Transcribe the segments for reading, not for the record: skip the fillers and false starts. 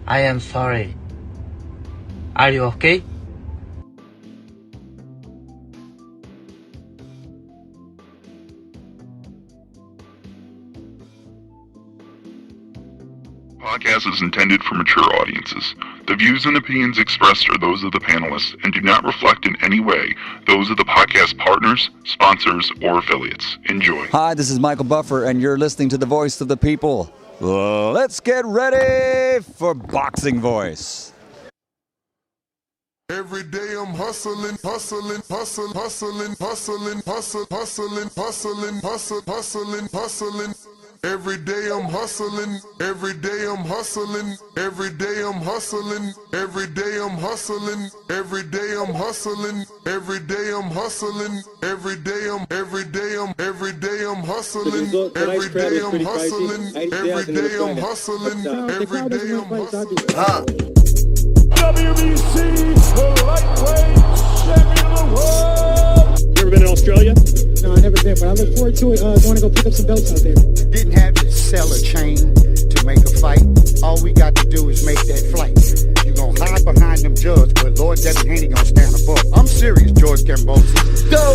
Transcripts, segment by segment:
I am sorry. Are you okay? Podcast is intended for mature audiences. The views and opinions expressed are those of the panelists and do not reflect in any way those of the podcast partners, sponsors, or affiliates. Enjoy. Hi, this is Michael Buffer, and you're listening to The Voice of the People. Let's get ready for Boxing Voice. Every day I'm hustling, hustling, hustling, hustling, hustling, hustling, hustling, hustling, hustling, hustling, hustling. Every day I'm hustling, every day I'm hustling, every day I'm hustling, every day I'm hustling, every day I'm hustling, every day I'm hustling, every day I'm every day I'm hustling, every day I'm hustling, every day I'm hustling, every day I'm hustling. WBC, the lightweight champion of the world. You ever been to Australia? No, I never been, but I look forward to it. Going to go pick up some belts out there. Didn't have to sell a chain to make a fight. All we got to do is make that flight. You gonna hide behind them judges, but Lord Devin Haney gonna stand above. I'm serious, George Kambosos. Go!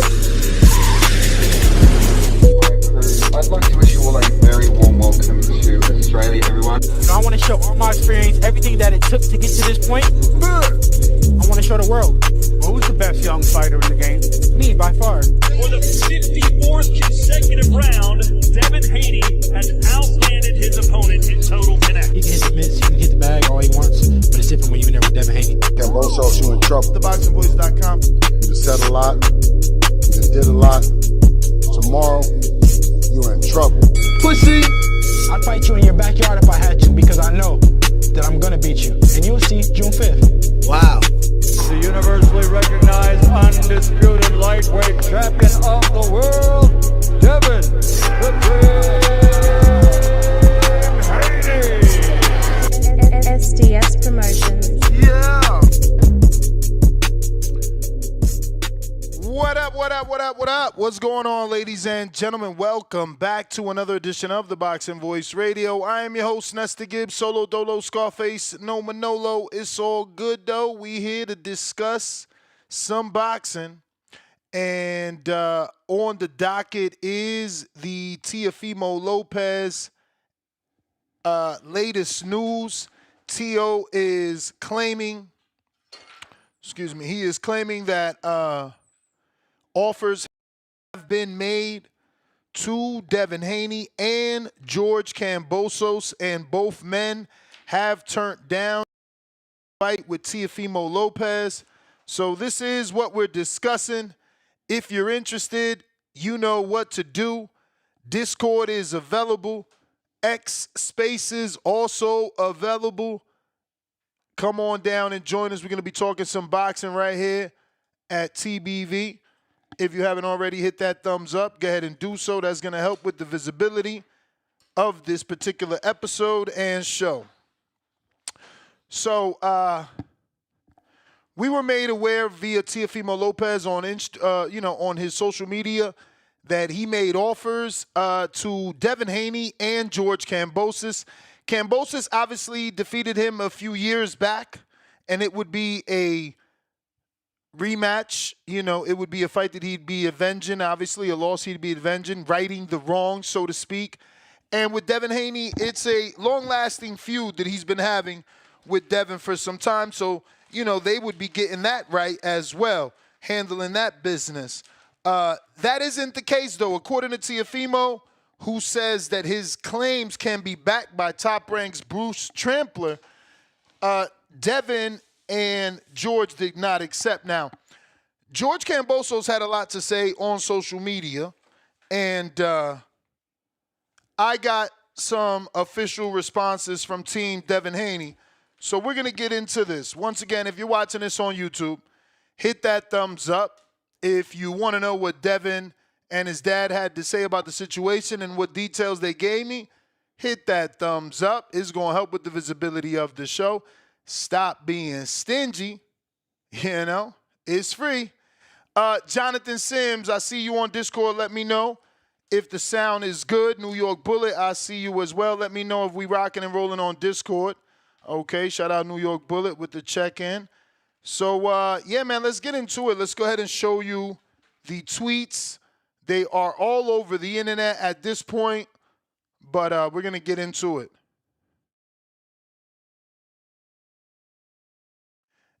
I'd like to wish you all a very warm welcome to Australia, everyone. I want to show all my experience, everything that it took to get to this point. I want to show the world. Well, who's the best young fighter in the game? Me, by far. For the 54th consecutive round, Devin Haney has outlanded his opponent in total connect. He can hit the mitts, he can hit the bag all he wants, but it's different when you're in there with Devin Haney. Kambosos, you in trouble. TheBoxingVoice.com. You just said a lot. You just did a lot. Tomorrow, you're in trouble. Pussy! I'd fight you in your backyard if I had to, because I know that I'm gonna beat you. And you'll see June 5th. Wow. The universally recognized, undisputed lightweight champion of the world, Devin the Dream Haney. SDS Promotions. Yeah. What up? What's going on, ladies and gentlemen? Welcome back to another edition of the Boxing Voice Radio. I am your host, Nestor Gibbs, Solo Dolo, Scarface, No Manolo. It's all good, though. We here to discuss some boxing. And on the docket is the Teofimo Lopez latest news. Teo is claiming, he is claiming that offers have been made to Devin Haney and George Kambosos, and both men have turned down the fight with Teofimo Lopez. So this is what we're discussing. If you're interested, you know what to do. Discord is available. X Spaces also available. Come on down and join us. We're going to be talking some boxing right here at TBV. If you haven't already hit that thumbs up, go ahead and do so. That's going to help with the visibility of this particular episode and show. So, we were made aware via Teofimo Lopez on on his social media that he made offers to Devin Haney and George Kambosos. Kambosos obviously defeated him a few years back, and it would be a rematch. It would be a fight that he'd be avenging. Obviously, a loss he'd be avenging, righting the wrong, so to speak. And with Devin Haney, it's a long-lasting feud that he's been having with Devin for some time. So, they would be getting that right as well, handling that business. That isn't the case, though. According to Teofimo, who says that his claims can be backed by Top Rank's Bruce Trampler, Devin and George did not accept. Now, George Kambosos had a lot to say on social media, and I got some official responses from Team Devin Haney. So we're going to get into this. Once again, if you're watching this on YouTube, hit that thumbs up. If you want to know what Devin and his dad had to say about the situation and what details they gave me, hit that thumbs up. It's going to help with the visibility of the show. Stop being stingy. It's free. Jonathan Sims, I see you on Discord. Let me know if the sound is good. New York Bullet, I see you as well. Let me know if we rocking and rolling on Discord. Okay, shout out New York Bullet with the check-in. So, yeah, man, let's get into it. Let's go ahead and show you the tweets. They are all over the internet at this point, but we're going to get into it.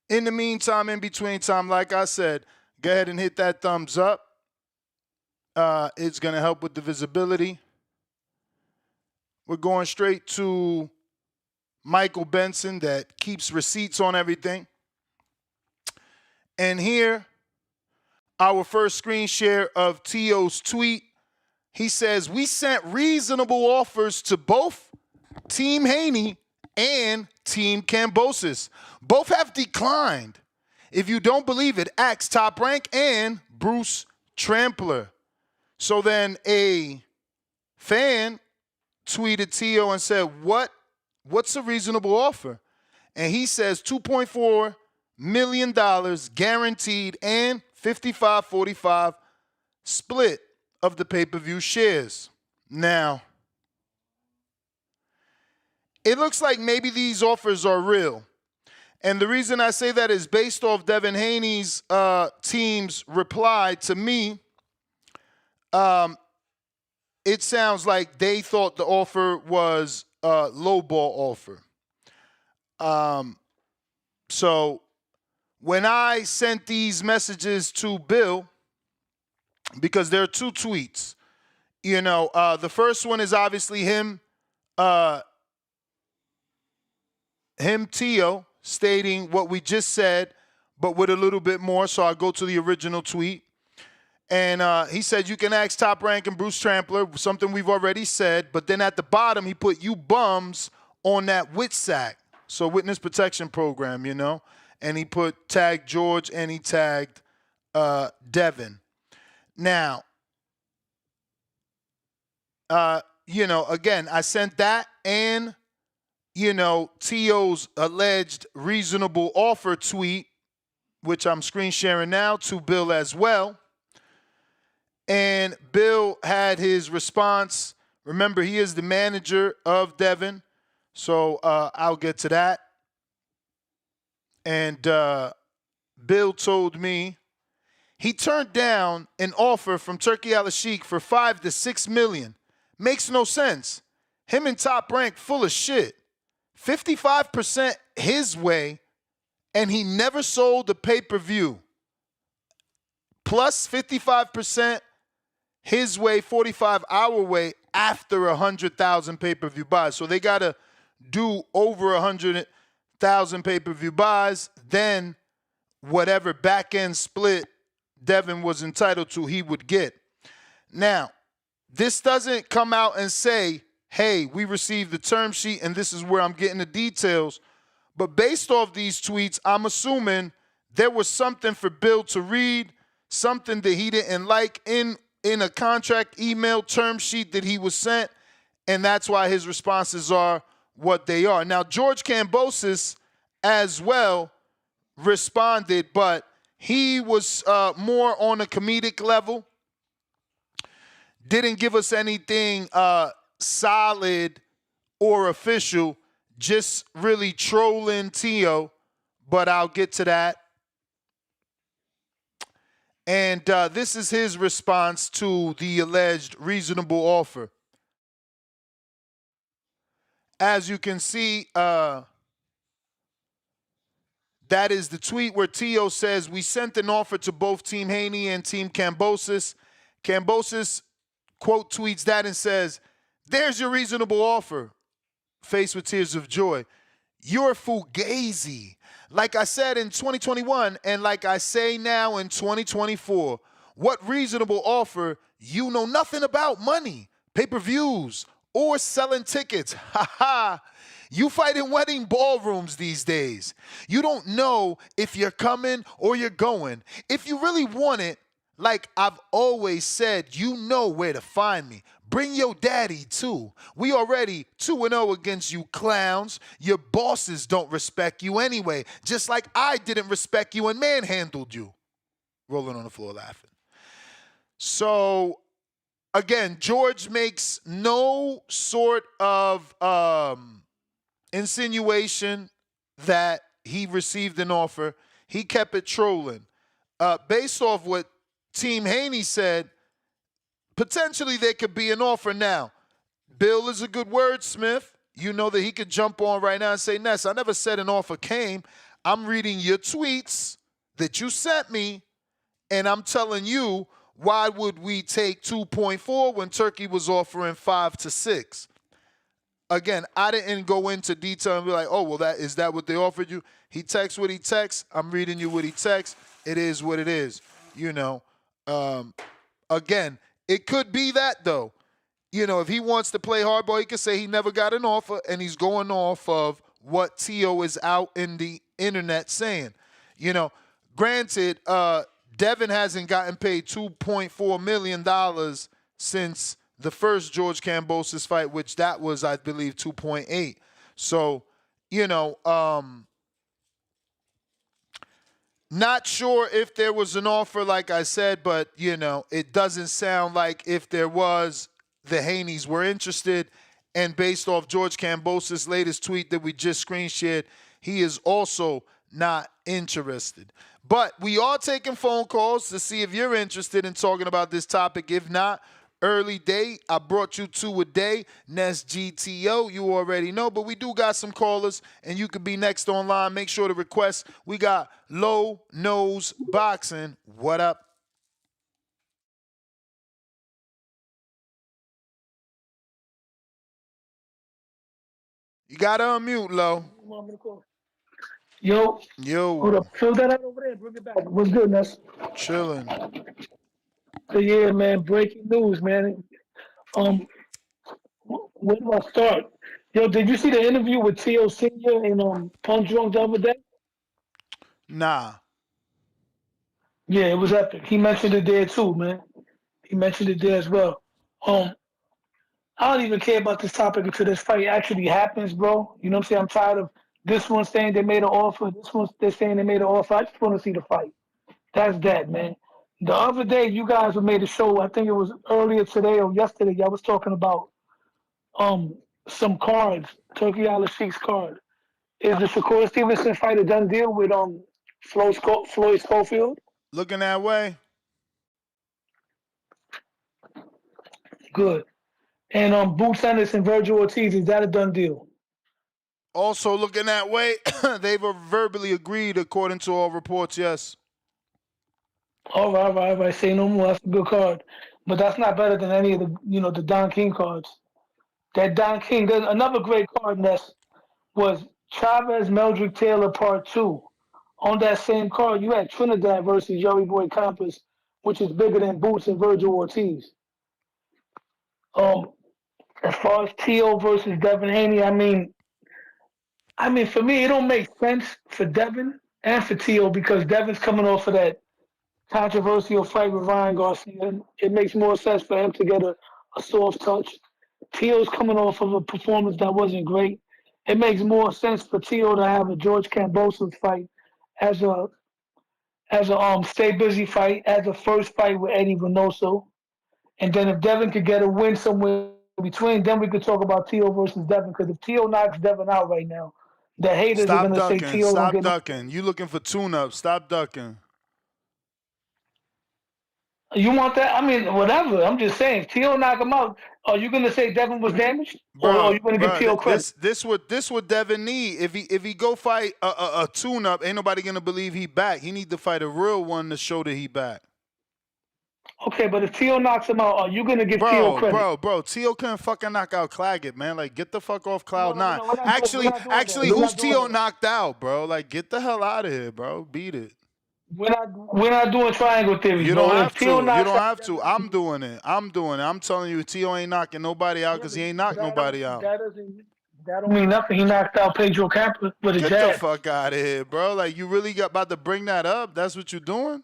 In the meantime, in between time, like I said, go ahead and hit that thumbs up. It's going to help with the visibility. We're going straight to Michael Benson that keeps receipts on everything. And here, our first screen share of Tio's tweet. He says, we sent reasonable offers to both Team Haney and Team Kambosos. Both have declined. If you don't believe it, ask Top Rank and Bruce Trampler. So then a fan tweeted Tio and said, what's a reasonable offer? And he says $2.4 million guaranteed and 55-45 split of the pay-per-view shares. Now, it looks like maybe these offers are real. And the reason I say that is based off Devin Haney's team's reply to me. It sounds like they thought the offer was a lowball offer. So when I sent these messages to Bill, because there are two tweets, the first one is obviously him, Tio, stating what we just said, but with a little bit more. So I go to the original tweet. And he said, you can ask Top Rank and Bruce Trampler, something we've already said. But then at the bottom, he put you bums on that WITSAC, so Witness Protection Program, And he tagged George and he tagged Devin. Now, again, I sent that and, Tio's alleged reasonable offer tweet, which I'm screen sharing now, to Bill as well. And Bill had his response. Remember, he is the manager of Devin. So I'll get to that. And Bill told me he turned down an offer from Turki Alalshikh for $5 to $6 million. Makes no sense. Him and Top Rank full of shit. 55% his way, and he never sold the pay-per-view. Plus 55% his way, 45 our way after 100,000 pay-per-view buys. So they got to do over 100,000 pay-per-view buys. Then whatever back-end split Devin was entitled to, he would get. Now, this doesn't come out and say, hey, we received the term sheet and this is where I'm getting the details. But based off these tweets, I'm assuming there was something for Bill to read, something that he didn't like in a contract email term sheet that he was sent, and that's why his responses are what they are. Now, George Kambosos as well responded, but he was more on a comedic level. Didn't give us anything solid or official, just really trolling Tio, but I'll get to that. And this is his response to the alleged reasonable offer. As you can see, that is the tweet where Tio says, we sent an offer to both Team Haney and Team Kambosos. Kambosos, quote, tweets that and says, there's your reasonable offer. Faced with tears of joy. You're fugazi. Like I said in 2021, and like I say now in 2024, what reasonable offer? You know nothing about money, pay-per-views, or selling tickets. Ha ha. You fight in wedding ballrooms these days. You don't know if you're coming or you're going. If you really want it, like I've always said, you know where to find me. Bring your daddy, too. We already 2-0 against you clowns. Your bosses don't respect you anyway, just like I didn't respect you and manhandled you. Rolling on the floor laughing. So, again, George makes no sort of insinuation that he received an offer. He kept it trolling. Based off what Team Haney said, potentially there could be an offer now. Bill is a good wordsmith. You know that he could jump on right now and say, Ness, I never said an offer came. I'm reading your tweets that you sent me, and I'm telling you, why would we take 2.4 when Turkey was offering 5 to 6? Again, I didn't go into detail and be like, oh, well, is that what they offered you? He texts what he texts. I'm reading you what he texts. It is what it is. You know, again, it could be that, though. You know, if he wants to play hardball, he could say he never got an offer, and he's going off of what Teo is out in the internet saying. You know, granted, Devin hasn't gotten paid $2.4 million since the first George Kambosos fight, which that was, I believe, 2.8. So, you know, not sure if there was an offer, like I said, but, you know, it doesn't sound like if there was, the Haneys were interested. And based off George Kambosos' latest tweet that we just screen shared, he is also not interested. But we are taking phone calls to see if you're interested in talking about this topic. If not, early day, I brought you 2 a day. Nest GTO, you already know. But we do got some callers, and you could be next online. Make sure to request. We got Low Nose Boxing. What up? You got to unmute, Low. Yo. Hold up. Fill that out over there. Bring it back. What's good, Ness? Chilling. So, yeah, man. Breaking news, man. Where do I start? Yo, did you see the interview with Teo Senior and Punch Drunk the other day? Nah. Yeah, it was epic. He mentioned it there too, man. He mentioned it there as well. I don't even care about this topic until this fight actually happens, bro. You know what I'm saying? I'm tired of this one saying they made an offer, this one they're saying they made an offer. I just want to see the fight. That's that, man. The other day, you guys made a show. I think it was earlier today or yesterday. Y'all was talking about some cards, Turki Alalshikh's card. Is the Shakur Stevenson fight a done deal with Floyd Schofield? Looking that way. Good. And Boots Ennis and Virgil Ortiz, is that a done deal? Also looking that way. They've verbally agreed, according to all reports, yes. All right. Say no more. That's a good card. But that's not better than any of the Don King cards. That Don King, there's another great card, Ness, was Chavez Meldrick Taylor Part 2. On that same card, you had Trinidad versus Joey Boy Campos, which is bigger than Boots and Virgil Ortiz. As far as Teo versus Devin Haney, I mean, for me, it don't make sense for Devin and for Teo because Devin's coming off of that controversial fight with Ryan Garcia. It makes more sense for him to get a soft touch. Teo's coming off of a performance that wasn't great. It makes more sense for Teo to have a George Kambosos fight as a stay busy fight, as a first fight with Eddie Reynoso. And then if Devin could get a win somewhere between, then we could talk about Teo versus Devin. Because if Teo knocks Devin out right now, the haters are going to say Teo Stop ducking. You looking for tune-up. Stop ducking. You want that? I mean, whatever. I'm just saying. If Teo knock him out, are you going to say Devin was damaged? Or are you going to give Teo credit? This what Devin need. If he go fight a tune-up, ain't nobody going to believe he back. He need to fight a real one to show that he back. Okay, but if Teo knocks him out, are you going to give Teo credit? Bro, Teo couldn't fucking knock out Claggett, man. Like, get the fuck off Cloud9. Actually, who's Teo knocked out, bro? Like, get the hell out of here, bro. Beat it. We're not doing triangle theory. You don't have to. You don't have to. I'm doing it. I'm telling you, Teo ain't knocking nobody out because he ain't knocked nobody out. That don't mean nothing. He knocked out Pedro Campa with a jab. Get the fuck out of here, bro. Like, you really about to bring that up? That's what you're doing?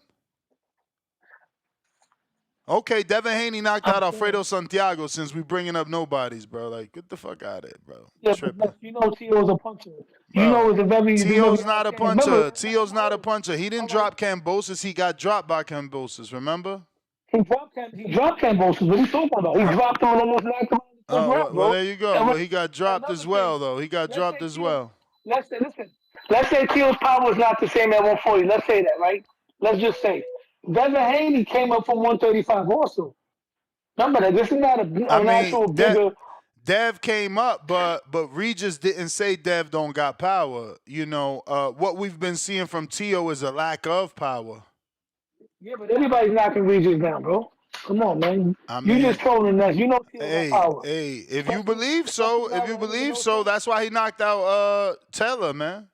Okay, Devin Haney knocked out Alfredo Santiago since we bringing up nobodies, bro. Like, get the fuck out of it, bro. Yeah, but you know Teo's a puncher. You know it's a very... Teo's not a puncher. Teo's not a puncher. He didn't drop Kambosos. He got dropped by Kambosos, remember? He dropped Kambosos. What are you talking about? He dropped him and almost knocked him out Well, there you go. Well, he got dropped as well, though. He got dropped as well. Let's say Teal's power is not the same at 140. Let's say that, right? Let's just say Devin Haney came up from 135 also. Remember that this is not an actual bigger. Dev came up, but Regis didn't say Dev don't got power. You know, what we've been seeing from Teo is a lack of power. Yeah, but everybody's knocking Regis down, bro. Come on, man. You just trolling us. You know Teo got power. Hey, if you believe so, that's why he knocked out Taylor, man.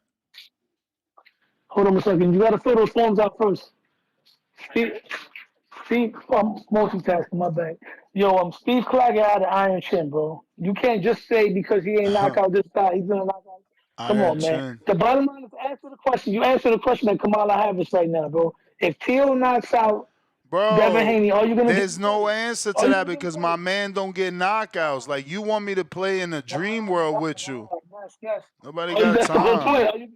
Hold on a second. You got to fill those forms out first. Steve, I'm multitasking, my bad. Yo, Steve Claggett had an iron chin, bro. You can't just say because he ain't knock out this guy, he's gonna knock out. Come on, man. The bottom line is answer the question. You answer the question that Kamala Harris right now, bro. If Teal knocks out Devin Haney, are you gonna There's no answer to that because my man don't get knockouts. Like, you want me to play in a dream world with you. Yes. Nobody got that's time. The whole point.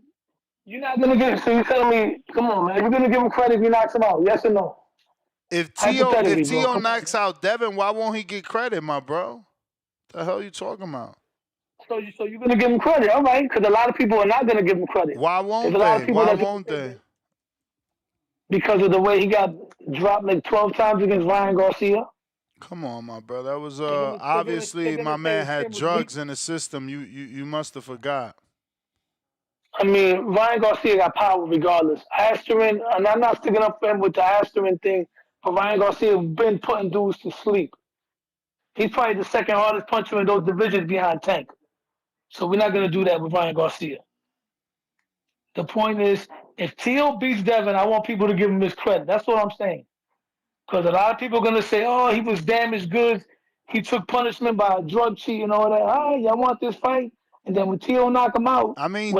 You're not gonna get. So you telling me? Come on, man. You're gonna give him credit if he knocks him out? Yes or no? If Teo knocks out Devin, why won't he get credit, my bro? The hell you talking about? So you're gonna give him credit, all right? Because a lot of people are not gonna give him credit. Why won't they? Why won't they? Because of the way he got dropped like 12 times against Ryan Garcia. Come on, my bro. That was obviously my man had drugs in the system. You must have forgot. I mean, Ryan Garcia got power regardless. Asterin, and I'm not sticking up for him with the Asterin thing, but Ryan Garcia been putting dudes to sleep. He's probably the second hardest puncher in those divisions behind Tank. So we're not going to do that with Ryan Garcia. The point is, if Teal beats Devin, I want people to give him his credit. That's what I'm saying. Because a lot of people are going to say, oh, he was damaged goods. He took punishment by a drug cheat and all that. Oh, y'all want this fight? And then when Teo knock him out, I mean,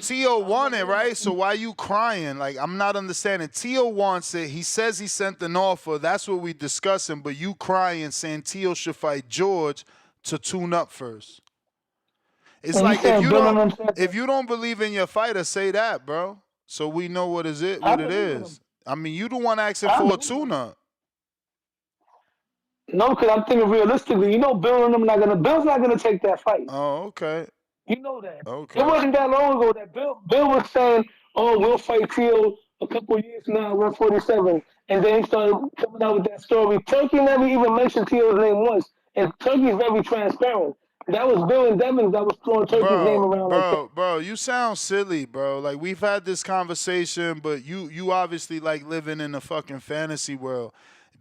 Teo won it, right? So why you crying? Like, I'm not understanding. Teo wants it. He says he sent an offer. That's what we discussing. But you crying, saying Teo should fight George to tune up first. It's like if you don't believe in your fighter, say that, bro. So we know what it is. I mean, you the one asking for a tune-up. No, because I'm thinking realistically. You know, Bill's not gonna take that fight. Oh, okay. You know that. Okay. It wasn't that long ago that Bill was saying, "Oh, we'll fight Teal a couple years now, 147," and then he started coming out with that story. Turkey never even mentioned Teal's name once, and Turkey's very transparent. That was Bill and Devin that was throwing Turkey's name around. Bro, you sound silly, bro. Like, we've had this conversation, but you obviously like living in a fucking fantasy world.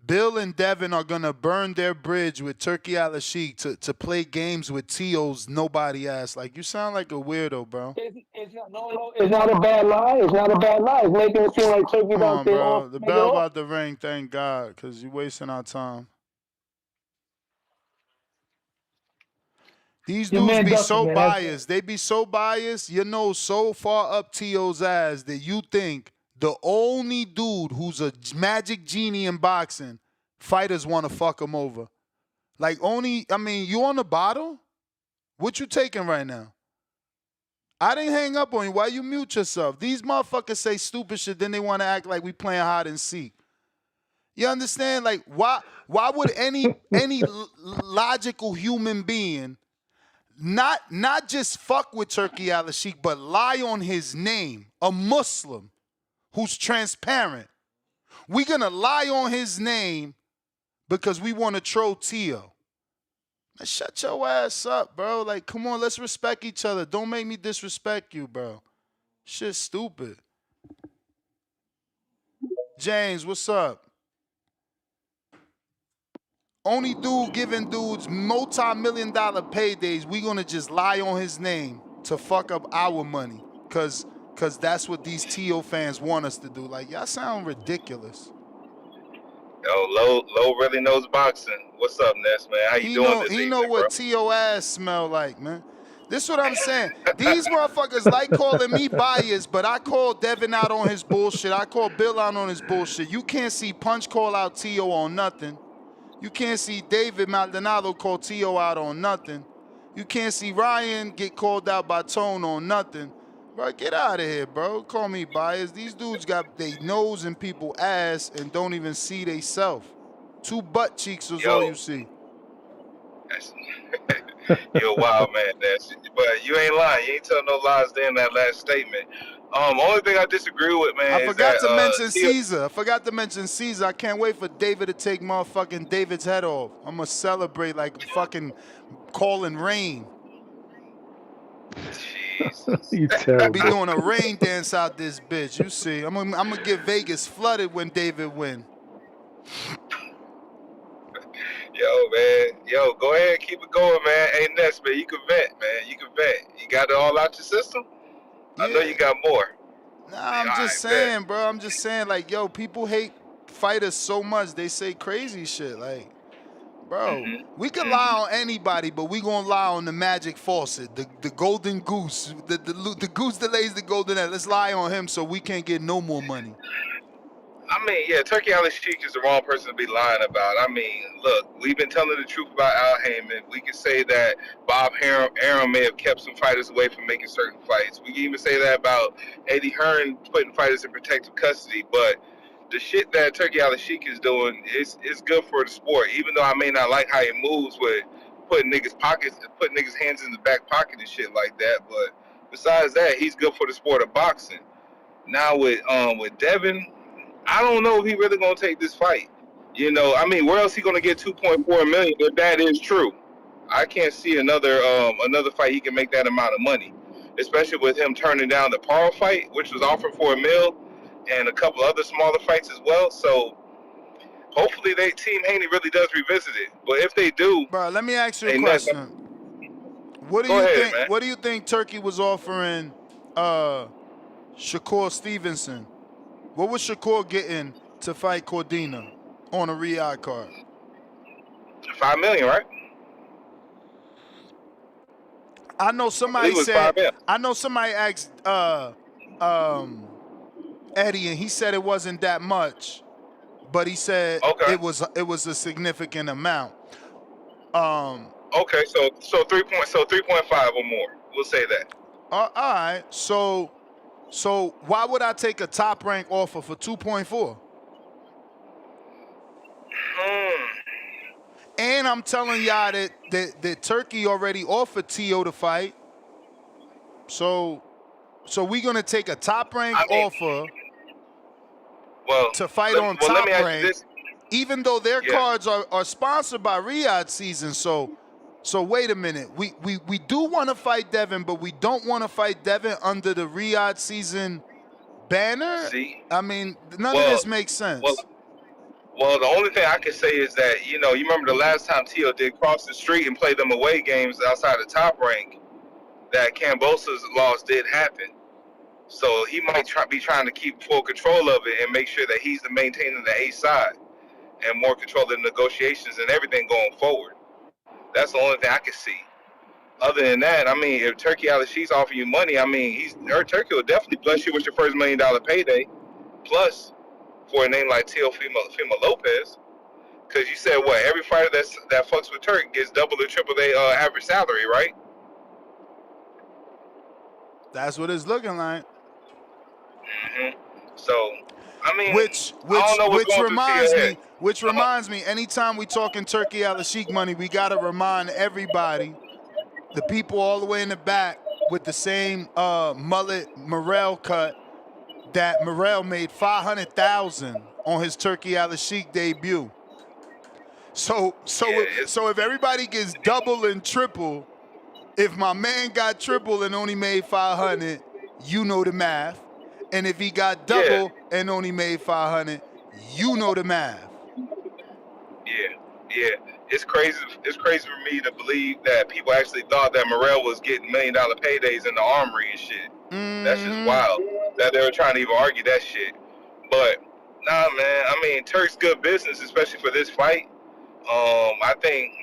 Bill and Devin are going to burn their bridge with Turki Alalshikh to play games with Teo's nobody ass. Like, you sound like a weirdo, bro. It's not a bad lie. It's not a bad lie. It's making it seem like Turkey's out there. Bro. The bell about to ring, thank God, because you're wasting our time. These dudes be so biased. They be so biased, so far up Teo's ass that you think the only dude who's a magic genie in boxing, fighters want to fuck him over. Like, you on the bottle? What you taking right now? I didn't hang up on you. Why you mute yourself? These motherfuckers say stupid shit, then they want to act like we playing hide and seek. You understand? Like, why would any logical human being not just fuck with Turki Alalshikh, but lie on his name, a Muslim who's transparent? We're going to lie on his name because we want to troll Teo. Man, shut your ass up, bro. Like, come on, let's respect each other. Don't make me disrespect you, bro. Shit's stupid. James, what's up? Only dude giving dudes multi-million-dollar paydays, we going to just lie on his name to fuck up our money. Because that's what these Teo fans want us to do. Like, y'all sound ridiculous. Yo, Low really knows boxing. What's up, Ness, man? How you doing this evening, He know what Teo ass smell like, man. This is what I'm saying. These motherfuckers like calling me biased, but I call Devin out on his bullshit. I call Bill out on his bullshit. You can't see Punch call out Teo on nothing. You can't see David Maldonado call Teo out on nothing. You can't see Ryan get called out by Tone on nothing. Bro, get out of here, bro. Call me biased. These dudes got their nose in people's ass and don't even see they self. 2 butt cheeks is all you see. You're a wild man, but you ain't lying. You ain't telling no lies there in that last statement. Only thing I disagree with, man, I is forgot that to mention Caesar. I can't wait for David to take motherfucking David's head off. I'm gonna celebrate like fucking calling rain. Jesus. You terrible. Be doing a rain dance out this bitch. You see, I'm gonna get Vegas flooded when David win. Yo, man. Yo, go ahead and keep it going, man. Hey, Ness, man, you can vent, man. You can vent. You got it all out your system? Yeah. I know you got more. Nah, I'm just saying, bro. I'm just saying, like, yo, people hate fighters so much. They say crazy shit. Like, bro, we can lie on anybody, but we gonna lie on the magic faucet, the golden goose, the goose that lays the golden egg. Let's lie on him so we can't get no more money. I mean, yeah, Turki Alalshikh is the wrong person to be lying about. I mean, look, we've been telling the truth about Al Heyman. We can say that Bob Arum may have kept some fighters away from making certain fights. We can even say that about Eddie Hearn putting fighters in protective custody. But the shit that Turki Alalshikh is doing is good for the sport. Even though I may not like how he moves with putting niggas' hands in the back pocket and shit like that. But besides that, he's good for the sport of boxing. Now with Devin, I don't know if he really gonna take this fight. You know, I mean, where else he gonna get 2.4 million? If that is true, I can't see another fight he can make that amount of money, especially with him turning down the Parle fight, which was offered for $1 million, and a couple other smaller fights as well. So hopefully, Team Haney really does revisit it. But if they do, bro, let me ask you a question. What do you think? Man. What do you think Turki was offering Shakur Stevenson? What was Shakur getting to fight Cordina on a Riyadh card? $5 million, right? I know somebody said. I know somebody asked Eddie, and he said it wasn't that much, but he said it was a significant amount. Okay, so 3.5 or more. We'll say that. All right, so why would I take a top rank offer for 2.4? And I'm telling y'all that Turki already offered Tio to fight. So we gonna take a top rank offer to fight on top rank, even though their cards are sponsored by Riyadh Season. So wait a minute. We do want to fight Devin, but we don't want to fight Devin under the Riyadh Season banner. I mean, none of this makes sense. Well, the only thing I can say is that, you know, you remember the last time Tio did cross the street and play them away games outside the top rank, that Kambosos loss did happen. So he might be trying to keep full control of it and make sure that he's maintaining the A side and more control of the negotiations and everything going forward. That's the only thing I can see. Other than that, I mean, if Turki Alalshikh's offering you money, I mean, Turki will definitely bless you with your first $1 million payday. Plus, for a name like Teofimo Lopez, because you said what, every fighter that fucks with Turk gets double or triple their average salary, right? That's what it's looking like. So, I mean, which reminds me, anytime we talking Turki Alalshikh money, we gotta remind everybody, the people all the way in the back with the same mullet Morrell cut, that Morrell made $500,000 on his Turki Alalshikh debut. So if everybody gets double and triple, if my man got triple and only made 500, you know the math. And if he got double and only made 500, you know the math. Yeah. It's crazy for me to believe that people actually thought that Morrell was getting $1 million paydays in the armory and shit. That's just wild that they were trying to even argue that shit. But nah, man. I mean, Turk's good business, especially for this fight. I think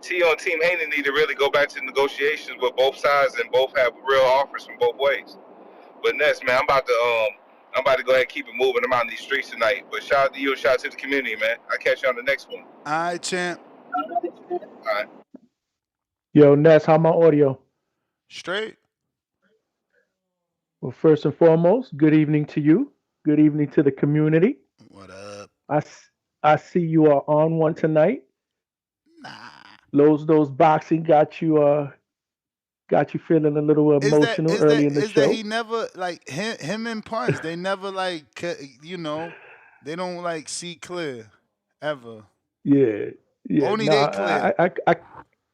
Tio and Team Haney need to really go back to negotiations with both sides and both have real offers from both ways. But next, man, I'm about to go ahead and keep it moving. I'm out in these streets tonight. But shout out to you and shout out to the community, man. I'll catch you on the next one. All right, champ. All right. Yo, Ness, how my audio? Straight. Well, first and foremost, good evening to you. Good evening to the community. What up? I see you are on one tonight. Nah. those boxing got you feeling a little emotional early in the show. That he never like him and Punch? They never like they don't like see clear ever. Yeah. Only No, they clear.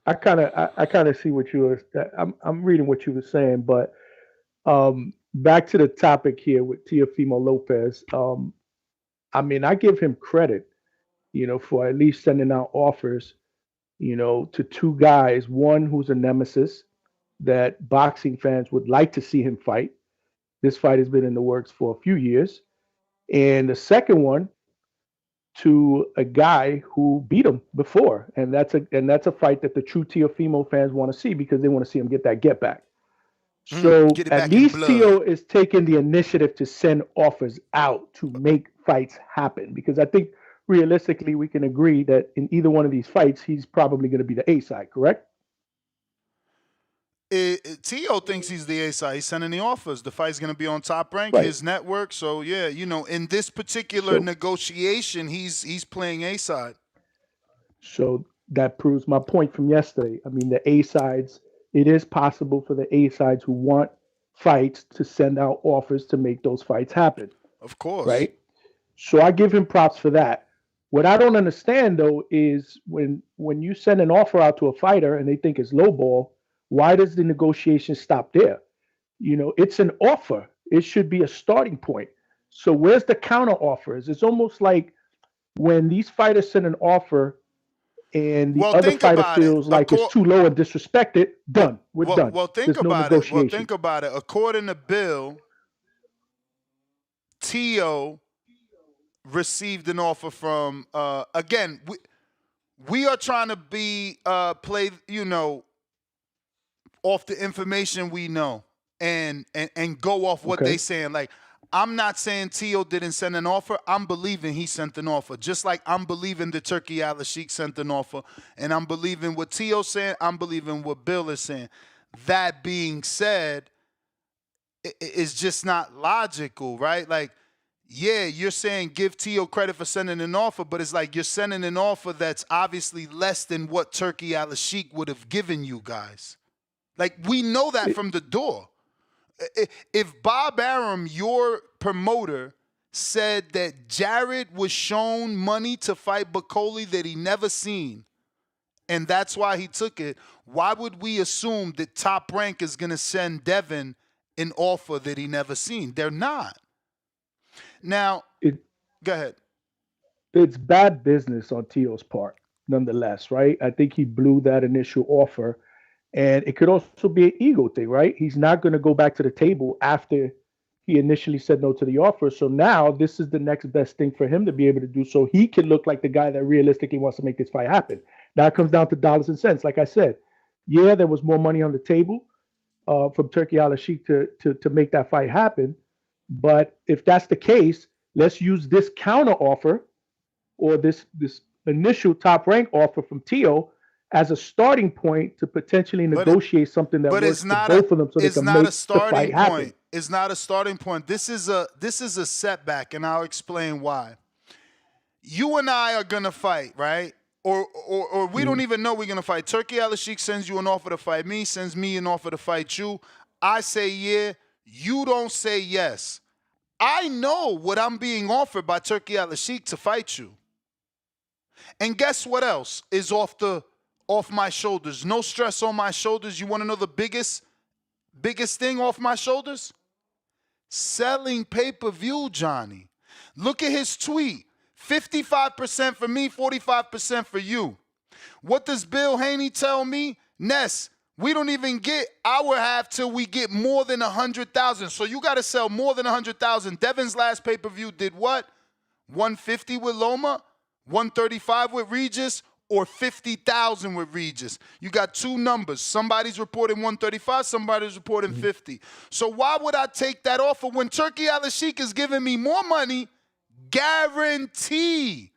I kind of see what you were. I'm reading what you were saying, but back to the topic here with Teofimo Lopez. I mean, I give him credit, for at least sending out offers, to two guys. One who's a nemesis that boxing fans would like to see him fight. This fight has been in the works for a few years. And the second one to a guy who beat him before, and that's a fight that the true Teofimo fans want to see because they want to see him get that get back. So at least Teo is taking the initiative to send offers out to make fights happen because I think realistically we can agree that in either one of these fights he's probably going to be the A side, correct? Teo thinks he's the A side. He's sending the offers. The fight's going to be on Top Rank, his network. So yeah, in this particular negotiation, he's playing A side. So that proves my point from yesterday. I mean, the A sides. It is possible for the A sides who want fights to send out offers to make those fights happen. Of course, right? So I give him props for that. What I don't understand though is when you send an offer out to a fighter and they think it's lowball. Why does the negotiation stop there? It's an offer. It should be a starting point. So where's the counter offers? It's almost like when these fighters send an offer and the other fighter feels like it's too low and disrespected, done. We're done. Well, think about it. Well, think about it. According to Bill, Teo received an offer from, again, we are trying to be, play, off the information we know and go off what they saying. Like, I'm not saying Teo didn't send an offer. I'm believing he sent an offer. Just like I'm believing the Turki Alalshikh sent an offer. And I'm believing what Teo's saying. I'm believing what Bill is saying. That being said, it's just not logical, right? Like, yeah, you're saying give Teo credit for sending an offer, but it's like you're sending an offer that's obviously less than what Turki Alalshikh would have given you guys. Like, we know that from the door. If Bob Arum, your promoter, said that Jared was shown money to fight Bakoli that he never seen, and that's why he took it, why would we assume that Top Rank is going to send Devin an offer that he never seen? They're not. Now, go ahead. It's bad business on Teo's part, nonetheless, right? I think he blew that initial offer. And it could also be an ego thing, right? He's not going to go back to the table after he initially said no to the offer. So now this is the next best thing for him to be able to do so he can look like the guy that realistically wants to make this fight happen. Now it comes down to dollars and cents. Like I said, yeah, there was more money on the table from Turki Alalshikh to make that fight happen. But if that's the case, let's use this counter offer or this initial Top Rank offer from Teo as a starting point to potentially negotiate something that works for both of them so they can make the fight happen. It's not a starting point. This is a setback, and I'll explain why. You and I are gonna fight, right? Or we don't even know we're gonna fight. Turki Alalshikh sends you an offer to fight me, sends me an offer to fight you. I say yeah, you don't say yes. I know what I'm being offered by Turki Alalshikh to fight you. And guess what else is off my shoulders? No stress on my shoulders. You want to know the biggest thing off my shoulders? Selling pay-per-view, Johnny. Look at his tweet. 55% for me, 45% for you. What does Bill Haney tell me? Ness, we don't even get our half till we get more than 100,000. So you got to sell more than 100,000. Devin's last pay-per-view did what? 150 with Loma, 135 with Regis, or 50,000 with Regis. You got two numbers. Somebody's reporting 135, somebody's reporting 50. So why would I take that offer when Turki Alalshikh is giving me more money? Guarantee.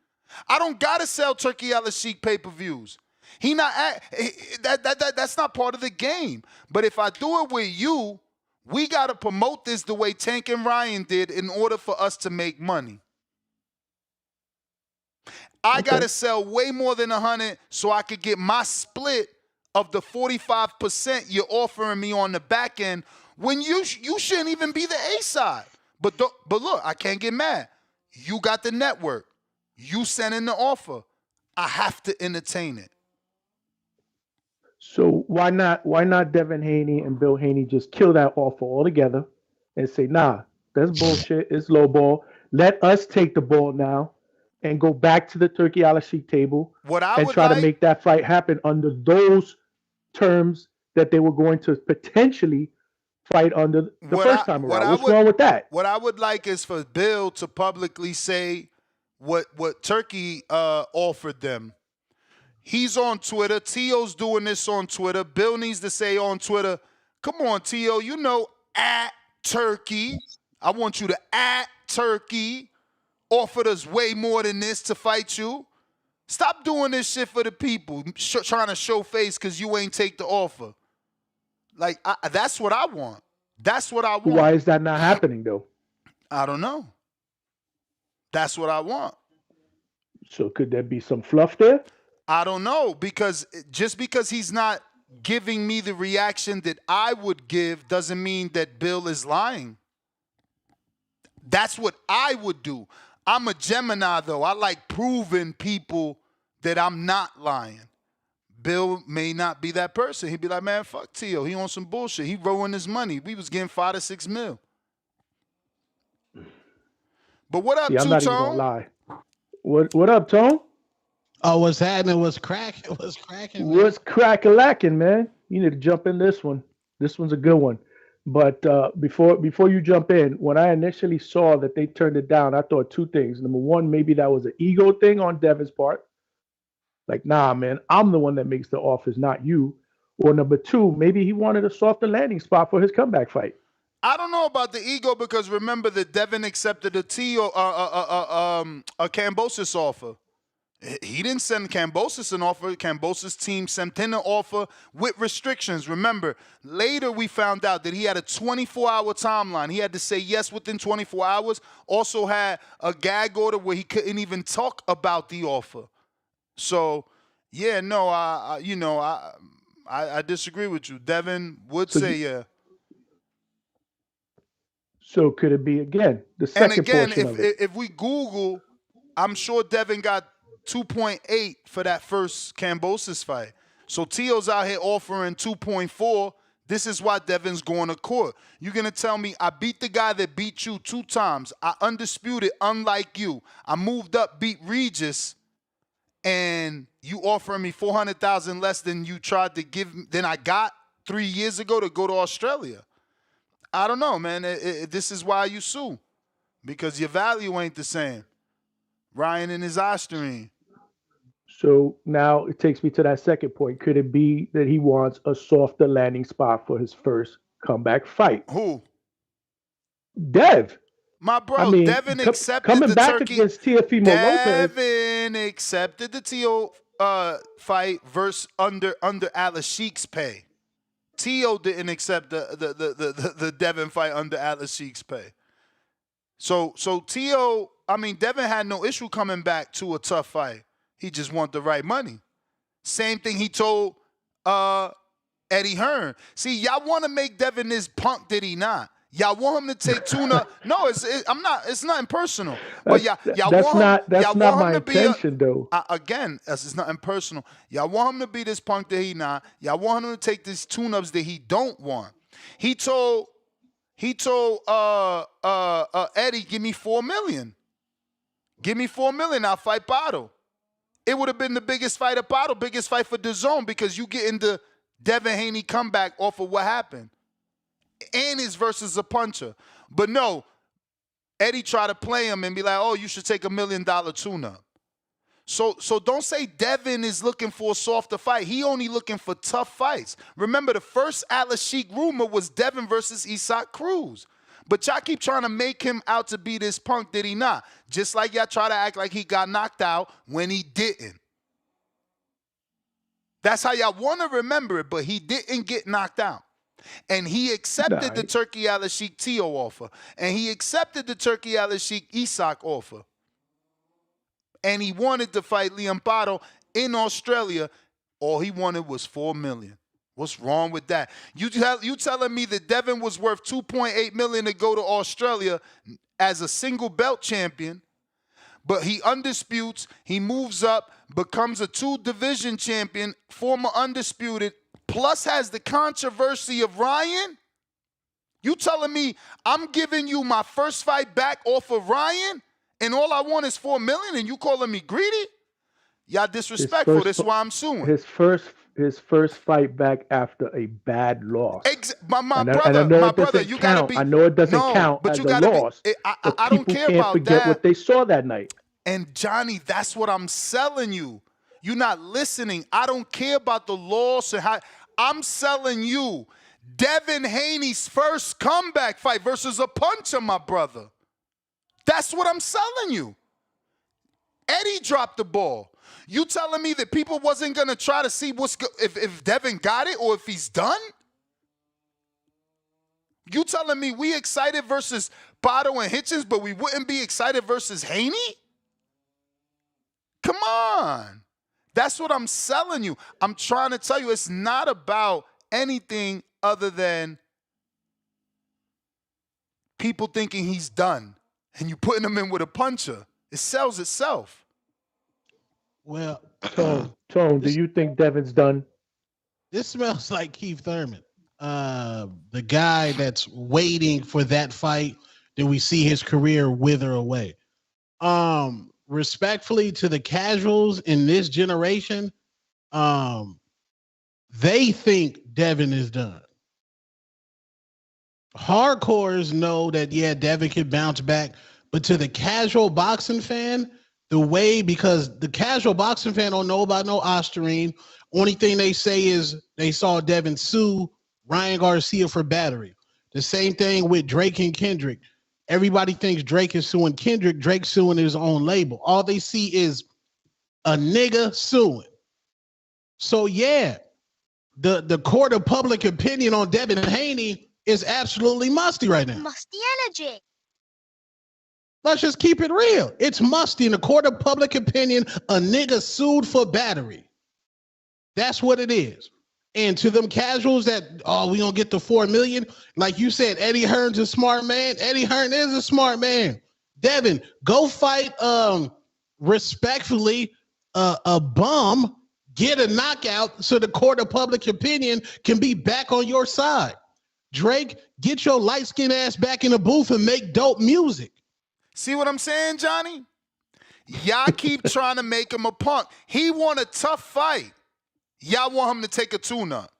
I don't gotta sell Turki Alalshikh pay-per-views. That's not part of the game. But if I do it with you, we gotta promote this the way Tank and Ryan did in order for us to make money. I got to sell way more than 100 so I could get my split of the 45% you're offering me on the back end when you shouldn't even be the A side. But look, I can't get mad. You got the network. You sent in the offer. I have to entertain it. So why not Devin Haney and Bill Haney just kill that offer altogether and say, nah, that's bullshit. It's low ball. Let us take the ball now and go back to the Turki Alalshikh table and try to make that fight happen under those terms that they were going to potentially fight under the first time around. What's wrong with that? What I would like is for Bill to publicly say what Turki offered them. He's on Twitter. Tio's doing this on Twitter. Bill needs to say on Twitter, come on, Tio, you know, at Turki. I want you to at Turki. Offered us way more than this to fight you. Stop doing this shit for the people, trying to show face because you ain't take the offer. Like, that's what I want. That's what I want. Why is that not happening, though? I don't know. That's what I want. So could there be some fluff there? I don't know, because just because he's not giving me the reaction that I would give doesn't mean that Bill is lying. That's what I would do. I'm a Gemini, though. I like proving people that I'm not lying. Bill may not be that person. He'd be like, man, fuck Tio. He on some bullshit. He rolling his money. We was getting 5 to 6 mil. But what up, I'm not even gonna lie. What up, Tone? Oh, what's happening? What's cracking? What's cracking? What's crack-a-lacking, man? You need to jump in this one. This one's a good one. But before you jump in, when I initially saw that they turned it down, I thought two things. Number one, maybe that was an ego thing on Devin's part. Like, nah, man, I'm the one that makes the offers, not you. Or number two, maybe he wanted a softer landing spot for his comeback fight. I don't know about the ego, because remember that Devin accepted a Kambosos offer. He didn't send Kambosos an offer. Kambosos' team sent in an offer with restrictions. Remember, later we found out that he had a 24-hour timeline. He had to say yes within 24 hours. Also had a gag order where he couldn't even talk about the offer. So, yeah, no, I disagree with you. Devin would say yeah. So could it be, again, the second portion of it? If we Google, I'm sure Devin got 2.8 for that first Kambosos fight. So Tio's out here offering 2.4. This is why Devin's going to court. You're going to tell me I beat the guy that beat you 2 times. I undisputed, unlike you. I moved up, beat Regis, and you offering me $400,000 less than you tried to give, than I got 3 years ago to go to Australia. I don't know, man. This is why you sue, because your value ain't the same. Ryan and his Osterine. So now it takes me to that second point. Could it be that he wants a softer landing spot for his first comeback fight? Who? Dev. My bro, Devin accepted coming the back Turki. against Teofimo Lopez. Devin accepted the Tio fight versus under Alalshikh's pay. Tio didn't accept the Devin fight under Alalshikh's pay. So Tio, Devin had no issue coming back to a tough fight. He just wanted the right money. Same thing he told Eddie Hearn. See, y'all want to make Devin this punk that he not. Y'all want him to take tuna. No, it's not impersonal. But y'all want that's not my intention, though. Again, it's not impersonal. Y'all want him to be this punk that he not. Y'all want him to take these tune-ups that he don't want. He told Eddie, give me $4 million. Give me $4 million, I'll fight Bottle. It would have been the biggest fight of Bottle, biggest fight for DAZN, because you get into Devin Haney comeback off of what happened. And his versus a puncher. But no, Eddie tried to play him and be like, oh, you should take $1 million tune-up. So don't say Devin is looking for a softer fight. He only looking for tough fights. Remember, the first Alalshikh rumor was Devin versus Isaac Cruz. But y'all keep trying to make him out to be this punk that he not. Just like y'all try to act like he got knocked out when he didn't. That's how y'all want to remember it, but he didn't get knocked out. And he accepted the Turki Alalshikh Tio offer. And he accepted the Turki Alalshikh Isaac offer. and he wanted to fight Liam Pato in Australia. All he wanted was $4 million. What's wrong with that? You telling me that Devin was worth $2.8 million to go to Australia as a single belt champion, but he undisputes, he moves up, becomes a 2-division champion, former undisputed, plus has the controversy of Ryan? You telling me I'm giving you my first fight back off of Ryan, and all I want is $4 million, and you calling me greedy? Y'all disrespectful. That's why I'm suing. His first fight back after a bad loss. My brother, you gotta be. I know it doesn't count but as you a gotta loss. Be, I don't care can't about forget that. what they saw that night. And Johnny, that's what I'm selling you. You're not listening. I don't care about the loss and how. I'm selling you Devin Haney's first comeback fight versus a puncher, my brother. That's what I'm selling you. Eddie dropped the ball. You telling me that people wasn't going to try to see if Devin got it or if he's done? You telling me we excited versus Pato and Hitchens, but we wouldn't be excited versus Haney? Come on. That's what I'm selling you. I'm trying to tell you it's not about anything other than people thinking he's done and you putting him in with a puncher. It sells itself. Well, Tone, do you think Devin's done? This smells like Keith Thurman, the guy that's waiting for that fight. Then we see his career wither away. Respectfully to the casuals in this generation, they think Devin is done. Hardcores know that, yeah, Devin can bounce back, but to the casual boxing fan, because the casual boxing fan don't know about no Osterine. Only thing they say is they saw Devin sue Ryan Garcia for battery. The same thing with Drake and Kendrick. Everybody thinks Drake is suing Kendrick. Drake's suing his own label. All they see is a nigga suing. So yeah, the court of public opinion on Devin Haney is absolutely musty right now. Musty energy. Let's just keep it real. It's musty in the court of public opinion. A nigga sued for battery. That's what it is. And to them casuals that, we gonna get the $4 million. Like you said, Eddie Hearn's a smart man. Eddie Hearn is a smart man. Devin, go fight respectfully a bum, get a knockout so the court of public opinion can be back on your side. Drake, get your light-skinned ass back in the booth and make dope music. See what I'm saying, Johnny? Y'all keep trying to make him a punk. He won a tough fight. Y'all want him to take a tune-up.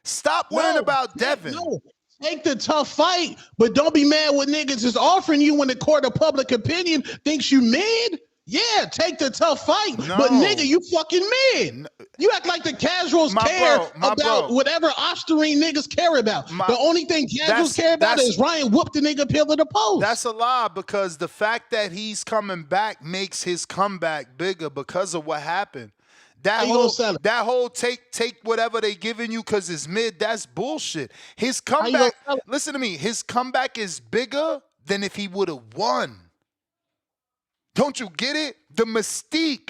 Stop worrying about Devin. No, take the tough fight, but don't be mad what niggas is offering you when the court of public opinion thinks you mid. Yeah, take the tough fight, but nigga, you fucking mid. You act like the casuals care about whatever Osterine niggas care about. The only thing casuals care about is Ryan whooped the nigga pillar the post. That's a lie, because the fact that he's coming back makes his comeback bigger because of what happened. That whole take whatever they giving you because it's mid, that's bullshit. His comeback, listen to me, his comeback is bigger than if he would have won. Don't you get it? The mystique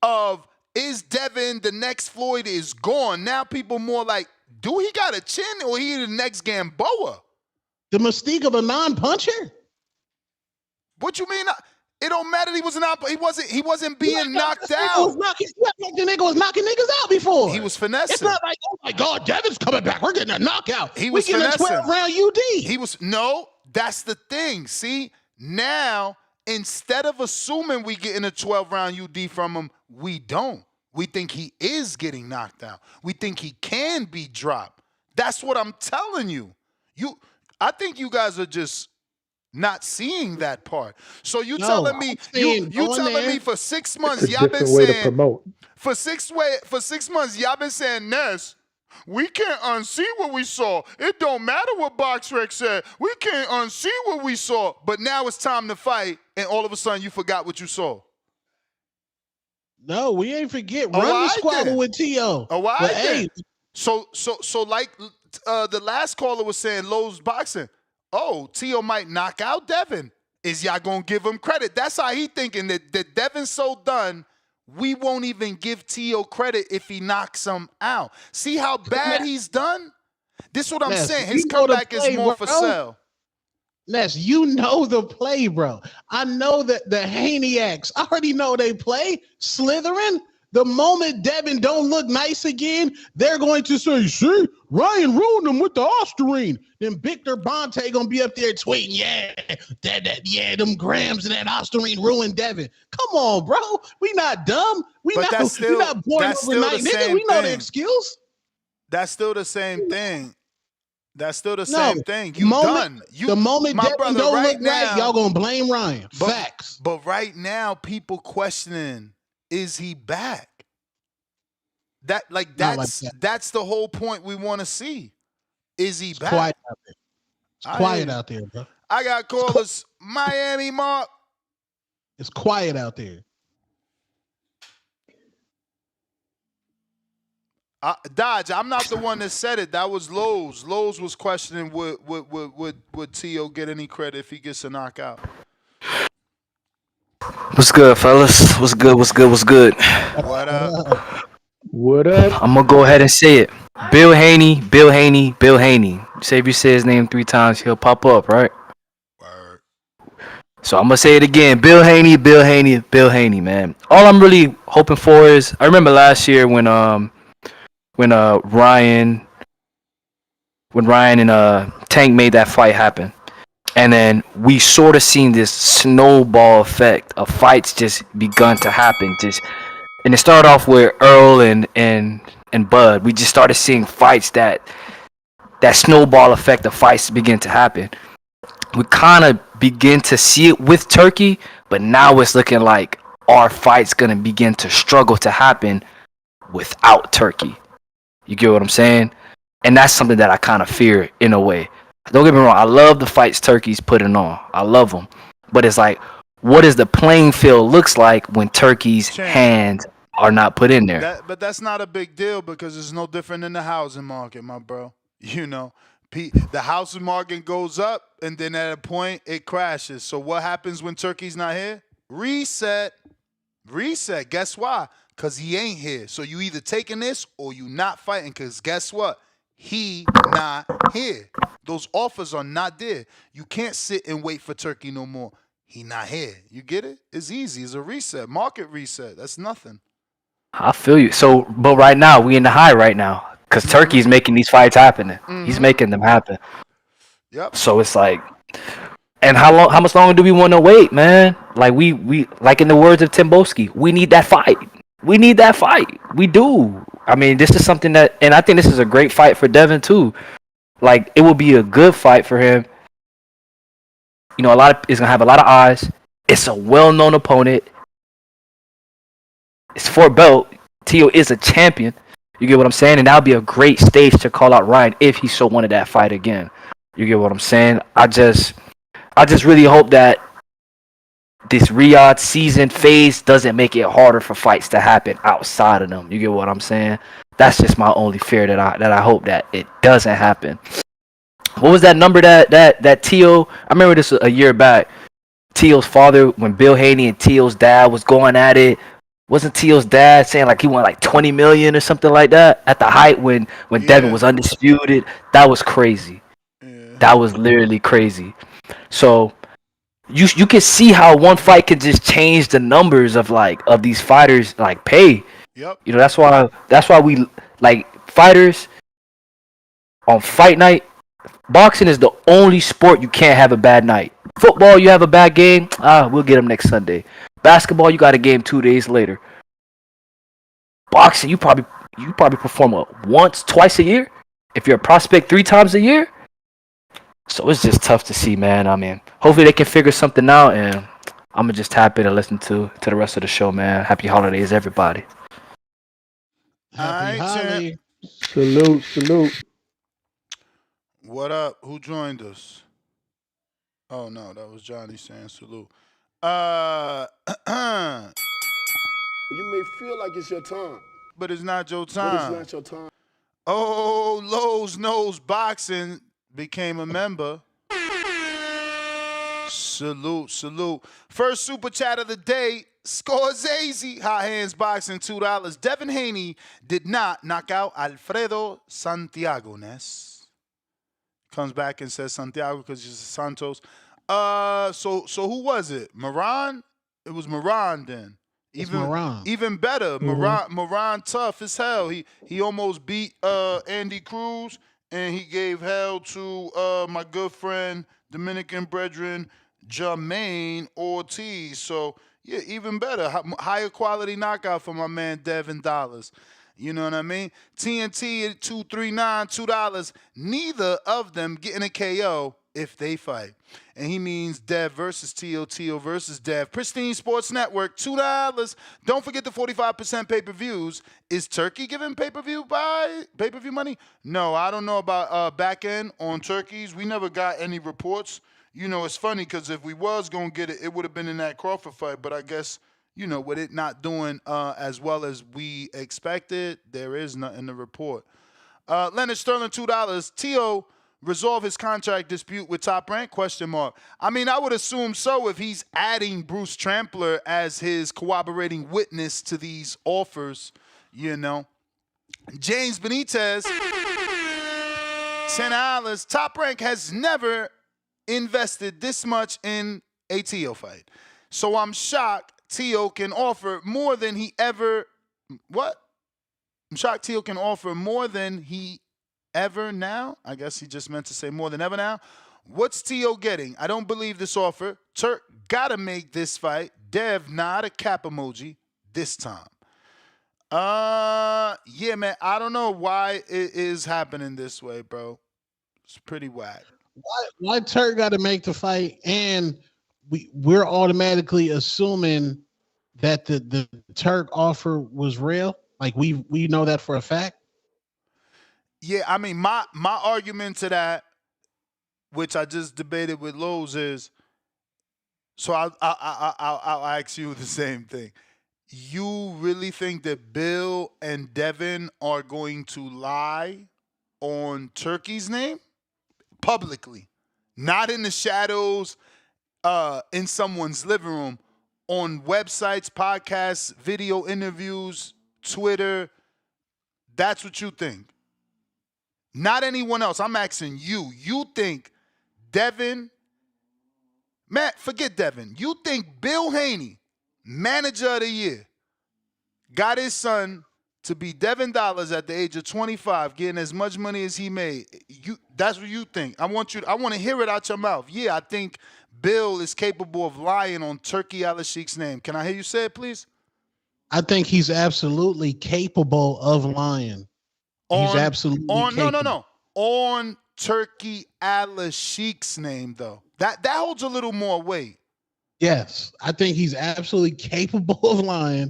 of is Devin the next Floyd is gone. Now people more like, do he got a chin or he the next Gamboa? The mystique of a non-puncher? What you mean? It don't matter. He wasn't being knocked out. The nigga was knocking niggas out before. He was finessing. It's not like, oh my God, Devin's coming back. We're getting a knockout. He was finessing. 12-round UD. That's the thing. See, now, instead of assuming we getting a 12-round UD from him, we don't. We think he is getting knocked out. We think he can be dropped. That's what I'm telling you. I think you guys are just not seeing that part. So you telling me for 6 months y'all been saying for 6 months y'all been saying, Ness, we can't unsee what we saw. It don't matter what BoxRec said. We can't unsee what we saw. But now it's time to fight, and all of a sudden you forgot what you saw. No, we ain't forget. Run the squabble with T.O. So like the last caller was saying, Lowe's boxing. Oh, T.O. might knock out Devin. Is y'all gonna give him credit? That's how he thinking that Devin's so done. We won't even give Tio credit if he knocks him out. See how bad he's done? This is what I'm saying. His comeback is more for sale. Les, you know the play, bro. I know that the Haneyacks, I already know they play. Slithering, the moment Devin don't look nice again, they're going to say, see, Ryan ruined him with the Ostarine. Then Victor Bonte gonna be up there tweeting, yeah, them grams and that Ostarine ruined Devin. Come on, bro. We not dumb. We not born overnight, nigga. We know the excuse. That's still the same thing. That's still the same thing. The moment Devin don't look right, y'all gonna blame Ryan. Facts. But right now, people questioning, is he back? That's the whole point we want to see. Is he back? Quiet out there. It's quiet out there, bro. I got callers. Miami Mark. It's quiet out there. Dodge, I'm not the one that said it. That was Lowe's. Lowe's was questioning would Tio get any credit if he gets a knockout. What's good, fellas? What's good? What up? What up? I'm gonna go ahead and say it. Bill Haney. Say if you say his name 3 times, he'll pop up, right? Word. So I'm gonna say it again. Bill Haney, man. All I'm really hoping for is, I remember last year when Ryan and Tank made that fight happen. And then we sort of seen this snowball effect of fights just begun to happen. And it started off with Earl and Bud. We just started seeing fights that snowball effect of fights begin to happen. We kind of begin to see it with Turkey, but now it's looking like our fight's gonna begin to struggle to happen without Turkey. You get what I'm saying? And that's something that I kind of fear in a way. Don't get me wrong. I love the fights Turkey's putting on. I love them. But it's like, what does the playing field looks like when Turkey's hands are not put in there? But that's not a big deal because it's no different than the housing market, my bro. You know, the housing market goes up and then at a point it crashes. So what happens when Turkey's not here? Reset. Guess why? Because he ain't here. So you either taking this or you not fighting because guess what? He not here. Those offers are not there. You can't sit and wait for Turkey no more. He not here. You get it? It's easy. It's a reset. Market reset. That's nothing. I feel you. So, but right now, we in the high right now because Turkey's making these fights happen. He's making them happen. Yep. So it's like, and how much longer do we want to wait, man? Like we like in the words of Timboski, we need that fight. We do. I mean, this is something that, and I think this is a great fight for Devin too. Like, it will be a good fight for him. You know, it's gonna have a lot of eyes. It's a well-known opponent. It's for a belt. Tio is a champion. You get what I'm saying? And that'll be a great stage to call out Ryan if he so wanted that fight again. You get what I'm saying? I just really hope that this Riyadh season phase doesn't make it harder for fights to happen outside of them. You get what I'm saying? That's just my only fear that I hope that it doesn't happen. What was that number that Tio? I remember this a year back. Tio's father, when Bill Haney and Tio's dad was going at it, wasn't Tio's dad saying like he wanted like 20 million or something like that at the height when Devin was undisputed? That was crazy. Yeah. That was literally crazy. So you can see how one fight can just change the numbers of these fighters like pay. Yep. You know, that's why we like fighters on fight night. Boxing is the only sport you can't have a bad night. Football, you have a bad game, we'll get them next Sunday. Basketball, you got a game 2 days later. Boxing, you probably perform once, twice a year. If you're a prospect 3 times a year. So it's just tough to see, man. I mean, hopefully they can figure something out, and I'm gonna just tap in and listen to the rest of the show, man. Happy holidays, everybody. Happy holiday. Salute. What up? Who joined us? Oh no, that was Johnny saying salute. You may feel like it's your time, but it's not your time. But it's not your time. Oh, Lowe's Knows Boxing became a member. Salute. First super chat of the day. Scorsese, hot hands boxing, $2. Devin Haney did not knock out Alfredo Santiago. Ness comes back and says Santiago because he's Santos. So who was it? Moran? It was Moran then. Even better. Moran tough as hell. He almost beat Andy Cruz, and he gave hell to my good friend Dominican brethren Jermaine Ortiz. So yeah, even better. Higher quality knockout for my man Devin Dollars. You know what I mean? TNT at 239, $2. Neither of them getting a KO if they fight. And he means Dev versus Tio versus Dev. Pristine Sports Network, $2. Don't forget the 45% pay-per-views. Is Turkey giving pay-per-view money? No, I don't know about back end on turkeys. We never got any reports. You know, it's funny because if we was going to get it, it would have been in that Crawford fight. But I guess, you know, with it not doing as well as we expected, there is nothing to report. Leonard Sterling, $2. Tio resolve his contract dispute with Top Rank? ? I mean, I would assume so if he's adding Bruce Trampler as his corroborating witness to these offers, you know. James Benitez, $10. Top Rank has never invested this much in a Tio fight. So I'm shocked Tio can offer more than he ever... What? I'm shocked Tio can offer more than he ever now? I guess he just meant to say more than ever now. What's Tio getting? I don't believe this offer. Turk gotta make this fight. Dev, not a cap emoji this time. Yeah, man. I don't know why it is happening this way, bro. It's pretty whack. Why Turk got to make the fight, and we're automatically assuming that the Turk offer was real? Like we know that for a fact? Yeah, I mean, my argument to that, which I just debated with Lowe's, is, so I'll ask you the same thing. You really think that Bill and Devin are going to lie on Turkey's name publicly, not in the shadows, in someone's living room, on websites, podcasts, video interviews, Twitter? That's what you think? Not anyone else. I'm asking you. You think Devin, Matt, forget Devin. You think Bill Haney, manager of the year, got his son to be Devin Dollars at the age of 25, getting as much money as he made? That's what you think. I want to hear it out your mouth. Yeah, I think Bill is capable of lying on Turki Alalshikh's name. Can I hear you say it, please? I think he's absolutely capable of lying. He's absolutely capable. No. On Turki Alalshikh's name, though. That holds a little more weight. Yes, I think he's absolutely capable of lying.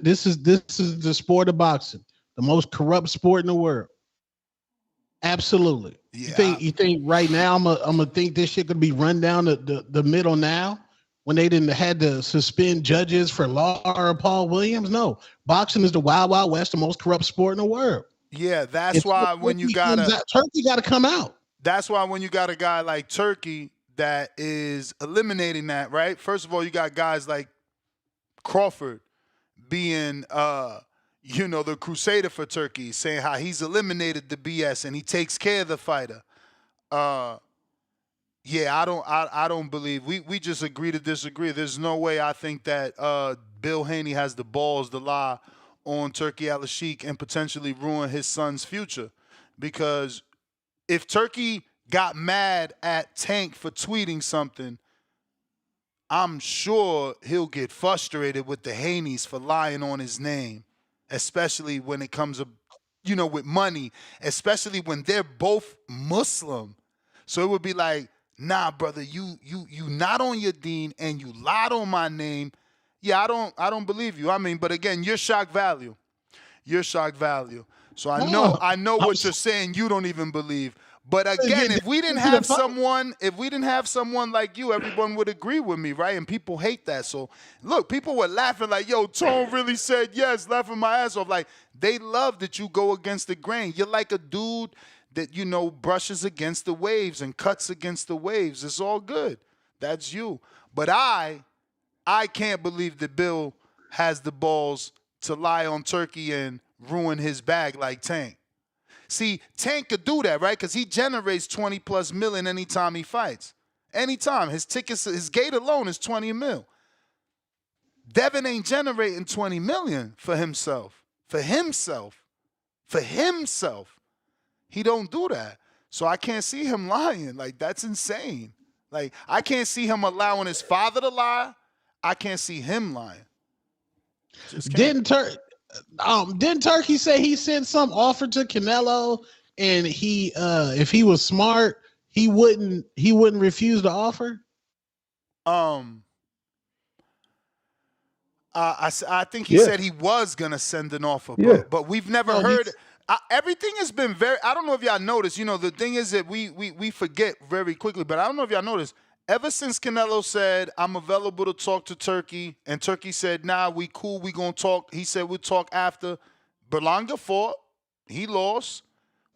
This is the sport of boxing, the most corrupt sport in the world. Absolutely. Yeah. You think right now I'm gonna think this shit could be run down the middle now when they didn't had to suspend judges for Laura Paul Williams? No, boxing is the wild west, the most corrupt sport in the world. Yeah, that's why when you Turkey got to come out. That's why when you got a guy like Turkey that is eliminating that, right? First of all, you got guys like Crawford being, the crusader for Turkey, saying how he's eliminated the BS and he takes care of the fighter. Yeah, I don't believe we just agree to disagree. There's no way I think that Bill Haney has the balls to lie on Turki Alalshikh and potentially ruin his son's future. Because if Turkey got mad at Tank for tweeting something, I'm sure he'll get frustrated with the Haneys for lying on his name, especially when it comes to, with money, especially when they're both Muslim. So it would be like, nah, brother, you not on your deen and you lied on my name. Yeah, I don't believe you. I mean, but again, you're shock value. You're shock value. So I know what you're saying. You don't even believe. But again, if we didn't have someone like you, everyone would agree with me, right? And people hate that. So look, people were laughing like, yo, Tone really said yes, laughing my ass off. Like, they love that you go against the grain. You're like a dude that, brushes against the waves and cuts against the waves. It's all good. That's you. But I can't believe that Bill has the balls to lie on Turkey and ruin his bag like Tank. See, Tank could do that, right? Because he generates 20 plus million anytime he fights. Anytime. His tickets, his gate alone is 20 mil. Devin ain't generating 20 million for himself. For himself. For himself. He don't do that. So I can't see him lying. Like, that's insane. Like, I can't see him allowing his father to lie. I can't see him lying. Didn't Turkey say he sent some offer to Canelo, and he if he was smart, he wouldn't refuse the offer? I think he said he was gonna send an offer, but we've never heard. Everything has been very. I don't know if y'all noticed. You know, the thing is that we forget very quickly, but I don't know if y'all noticed. Ever since Canelo said, I'm available to talk to Turkey, and Turkey said, nah, we cool, we gonna talk. He said, we'll talk after. Berlanga fought. He lost.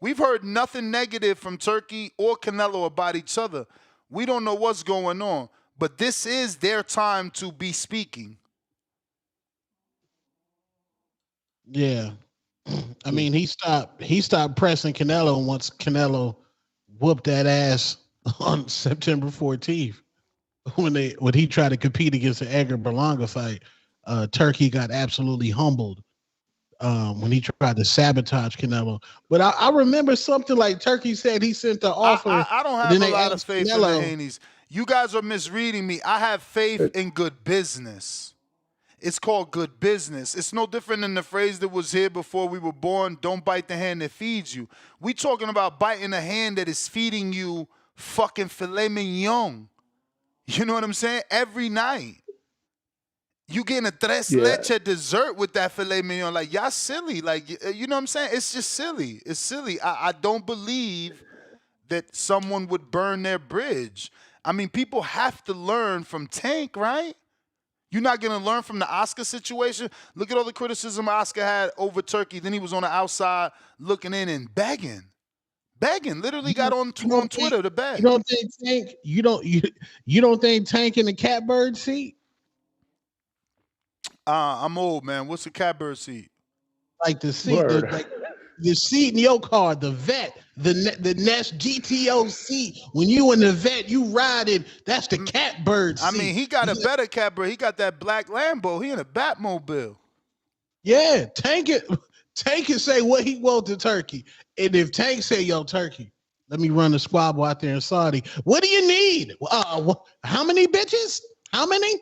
We've heard nothing negative from Turkey or Canelo about each other. We don't know what's going on. But this is their time to be speaking. Yeah. I mean, he stopped pressing Canelo once Canelo whooped that ass on September 14th when he tried to compete against the Edgar Berlanga fight. Turkey got absolutely humbled when he tried to sabotage Canelo. But I remember something like Turkey said he sent the offer. I don't have a lot of faith in the Haneys. You guys are misreading me. I have faith in good business. It's called good business. It's no different than the phrase that was here before we were born, don't bite the hand that feeds you. We talking about biting the hand that is feeding you fucking filet mignon. You know what I'm saying? Every night. You getting a tres leche dessert with that filet mignon. Like, y'all silly. Like, you know what I'm saying? It's just silly. It's silly. I don't believe that someone would burn their bridge. I mean, people have to learn from Tank, right? You're not going to learn from the Oscar situation? Look at all the criticism Oscar had over Turkey. Then he was on the outside looking in and begging. Literally got on Twitter to beg. You don't think Tank? You don't think Tank in the catbird seat? I'm old, man. What's a catbird seat? Like the seat, the seat in your car, the vet, the Nest GTO seat. When you in the vet, you riding. That's the catbird seat. I mean, he got a better catbird. He got that black Lambo. He in a Batmobile. Yeah, Tank can say what he wants to Turkey. And if Tank say, yo, Turkey, let me run the squabble out there in Saudi. What do you need? How many bitches? How many?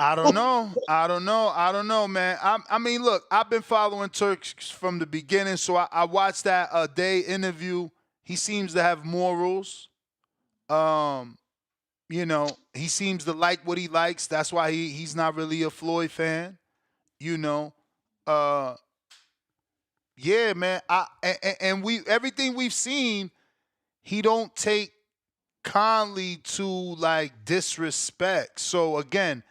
I don't know, man. I mean, look, I've been following Turks from the beginning, so I watched that day interview. He seems to have morals. You know, he seems to like what he likes. That's why he's not really a Floyd fan. You know, yeah, man. And everything we've seen, he don't take kindly to like disrespect. So again,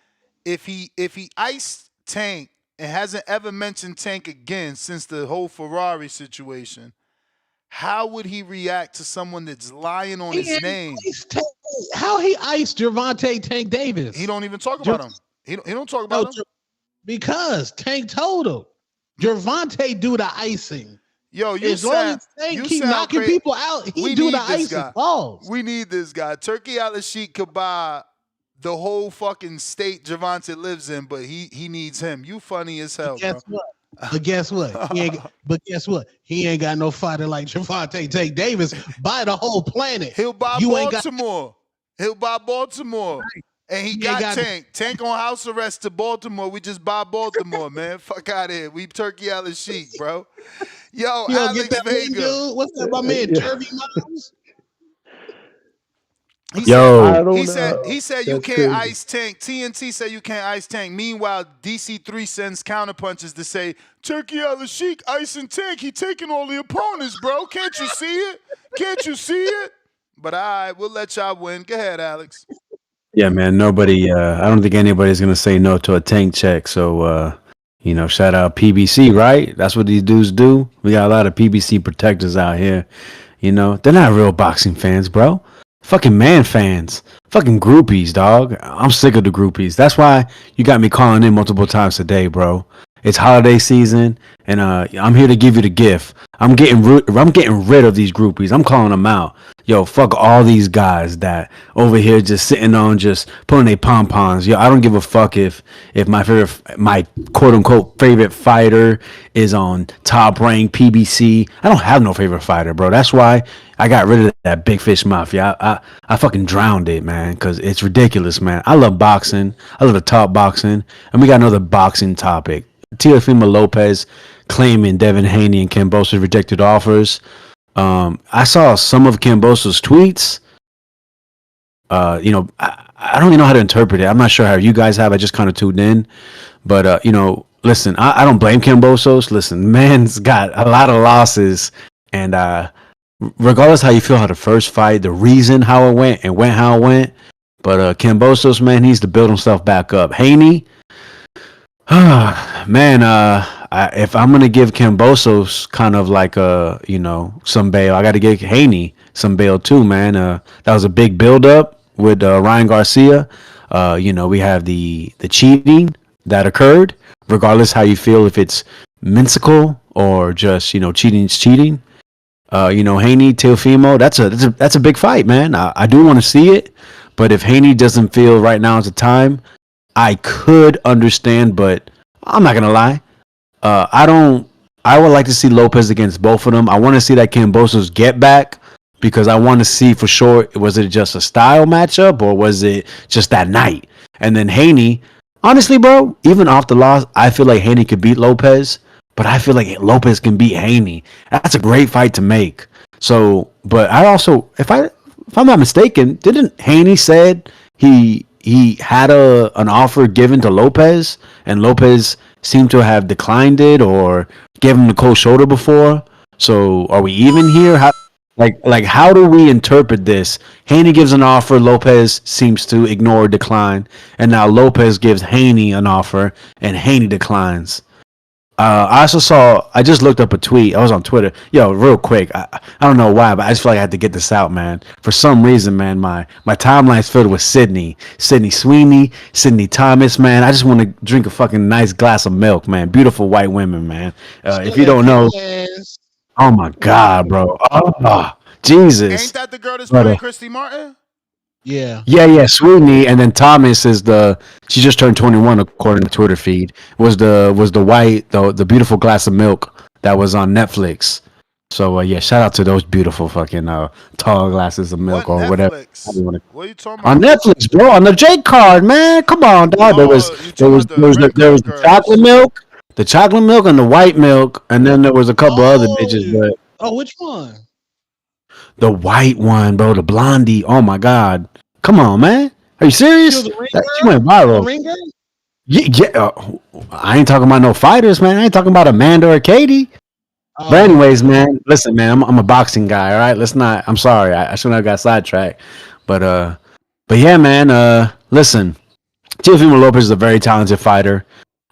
if he iced Tank and hasn't ever mentioned Tank again since the whole Ferrari situation, how would he react to someone that's lying on his name? How he iced Gervonta Tank Davis? He don't even talk about him. He don't talk about him because Tank told him Gervonta do the icing. Yo, as long as Tank keep knocking people out, he do the icing. We need this guy. Turki Alalshikh could buy the whole fucking state Gervonta lives in, but he needs him. You funny as hell, bro. But guess what? He ain't got no fighter like Gervonta Tank Davis. Buy the whole planet. He'll buy Baltimore. He'll buy Baltimore. Right. And he got Tank. Tank on house arrest to Baltimore. We just buy Baltimore, man. Fuck out of here. We Turki Alalshikh, bro. Yo, Alex Vega. Dude? What's that, my man? Turvey Miles? He said you can't ice Tank. TNT said you can't ice Tank. Meanwhile, DC3 sends counterpunches to say, Turki Alalshikh icing Tank. He taking all the opponents, bro. Can't you see it? Can't you see it? But all right, we'll let y'all win. Go ahead, Alex. Yeah, man. Nobody. I don't think anybody's gonna say no to a Tank check. So, you know, shout out PBC, right? That's what these dudes do. We got a lot of PBC protectors out here. You know, they're not real boxing fans, bro. Fucking man fans. Fucking groupies, dog. I'm sick of the groupies. That's why you got me calling in multiple times today, bro. It's holiday season, and I'm here to give you the gift. I'm getting rid of these groupies. I'm calling them out. Yo, fuck all these guys that over here just sitting on just pulling their pom poms. Yo, I don't give a fuck if my quote unquote favorite fighter is on Top Rank PBC. I don't have no favorite fighter, bro. That's why I got rid of that Big Fish Mafia. I fucking drowned it, man, because it's ridiculous, man. I love boxing. I love the top boxing, and we got another boxing topic. Teofimo Lopez claiming Devin Haney and Kambosos rejected offers. I saw some of Kambosos' tweets. I don't even know how to interpret it. I'm not sure how you guys have. I just kind of tuned in. But, listen, I don't blame Kambosos. Listen, man's got a lot of losses. And regardless how you feel how the first fight, the reason how it went and how it went. But Kambosos, man, he needs to build himself back up. Haney, man, if I'm gonna give Kambosos kind of like some bail, I got to give Haney some bail too, man. That was a big build up with Ryan Garcia. We have the cheating that occurred, regardless how you feel if it's minsical or just cheating is cheating. Haney Teofimo, that's a big fight, man. I do want to see it, but if Haney doesn't feel right now is the time, I could understand, but I'm not gonna lie. I would like to see Lopez against both of them. I want to see that Kambosos get back because I want to see for sure, was it just a style matchup or was it just that night? And then Haney, honestly, bro, even off the loss, I feel like Haney could beat Lopez, but I feel like Lopez can beat Haney. That's a great fight to make. So, but I also, if I'm not mistaken, didn't Haney said he had an offer given to Lopez, and Lopez seemed to have declined it or gave him the cold shoulder before. So are we even here? How do we interpret this? Haney gives an offer, Lopez seems to ignore or decline, and now Lopez gives Haney an offer, and Haney declines. I just looked up a tweet. I was on Twitter. Yo, real quick. I don't know why, but I just feel like I had to get this out, man. For some reason, man, my timeline's filled with Sydney Sweeney, Sydney Thomas, man. I just want to drink a fucking nice glass of milk, man. Beautiful white women, man. If you don't know, oh my God, bro. Oh, Jesus. Ain't that the girl that's playing Christy Martin? Yeah. Yeah, Sweeney, and then Thomas is she just turned 21 according to Twitter feed. Was the white the beautiful glass of milk that was on Netflix. So shout out to those beautiful fucking tall glasses of milk or whatever. What are you talking about? On Netflix, bro, on the J card, man. Come on, dog. There was the chocolate milk, and the white milk, and then there was a couple other bitches, but which one? The white one, bro, the blondie. Oh my God. Come on, man. Are you serious? She went viral. Yeah. I ain't talking about no fighters, man. I ain't talking about Amanda or Katie. But anyways, man, listen, man, I'm a boxing guy, all right? Let's not. I'm sorry. I shouldn't have got sidetracked. But yeah, man, listen. Teofimo Lopez is a very talented fighter.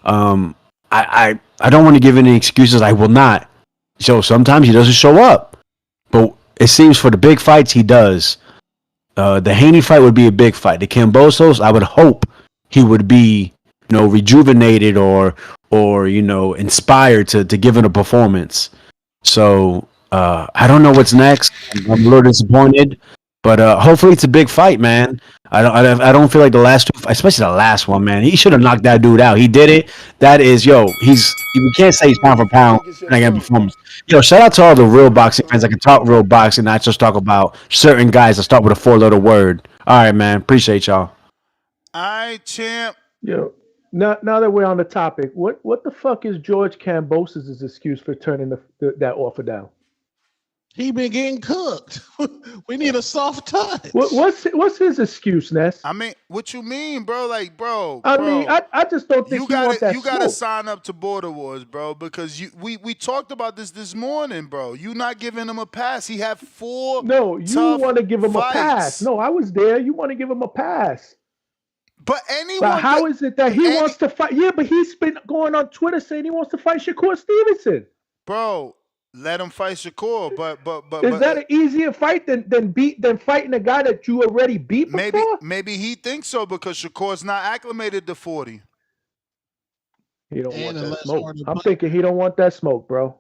I don't want to give any excuses. I will not. So sometimes he doesn't show up. But it seems for the big fights, he does. The Haney fight would be a big fight. The Kambosos, I would hope he would be, rejuvenated or inspired to give it a performance. So I don't know what's next. I'm a little disappointed, but hopefully it's a big fight, man. I don't feel like the last two, especially the last one, man. He should have knocked that dude out. He did it. That is, we can't say he's pound for pound performance. Shout out to all the real boxing fans that can talk real boxing, not just talk about certain guys that start with a 4-letter word. All right, man. Appreciate y'all. All right, champ. Now that we're on the topic, what the fuck is George Kambosos' excuse for turning that offer down? He been getting cooked. We need a soft touch. What's his excuse, Ness? I mean, what you mean, bro? Like, bro. I just don't think you gotta sign up to Border Wars, bro, because we talked about this morning, bro. You not giving him a pass. He had 4. No, you want to give him a pass. No, I was there. You want to give him a pass. But how is it that he wants to fight? Yeah, but he's been going on Twitter saying he wants to fight Shakur Stevenson. Bro, Let him fight Shakur, but Is that an easier fight than fighting a guy that you already beat before? maybe he thinks so because Shakur's not acclimated to 40. He don't And want a that less smoke. harder I'm punch. thinking he don't want that smoke, bro.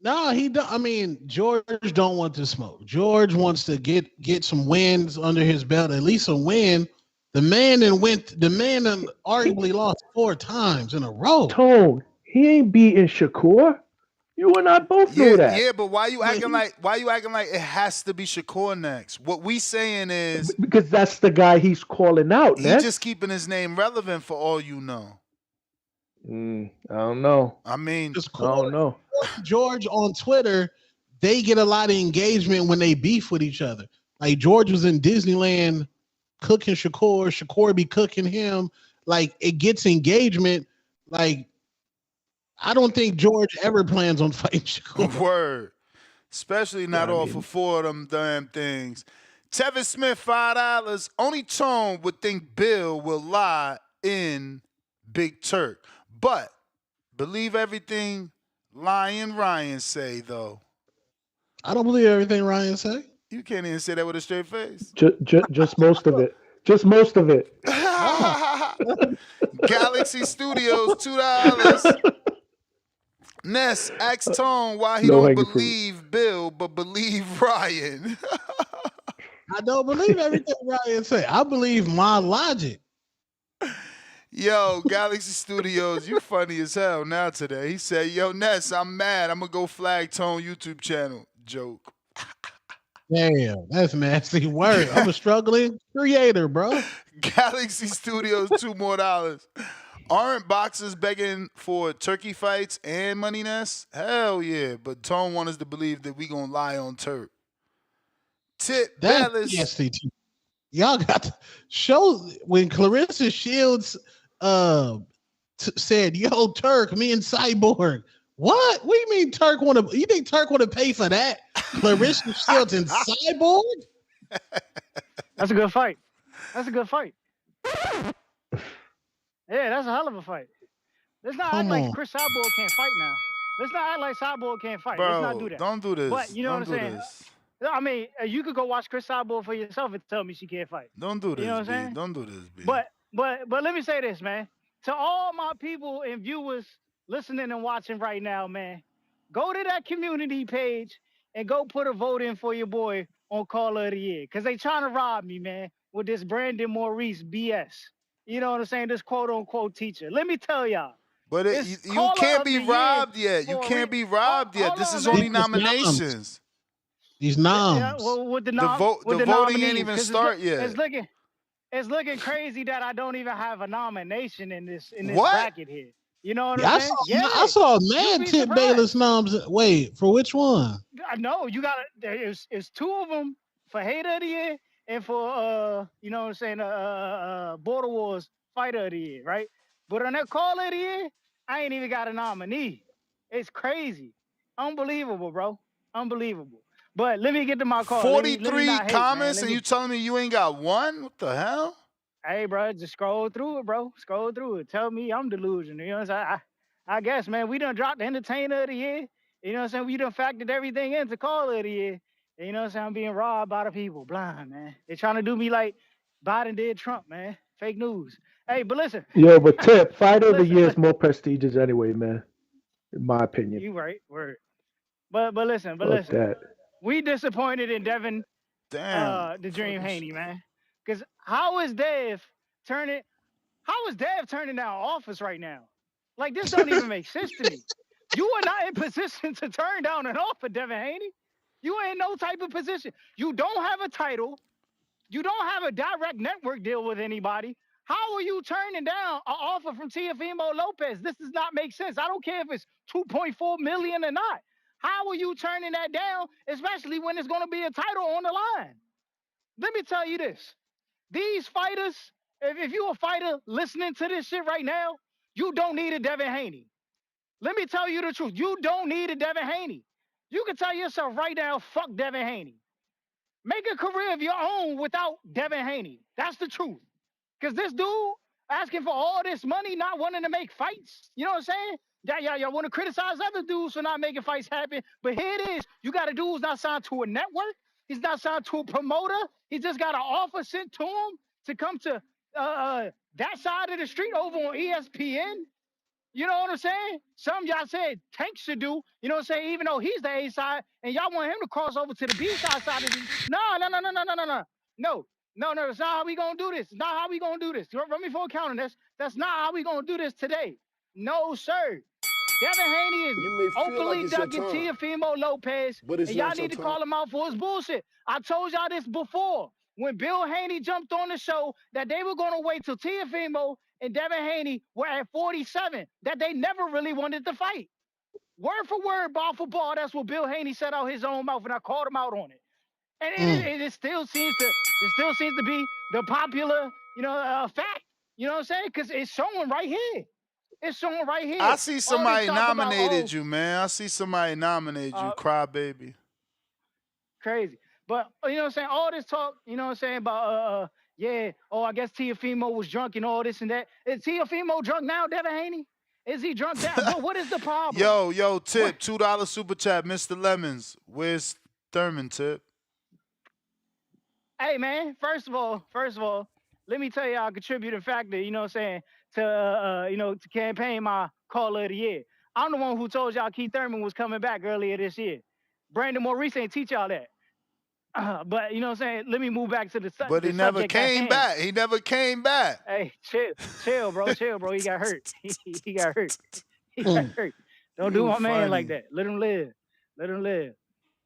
No, he don't. I mean, George don't want to smoke. George wants to get some wins under his belt, at least a win. The man arguably lost 4 times in a row. Tone, he ain't beating Shakur. You and I both know that. Yeah, but why you acting like it has to be Shakur next? What we saying is Because that's the guy he's calling out, he Ness. just keeping his name relevant for all you know. I don't know. I mean, I don't know. George on Twitter, they get a lot of engagement when they beef with each other. Like George was in Disneyland cooking Shakur be cooking him. Like it gets engagement. Like I don't think George ever plans on fighting Shakur. Word. Especially not off of 4 of them damn things. Tevin Smith, $5. Only Tone would think Bill will lie in Big Turk. But believe everything Lion Ryan say, though. I don't believe everything Ryan say. You can't even say that with a straight face. Just most of it. Just most of it. Galaxy Studios, $2. Ness asks Tone why he No don't hanging fruit. believe Bill, but believe Ryan. I don't believe everything Ryan say. I believe my logic. Yo, Galaxy Studios, you funny as hell now today. He said, yo, Ness, I'm mad. I'm going to go flag Tone YouTube channel. Joke. Damn, that's nasty word. I'm a struggling creator, bro. Galaxy Studios, $2 more. Aren't boxers begging for turkey fights and money, Ness? Hell yeah. But Tone wants us to believe that we going to lie on Turk. Tip Dallas. Nasty too. Y'all got to show when Clarissa Shields said, yo, Turk, me and Cyborg. What? What do you mean Turk want to? You think Turk want to pay for that? Clarissa Shields and Cyborg? That's a good fight. That's a good fight. Yeah, that's a hell of a fight. Let's not act like Chris Cyborg can't fight now. Let's not act like Cyborg can't fight. Bro, Let's not do that. don't do this. But you know don't what I'm saying? This. I mean, you could go watch Chris Cyborg for yourself and tell me she can't fight. Don't do this, You know what I'm B. saying? Don't do this, B. But let me say this, man. To all my people and viewers listening and watching right now, man, go to that community page and go put a vote in for your boy on Call of the Year. Because they trying to rob me, man, with this Brandon Maurice BS. You know what I'm saying? This quote-unquote teacher. Let me tell y'all. But you can't be robbed yet. You can't be robbed yet. This is only nominations. These noms. Yeah, well, with the voting ain't even start yet. It's looking crazy that I don't even have a nomination in this What? bracket here. You know what I'm saying? I saw mad Tip Bayless noms. Wait, for which one? No, you got it. It's 2 of them for Hater of the Year and for you know what I'm saying, Border Wars Fighter of the Year, right? But on that Call of the Year, I ain't even got a nominee. It's crazy, unbelievable, bro, unbelievable. But let me get to my call. 43 comments and you telling me you ain't got one? What the hell? Hey, bro, just scroll through it, bro. Scroll through it. Tell me I'm delusional. You know what I'm saying? I guess, man, we done dropped the Entertainer of the Year. You know what I'm saying? We done factored everything into Call of the Year. And you know what I'm saying? I'm being robbed by the people. Blind, man. They trying to do me like Biden did Trump, man. Fake news. Hey, but listen. Yo, but Tip, Fighter of the Year is more prestigious anyway, man. In my opinion. You right. Word. But listen. That. We disappointed in Devin, the Dream Haney, man. Because how is Dev turning down office right now? Like, this don't even make sense to me. You are not in position to turn down an offer, Devin Haney. You ain't no type of position. You don't have a title. You don't have a direct network deal with anybody. How are you turning down an offer from Teofimo Lopez? This does not make sense. I don't care if it's $2.4 million or not. How are you turning that down, especially when it's going to be a title on the line? Let me tell you this. These fighters, if you're a fighter listening to this shit right now, you don't need a Devin Haney. Let me tell you the truth. You don't need a Devin Haney. You can tell yourself right now, fuck Devin Haney. Make a career of your own without Devin Haney. That's the truth. Because this dude asking for all this money, not wanting to make fights, you know what I'm saying? Y'all want to criticize other dudes for not making fights happen, but here it is. You got a dude who's not signed to a network. He's not signed to a promoter. He just got an offer sent to him to come to that side of the street over on ESPN. You know what I'm saying? Some y'all said Tank should do. You know what I'm saying? Even though he's the A side, and y'all want him to cross over to the B side of the. No. That's not how we gonna do this. It's not how we gonna do this. Run me for a counter. That's not how we gonna do this today. No, sir. Devin Haney is openly ducking Teofimo Lopez, and y'all need to call him out for his bullshit. I told y'all this before. When Bill Haney jumped on the show, that they were going to wait till Teofimo and Devin Haney were at 47, that they never really wanted to fight. Word for word, ball for ball, that's what Bill Haney said out his own mouth, and I called him out on it. And it still seems to be the popular, fact. You know what I'm saying? Because it's showing right here. It's showing right here. I see somebody nominated you, man. I see somebody nominated you, crybaby. Crazy. But, you know what I'm saying? All this talk, you know what I'm saying, about, I guess Teofimo was drunk and all this and that. Is Teofimo drunk now, Devin Haney? Is he drunk now? What is the problem? Yo, Tip, $2 super chat, Mr. Lemons. Where's Thurman, Tip? Hey, man, first of all, let me tell y'all a contributing factor, you know what I'm saying, to campaign my caller of the year. I'm the one who told y'all Keith Thurman was coming back earlier this year. Brandon Maurice ain't teach y'all that. But, you know what I'm saying, let me move back to the subject. But he never came back. He never came back. Hey, chill, bro. He got hurt. He got hurt. Don't do my man like that. Let him live.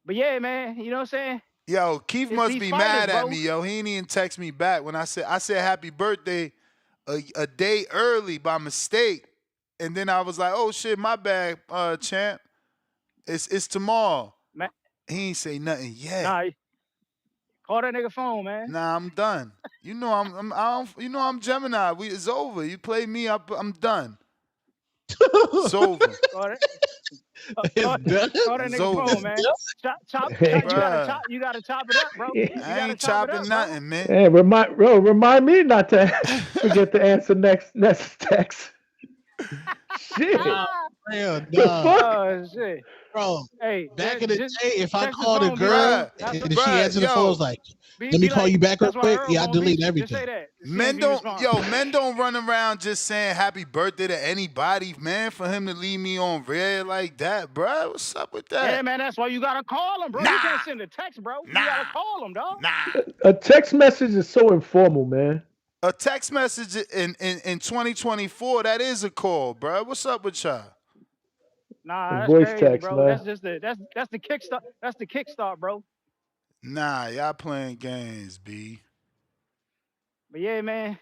But yeah, man, you know what I'm saying? Yo, Keith must be mad at me, yo. He didn't even text me back when I said happy birthday a day early by mistake. And then I was like, oh shit, my bad, champ. It's tomorrow. Man. He ain't say nothing yet. Nah, call that nigga phone, man. Nah, I'm done. You know I'm Gemini. It's over. You play me, I'm done. It's over. Call that nigga phone, man. You gotta chop it up, bro. I ain't chopping nothing, man. Hey, remind me not to forget to answer next text. Shit. Oh, shit. Bro, hey, back in the day, if I called a girl and she answered the phone, was like, let me call you back real quick. Yeah, I delete everything. Men don't run around just saying happy birthday to anybody, man, for him to leave me on red like that, bro. What's up with that? Yeah, man, that's why you gotta call him, bro. You can't send a text, bro. You gotta call him, dog. A text message is so informal, man. A text message in 2024, that is a call, bro. What's up with y'all? Nah, that's voice crazy, text, bro. man. That's just that's the kickstart. That's the kickstart, bro. Nah, y'all playing games, B. But yeah, man.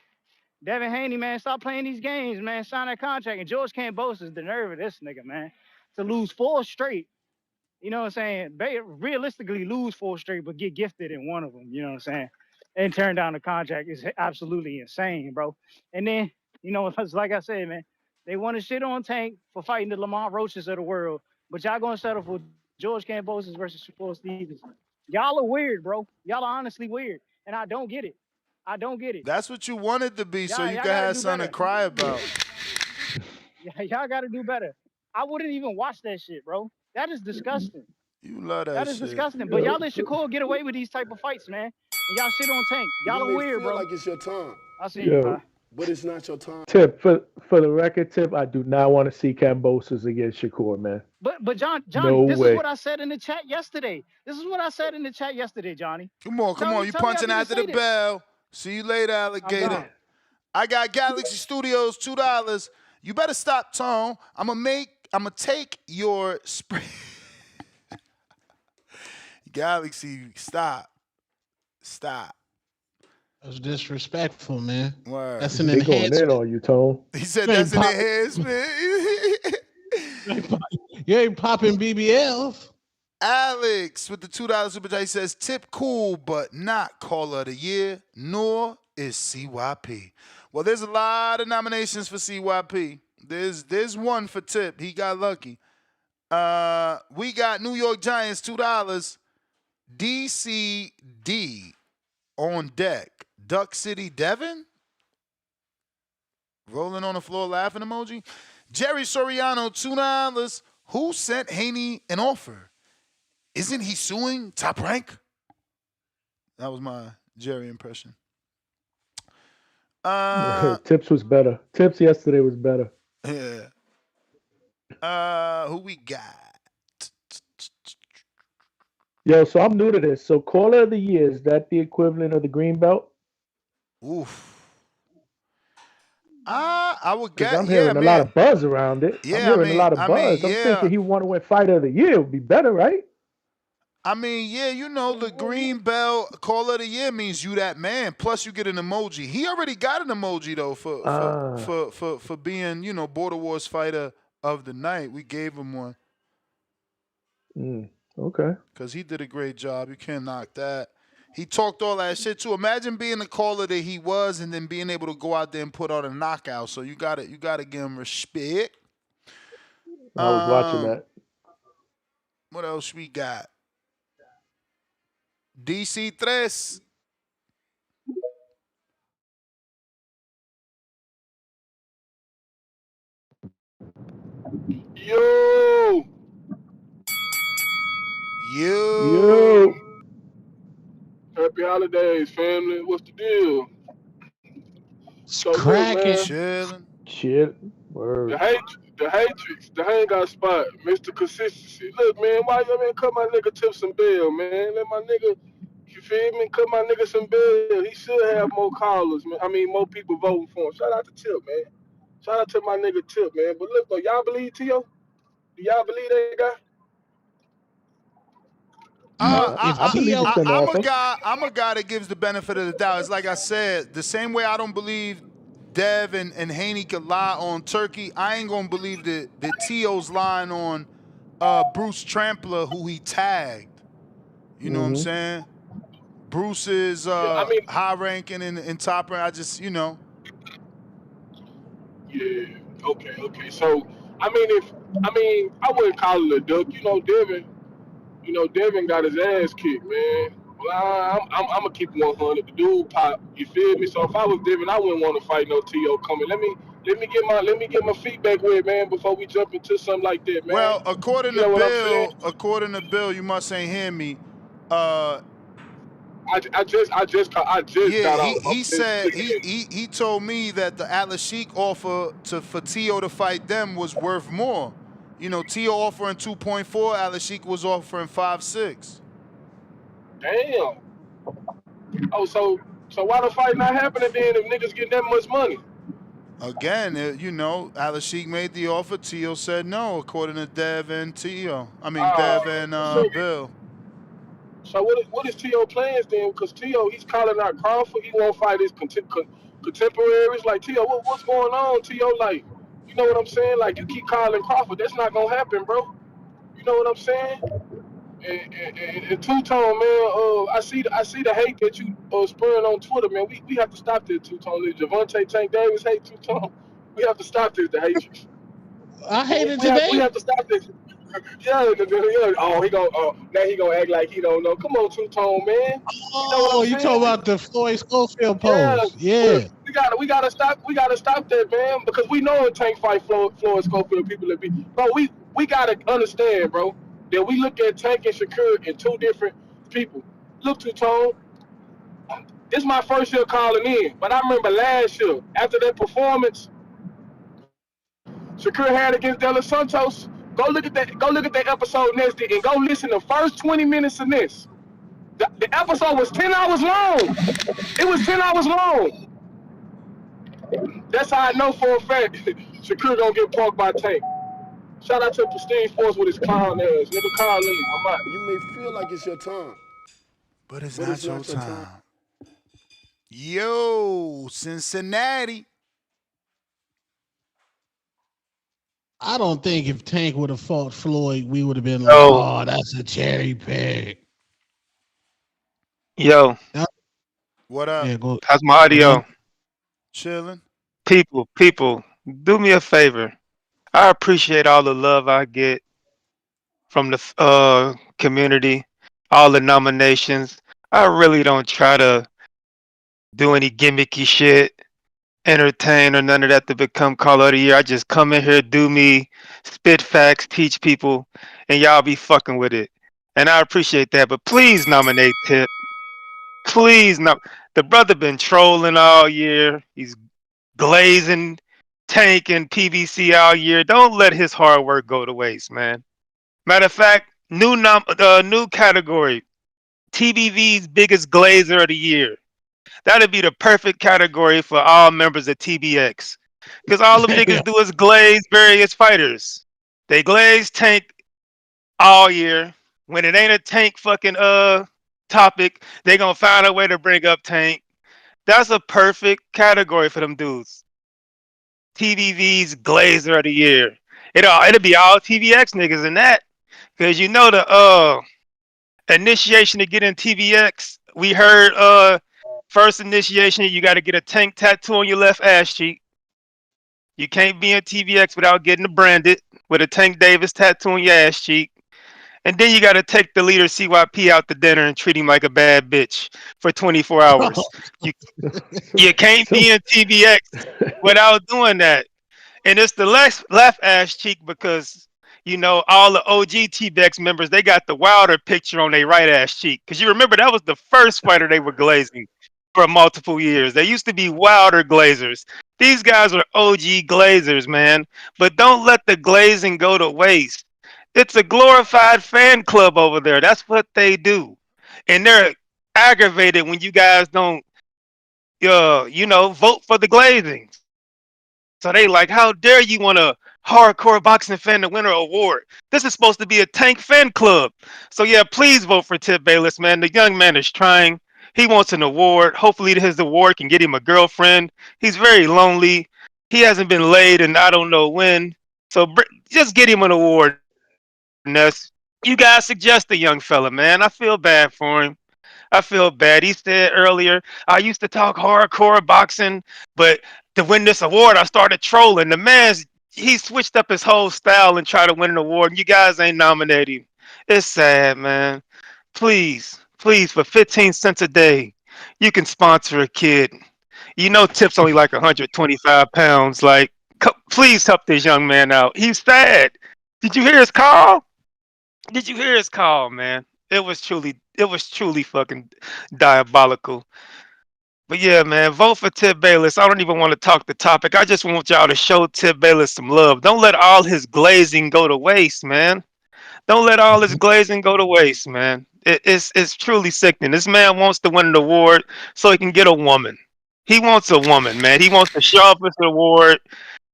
Devin Haney, man, stop playing these games, man. Sign that contract. And George Kambosos, the nerve of this nigga, man. To lose 4 straight. You know what I'm saying? Realistically lose 4 straight, but get gifted in one of them. You know what I'm saying? And turn down the contract is absolutely insane, bro. And then, you know, like I said, man, they want to shit on Tank for fighting the Lamont Roaches of the world, but y'all gonna settle for George Kambosos versus Shakur Stevens. Y'all are weird, bro. Y'all are honestly weird, and I don't get it. That's what you wanted to be, so you y'all can gotta have do something better. to cry about. Y'all got to do better. I wouldn't even watch that shit, bro. That is disgusting. You love that shit. That is disgusting. But y'all let Shakur get away with these type of fights, man. And y'all shit on Tank. Y'all are weird, bro. Like it's your time. I see you, but it's not your time. Tip, for the record, Tip, I do not want to see Kambosos against Shakur, man. But Johnny, No this way. is what I said in the chat yesterday. Johnny. Come on. You punching after the bell. See you later, alligator. I got Galaxy Studios, $2. You better stop, Tone. I'ma take your spray. Galaxy, stop. That's disrespectful, man. Word. That's an They going enhancement. in on you, Tone. He said that's an enhancement. You ain't popping BBLs. Alex with the $2 super chat, he says, Tip cool, but not caller of the year, nor is CYP. Well, there's a lot of nominations for CYP. There's one for Tip. He got lucky. We got New York Giants, $2. DCD on deck. Duck City Devin? Rolling on the floor laughing emoji. Jerry Soriano, $2. Who sent Haney an offer? Isn't he suing Top Rank? That was my Jerry impression. Tips was better. Tips yesterday was better. Yeah. Who we got? Yo, so I'm new to this. So caller of the year, is that the equivalent of the green belt? Oof. I would Because get. I'm Yeah, hearing a lot man. of buzz around it. I'm Yeah, hearing a lot of buzz. I'm yeah. thinking he want to win fighter of the year would be better, right? I mean, yeah, you know, the green belt call of the year means you that man. Plus, you get an emoji. He already got an emoji though for being, you know, Border Wars fighter of the night. We gave him one Okay. because he did a great job. You can't knock that. He talked all that shit too. Imagine being the caller that he was, and then being able to go out there and put out a knockout. So you got to give him respect. I was watching that. What else we got? DC3. Yo! Yo! Happy holidays, family. What's the deal? So look, man. Chilling. Word. The Hatrix, the hang got spot, Mr. Consistency. Look, man, why you man cut my nigga Tip some bail, man? Let my nigga, you feel me? Cut my nigga some bail. He should have more callers, man. I mean, more people voting for him. Shout out to Tip, man. Shout out to my nigga Tip, man. But look, though, y'all believe Tio? Do y'all believe that guy? I'm a guy that gives the benefit of the doubt. It's like I said, the same way I don't believe Dev and Haney could lie on Turkey, I ain't gonna believe that Tio's lying on Bruce Trampler, who he tagged. You know what I'm saying? Bruce is high ranking and top rank. I just, you know. Yeah. Okay. So, I wouldn't call it a duck. Devin got his ass kicked, man. Well, I'm gonna keep 100. The dude pop, you feel me? So if I was Devin, I wouldn't want to fight no To coming. Let me get my feedback with, man, before we jump into something like that, man. Well, according to Bill, you must ain't hear me. I just got out. He said he told me that the Alalshikh offer for Tio to fight them was worth more. You know, Tio offering 2.4, Alalshikh was offering 5.6. Damn. Oh, so why the fight not happening then if niggas get that much money? Again, you know, Alalshikh made the offer. Tio said no, according to Dev and Tio. I mean, Dev and Bill. So what is Tio plans then? Because Tio, he's calling out Crawford. He won't fight his contemporaries. Like, Tio, what's going on, Tio? Like, you know what I'm saying? Like, you keep calling Crawford. That's not going to happen, bro. You know what I'm saying? And Two-Tone, man, I see the hate that you spurring on Twitter, man. We have to stop this, Two-Tone. This Javante Tank Davis hate, Two-Tone. We have to stop this, the hatred. I hated today. We have to stop this. Yeah. Oh, now he gonna act like he don't know. Come on, Two-Tone, man. Oh, you talking about the Floyd Schofield pose? Yeah. We gotta stop that, man, because we know it Tank fight Floyd Schofield people that be. But we gotta understand, bro, that we look at Tank and Shakur in two different people. Look, Two-Tone, this is my first year calling in, but I remember last year after that performance Shakur had against De Los Santos. Go look at that episode next and go listen to the first 20 minutes of this. The episode was 10 hours long. It was 10 hours long. That's how I know for a fact Shakur gonna get punked by Tank. Shout out to Prestige Force with his clown ass. Nigga, call in. I'm out. You may feel like it's your time, but it's not your time. Yo, Cincinnati. I don't think if Tank would have fought Floyd, we would have been like, oh, that's a cherry pick. Yo. What up? Yeah, how's my audio? Chilling. People, do me a favor. I appreciate all the love I get from the community, all the nominations. I really don't try to do any gimmicky shit. entertain or none of that to become Caller of the Year. I just come in here, do me, spit facts, teach people, and y'all be fucking with it. And I appreciate that. But please nominate Tip. Please no. The brother been trolling all year. He's glazing, tanking PBC all year. Don't let his hard work go to waste, man. Matter of fact, new category. TBV's biggest glazer of the year. That'd be the perfect category for all members of TBX. Because all them niggas do is glaze various fighters. They glaze Tank all year. When it ain't a Tank fucking topic, they gonna find a way to bring up Tank. That's a perfect category for them dudes. TBV's glazer of the year. It'll be all TVX niggas in that. Cause you know the initiation to get in TVX. We heard first initiation, you got to get a Tank tattoo on your left ass cheek. You can't be in TVX without getting it branded with a Tank Davis tattoo on your ass cheek. And then you got to take the leader CYP out to dinner and treat him like a bad bitch for 24 hours. You can't be in TVX without doing that. And it's the left ass cheek because, you know, all the OG TBX members, they got the Wilder picture on their right ass cheek. Because you remember that was the first fighter they were glazing for multiple years. They used to be Wilder glazers. These guys are OG glazers, man. But don't let the glazing go to waste. It's a glorified fan club over there. That's what they do. And they're aggravated when you guys don't, vote for the glazing. So they like, how dare you want a hardcore boxing fan to win an award? This is supposed to be a Tank fan club. So yeah, please vote for Tip Bayless, man. The young man is trying. He wants an award. Hopefully his award can get him a girlfriend. He's very lonely. He hasn't been laid and I don't know when. So just get him an award, Ness. You guys suggest the young fella, man. I feel bad for him. I feel bad. He said earlier, I used to talk hardcore boxing, but to win this award, I started trolling. The man's he switched up his whole style and tried to win an award, and you guys ain't nominated him. It's sad, man. Please, please, for 15 cents a day, you can sponsor a kid. You know, Tip's only like 125 pounds. Like, please help this young man out. He's sad. Did you hear his call? Did you hear his call, man? It was truly fucking diabolical. But yeah, man, vote for Tip Bayless. I don't even want to talk the topic. I just want y'all to show Tip Bayless some love. Don't let all his glazing go to waste, man. Don't let all his glazing go to waste, man. It's truly sickening. This man wants to win an award so he can get a woman. He wants a woman, man. He wants to show up with the award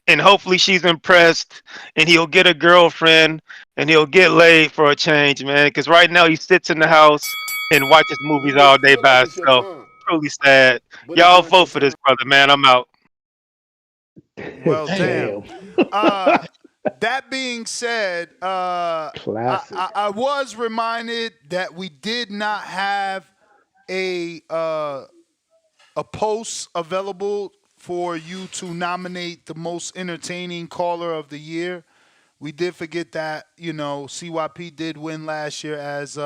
and hopefully she's impressed and he'll get a girlfriend and he'll get laid for a change, man. Because right now he sits in the house and watches movies all day by himself. Truly sad. Y'all vote for this brother, man. I'm out. Well, damn. That being said, I was reminded that we did not have a post available for you to nominate the most entertaining caller of the year. We did forget that, CYP did win last year as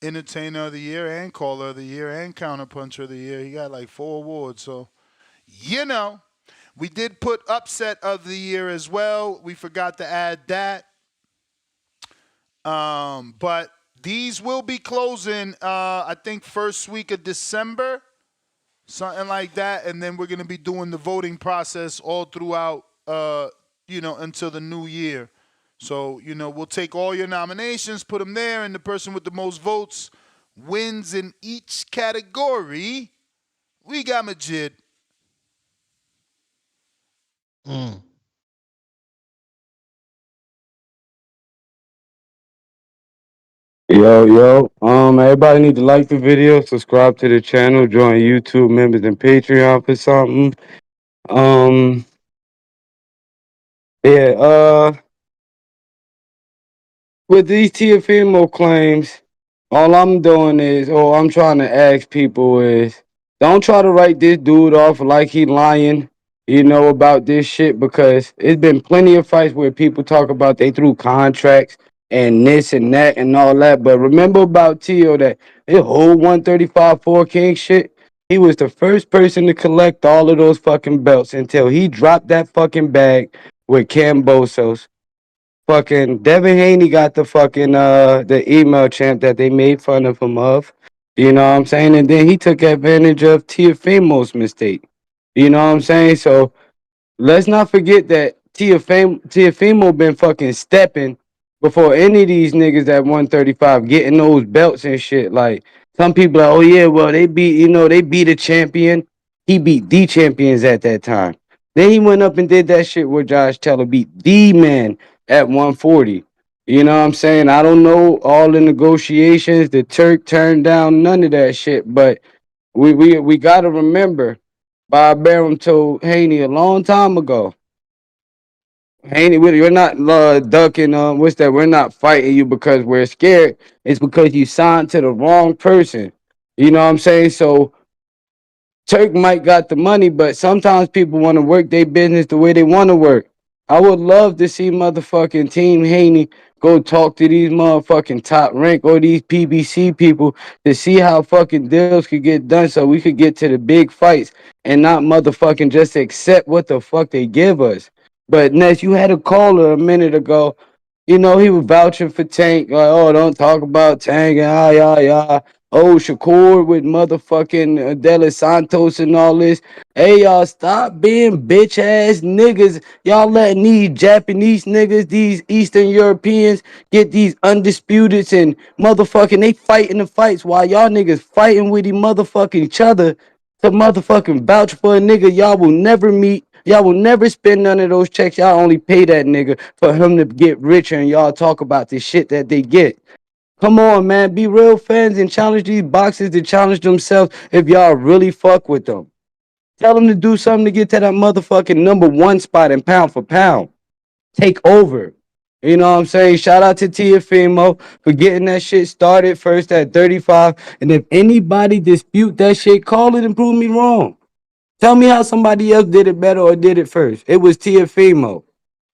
entertainer of the year and caller of the year and counterpuncher of the year. He got like 4 awards. So, we did put upset of the year as well. We forgot to add that. But these will be closing, I think, first week of December. Something like that, and then we're going to be doing the voting process all throughout, until the new year. So, we'll take all your nominations, put them there, and the person with the most votes wins in each category. We got Majid. Yo, everybody need to like the video, subscribe to the channel, join YouTube members and Patreon for something. Yeah, with these Teofimo claims, all I'm doing is, or I'm trying to ask people is, don't try to write this dude off like he lying, about this shit, because it's been plenty of fights where people talk about they threw contracts and this and that and all that. But remember about Teo, that his whole 135 4 King shit, He was the first person to collect all of those fucking belts until he dropped that fucking bag with Kambosos. Fucking Devin Haney got the fucking the email champ that they made fun of him of. You know what I'm saying? And then he took advantage of Teofimo's mistake. You know what I'm saying? So let's not forget that Teofimo been fucking stepping before any of these niggas at 135 getting those belts and shit. Like some people are, oh yeah, well they beat, they beat a champion. He beat the champions at that time. Then he went up and did that shit where Josh Taylor beat the man at 140. You know what I'm saying? I don't know all the negotiations. The Turk turned down none of that shit, but we gotta remember Bob Arum told Haney a long time ago. Haney, we're not ducking. What's that? We're not fighting you because we're scared. It's because you signed to the wrong person. You know what I'm saying? So Turk might got the money, but sometimes people want to work their business the way they want to work. I would love to see motherfucking Team Haney go talk to these motherfucking top rank or these PBC people to see how fucking deals could get done so we could get to the big fights and not motherfucking just accept what the fuck they give us. But Ness, you had a caller a minute ago. He was vouching for Tank. Like, oh, don't talk about Tank and yeah. Oh, Shakur with motherfucking De Los Santos and all this. Hey, y'all, stop being bitch ass niggas. Y'all letting these Japanese niggas, these Eastern Europeans, get these undisputeds and motherfucking they fighting the fights while y'all niggas fighting with each other to motherfucking vouch for a nigga y'all will never meet. Y'all will never spend none of those checks. Y'all only pay that nigga for him to get richer and y'all talk about the shit that they get. Come on, man. Be real fans and challenge these boxers to challenge themselves if y'all really fuck with them. Tell them to do something to get to that motherfucking number one spot in pound for pound. Take over. You know what I'm saying? Shout out to Teofimo for getting that shit started first at 35. And if anybody dispute that shit, call it and prove me wrong. Tell me how somebody else did it better or did it first. It was Teofimo.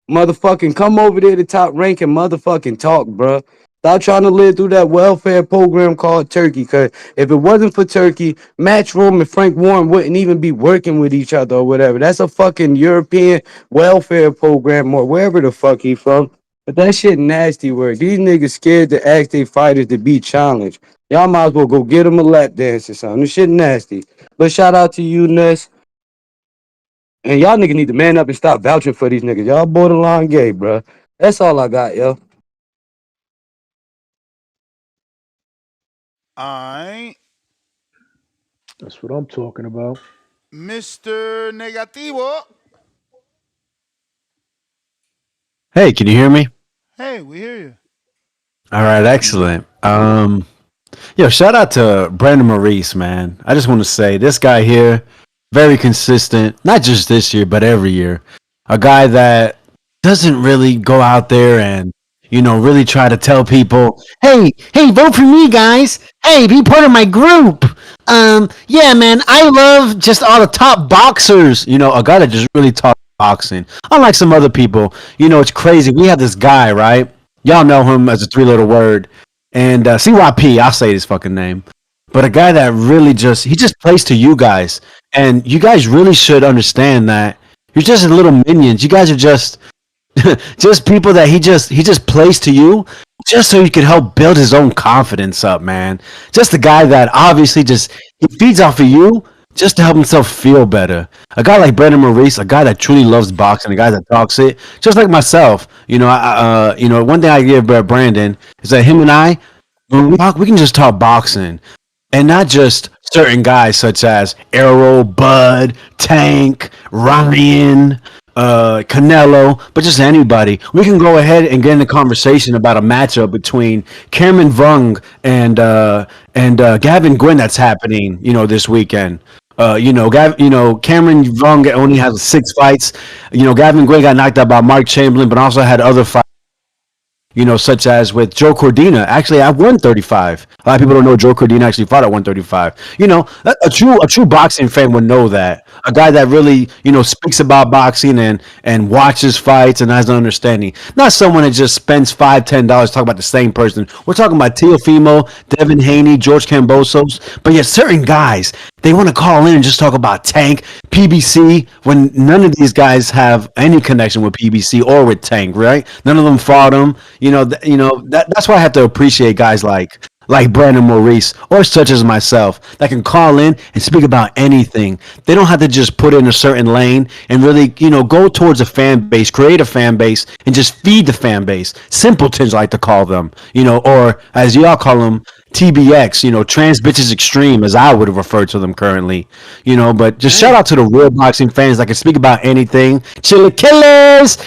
Motherfucking come over there to Top Rank and motherfucking talk, bruh. Stop trying to live through that welfare program called Turkey. Cause if it wasn't for Turkey, Matchroom and Frank Warren wouldn't even be working with each other or whatever. That's a fucking European welfare program or wherever the fuck he from. But that shit nasty work. These niggas scared to ask their fighters to be challenged. Y'all might as well go get them a lap dance or something. This shit nasty. But shout out to you, Ness. And y'all niggas need to man up and stop vouching for these niggas. Y'all borderline gay, bro. That's all I got, yo. Alright. That's what I'm talking about. Mr. Negativo. Hey, can you hear me? Hey, we hear you. All right, excellent. Yo, shout out to Brandon Maurice, man. I just want to say this guy here, very consistent, not just this year, but every year. A guy that doesn't really go out there and, really try to tell people, hey, vote for me, guys. Hey, be part of my group. Yeah, man, I love just all the top boxers. A guy that just really talks boxing. Unlike some other people, it's crazy. We have this guy, right? Y'all know him as a three-letter word. And CYP, I'll say his fucking name. But a guy that really he just plays to you guys. And you guys really should understand that you're just little minions. You guys are just just people that he just plays to you just so he can help build his own confidence up, man. Just a guy that obviously he feeds off of you just to help himself feel better. A guy like Brandon Maurice, a guy that truly loves boxing, a guy that talks it, just like myself. One thing I give Brandon is that him and I, when we talk, we can just talk boxing, and not just certain guys such as Arrow, Bud, Tank, Ryan, Canelo, but just anybody. We can go ahead and get in a conversation about a matchup between Cameron Vung and Gavin Gwynn that's happening, this weekend. Cameron Vung only has 6 fights. Gavin Gwynn got knocked out by Mark Chamberlain, but also had other fights. Such as with Joe Cordina, actually at 135. A lot of people don't know Joe Cordina actually fought at 135. A true boxing fan would know that. A guy that really, speaks about boxing and watches fights and has an understanding. Not someone that just spends $5-10 talking about the same person. We're talking about Teofimo, Devin Haney, George Kambosos. But yet certain guys, they want to call in and just talk about Tank, PBC, when none of these guys have any connection with PBC or with Tank, right? None of them fought him. That's why I have to appreciate guys like Brandon Maurice or such as myself that can call in and speak about anything. They don't have to just put in a certain lane and really, go towards a fan base, create a fan base, and just feed the fan base. Simpletons like to call them, or as y'all call them, TBX, trans bitches extreme, as I would have referred to them currently, but just shout out to the real boxing fans that can speak about anything. Chili killers.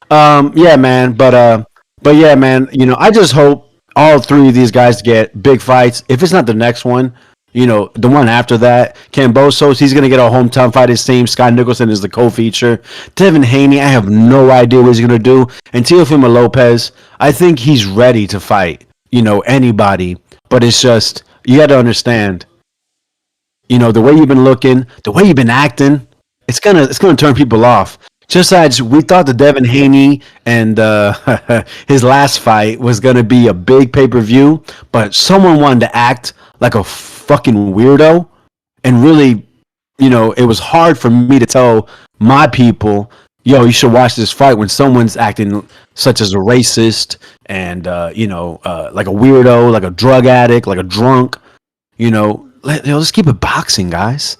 Yeah, man, but yeah, man, I just hope all three of these guys get big fights. If it's not the next one, the one after that, Kambosos, he's gonna get a hometown fight. His team, Scott Nicholson is the co-feature. Devin Haney, I have no idea what he's gonna do, and Teofimo Lopez, I think he's ready to fight. Anybody, but it's just you got to understand. The way you've been looking, the way you've been acting, it's gonna turn people off. Just as we thought the Devin Haney and his last fight was gonna be a big pay-per-view, but someone wanted to act like a fucking weirdo, and really, it was hard for me to tell my people, yo, you should watch this fight when someone's acting such as a racist and like a weirdo, like a drug addict, like a drunk. Let's keep it boxing, guys.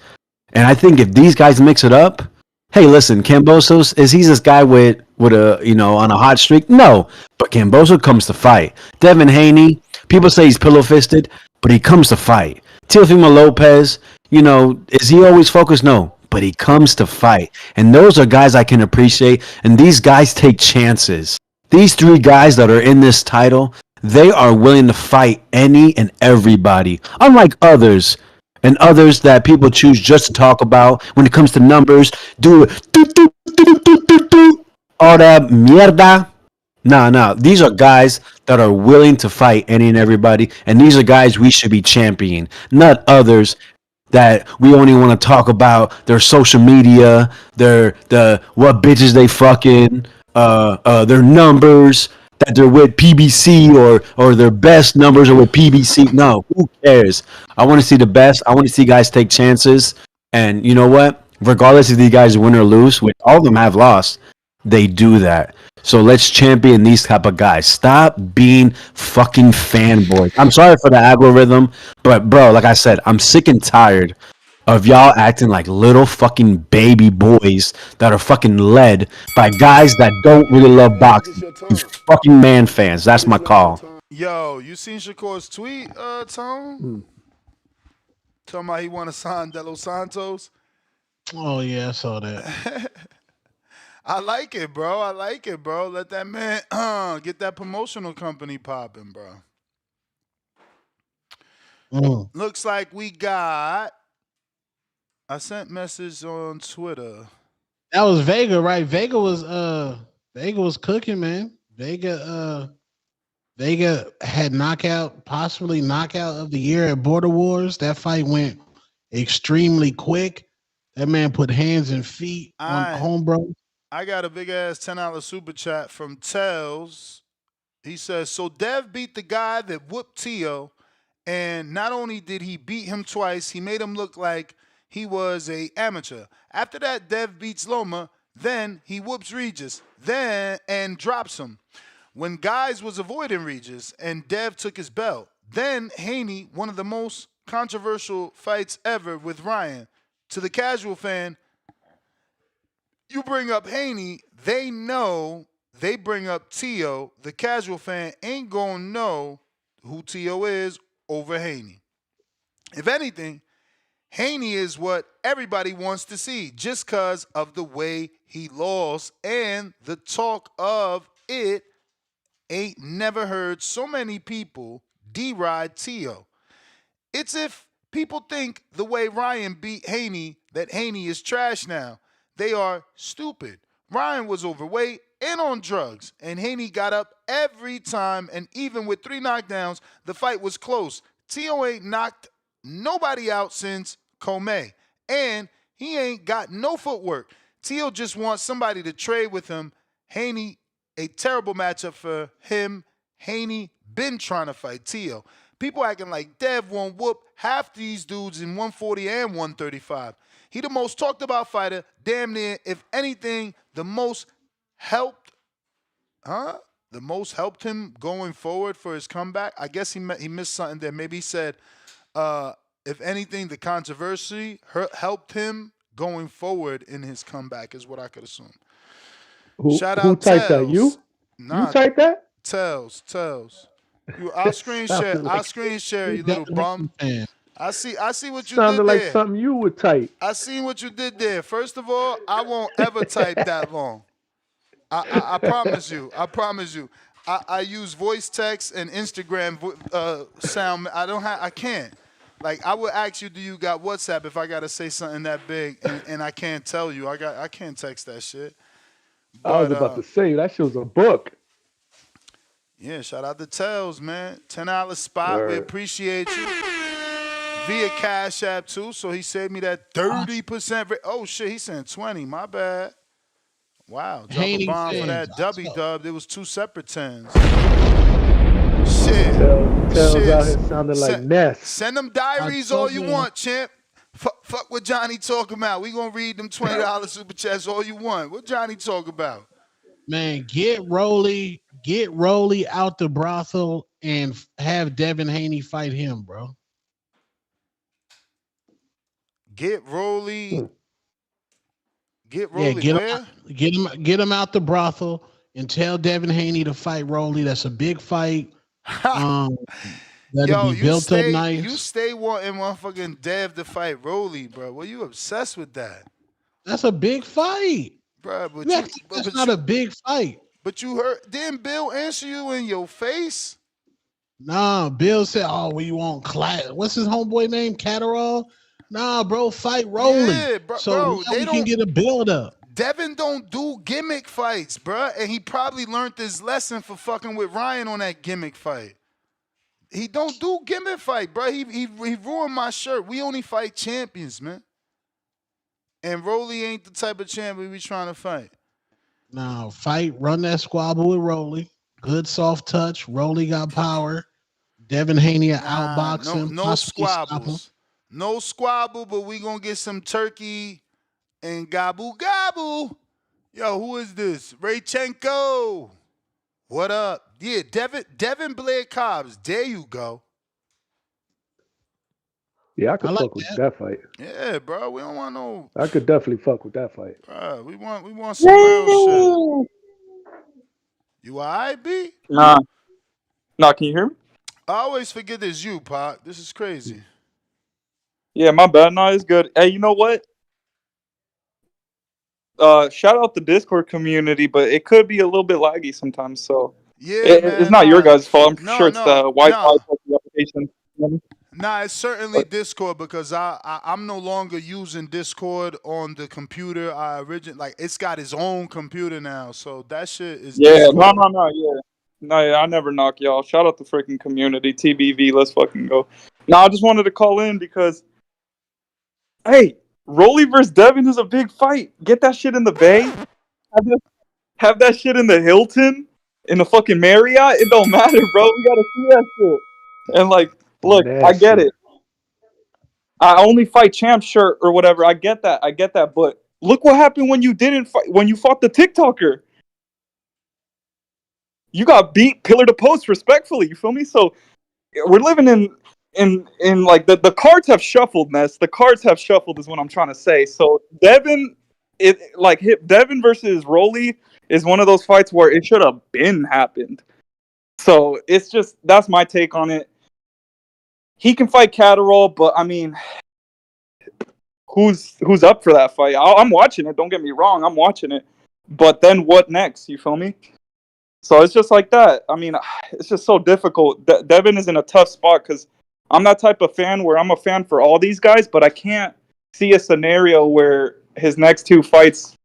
And I think if these guys mix it up, hey, listen, Kambosos, is he this guy with a on a hot streak? No, but Kambosos comes to fight. Devin Haney, people say he's pillow fisted, but he comes to fight. Teofimo Lopez, is he always focused? No, but he comes to fight. And those are guys I can appreciate. And these guys take chances. These three guys that are in this title, they are willing to fight any and everybody. Unlike others, and others that people choose just to talk about when it comes to numbers, do all that mierda. No. These are guys that are willing to fight any and everybody, and these are guys we should be championing, not others that we only want to talk about their social media, the what bitches they fucking, their numbers, that they're with PBC or their best numbers are with PBC. No, who cares? I want to see the best. I want to see guys take chances. And you know what? Regardless if these guys win or lose, which all of them have lost, they do that. So let's champion these type of guys. Stop being fucking fanboys. I'm sorry for the algorithm, but bro, like I said, I'm sick and tired of y'all acting like little fucking baby boys that are fucking led by guys that don't really love boxing. You fucking man fans. That's my call. Yo, you seen Shakur's tweet, Tone? Talking about he want to sign De Los Santos. Oh yeah, I saw that. I like it, bro. Let that man get that promotional company popping, bro. Looks like we got. I sent message on Twitter. That was Vega, right? Vega was cooking, man. Vega had possibly knockout of the year at Border Wars. That fight went extremely quick. That man put hands and feet on homebro. I got a big ass $10 super chat from Tells. He says, so Dev beat the guy that whooped Tio, and not only did he beat him twice, he made him look like he was a amateur. After that, Dev beats Loma, then he whoops Regis, and drops him. When Guys was avoiding Regis, and Dev took his belt. Then Haney, one of the most controversial fights ever with Ryan. To the casual fan, you bring up Haney, they know they bring up Tio. The casual fan ain't gonna know who Tio is over Haney. If anything, Haney is what everybody wants to see just because of the way he lost and the talk of it. Ain't never heard so many people deride Tio. It's if people think the way Ryan beat Haney that Haney is trash now. They are stupid. Ryan was overweight and on drugs. And Haney got up every time, and even with 3 knockdowns, the fight was close. Tio ain't knocked nobody out since Comey. And he ain't got no footwork. Tio just wants somebody to trade with him. Haney, a terrible matchup for him. Haney been trying to fight Tio. People acting like Dev won't whoop half these dudes in 140 and 135. He the most talked about fighter, damn near, if anything, the most helped him going forward for his comeback. I guess he missed something there. Maybe he said, if anything, the controversy helped him going forward in his comeback is what I could assume. Shout out typed that? You? Nah, You typed that? Tells. I'll screen share. Sounded like- I'll screen share, you little bum. I see what you Sounded did like there. something you would type. I seen what you did there. First of all, I won't ever type that long. I promise you. I use voice text and Instagram sound. I can't. Like, I would ask you, do you got WhatsApp if I gotta say something that big and I can't tell you. I can't text that shit. But, I was about to say that shit was a book. Yeah, shout out to Tells, man. $10 spot. Word. We appreciate you. Via Cash App too, so he saved me that 30%. Oh shit, he sent 20. My bad. Wow, drop a bomb for that W-dub. There was 2 separate 10s. Shit. Tells out here sounding like Ness. Send them diaries all you want, champ. Fuck what Johnny talking about. We gonna read them $20 super chats all you want. What Johnny talk about? Man, get Rolly out the brothel and have Devin Haney fight him, bro. Get Rolly. Get Yeah, Rolly where? get him out the brothel and tell Devin Haney to fight Rolly. That's a big fight. That'll be built up nice. You stay wanting motherfucking Dev to fight Rolly, bro. Well, you obsessed with that. That's a big fight. Bro, but that's not a big fight. But you heard, didn't Bill answer you in your face? Nah, Bill said, "Oh, we want class." What's his homeboy name? Catterall. Nah, bro, fight Rolly. Yeah, so now we can get a build up. Devin don't do gimmick fights, bro, and he probably learned his lesson for fucking with Ryan on that gimmick fight. He don't do gimmick fight, bro. He ruined my shirt. We only fight champions, man. And Rolly ain't the type of champion we trying to fight. Now, run that squabble with Rolly. Good soft touch. Rolly got power. Devin Haney outbox him. No squabbles. No squabble, but we gonna get some turkey and gobble. Yo, who is this? Raychenko. What up? Yeah, Devin Blair Cobbs. There you go. Yeah, I could fuck with that fight. Yeah, bro. We don't want no. I could definitely fuck with that fight. Bro, we want some real shit. You alright, B? Nah, can you hear me? I always forget it's you, Pac. This is crazy. Yeah, my bad. No, it's good. Hey, you know what? Shout out the Discord community, but it could be a little bit laggy sometimes. So yeah, it's not your guys' fault. I'm sure it's the Wi-Fi application. Nah, it's certainly Discord because I'm no longer using Discord on the computer. It's got its own computer now, so that shit is. Yeah, Discord. No, I never knock y'all. Shout out the freaking community, TBV. Let's fucking go. No, I just wanted to call in because, hey, Rolly versus Devin is a big fight. Get that shit in the Bay. Have that shit in the Hilton, in the fucking Marriott. It don't matter, bro. We gotta see that shit. And look, I get it. I only fight champ shirt or whatever. I get that. But look what happened when you didn't fight. When you fought the TikToker, you got beat pillar to post respectfully. You feel me? So we're living in like the cards have shuffled, Ness. The cards have shuffled is what I'm trying to say. So Devin versus Rolly is one of those fights where it should have been happened. So it's just, that's my take on it. He can fight Catterall, but I mean, who's up for that fight? I'm watching it. Don't get me wrong, I'm watching it. But then what next? You feel me? So it's just like that. I mean, it's just so difficult. Devin is in a tough spot because I'm that type of fan where I'm a fan for all these guys, but I can't see a scenario where his next 2 fights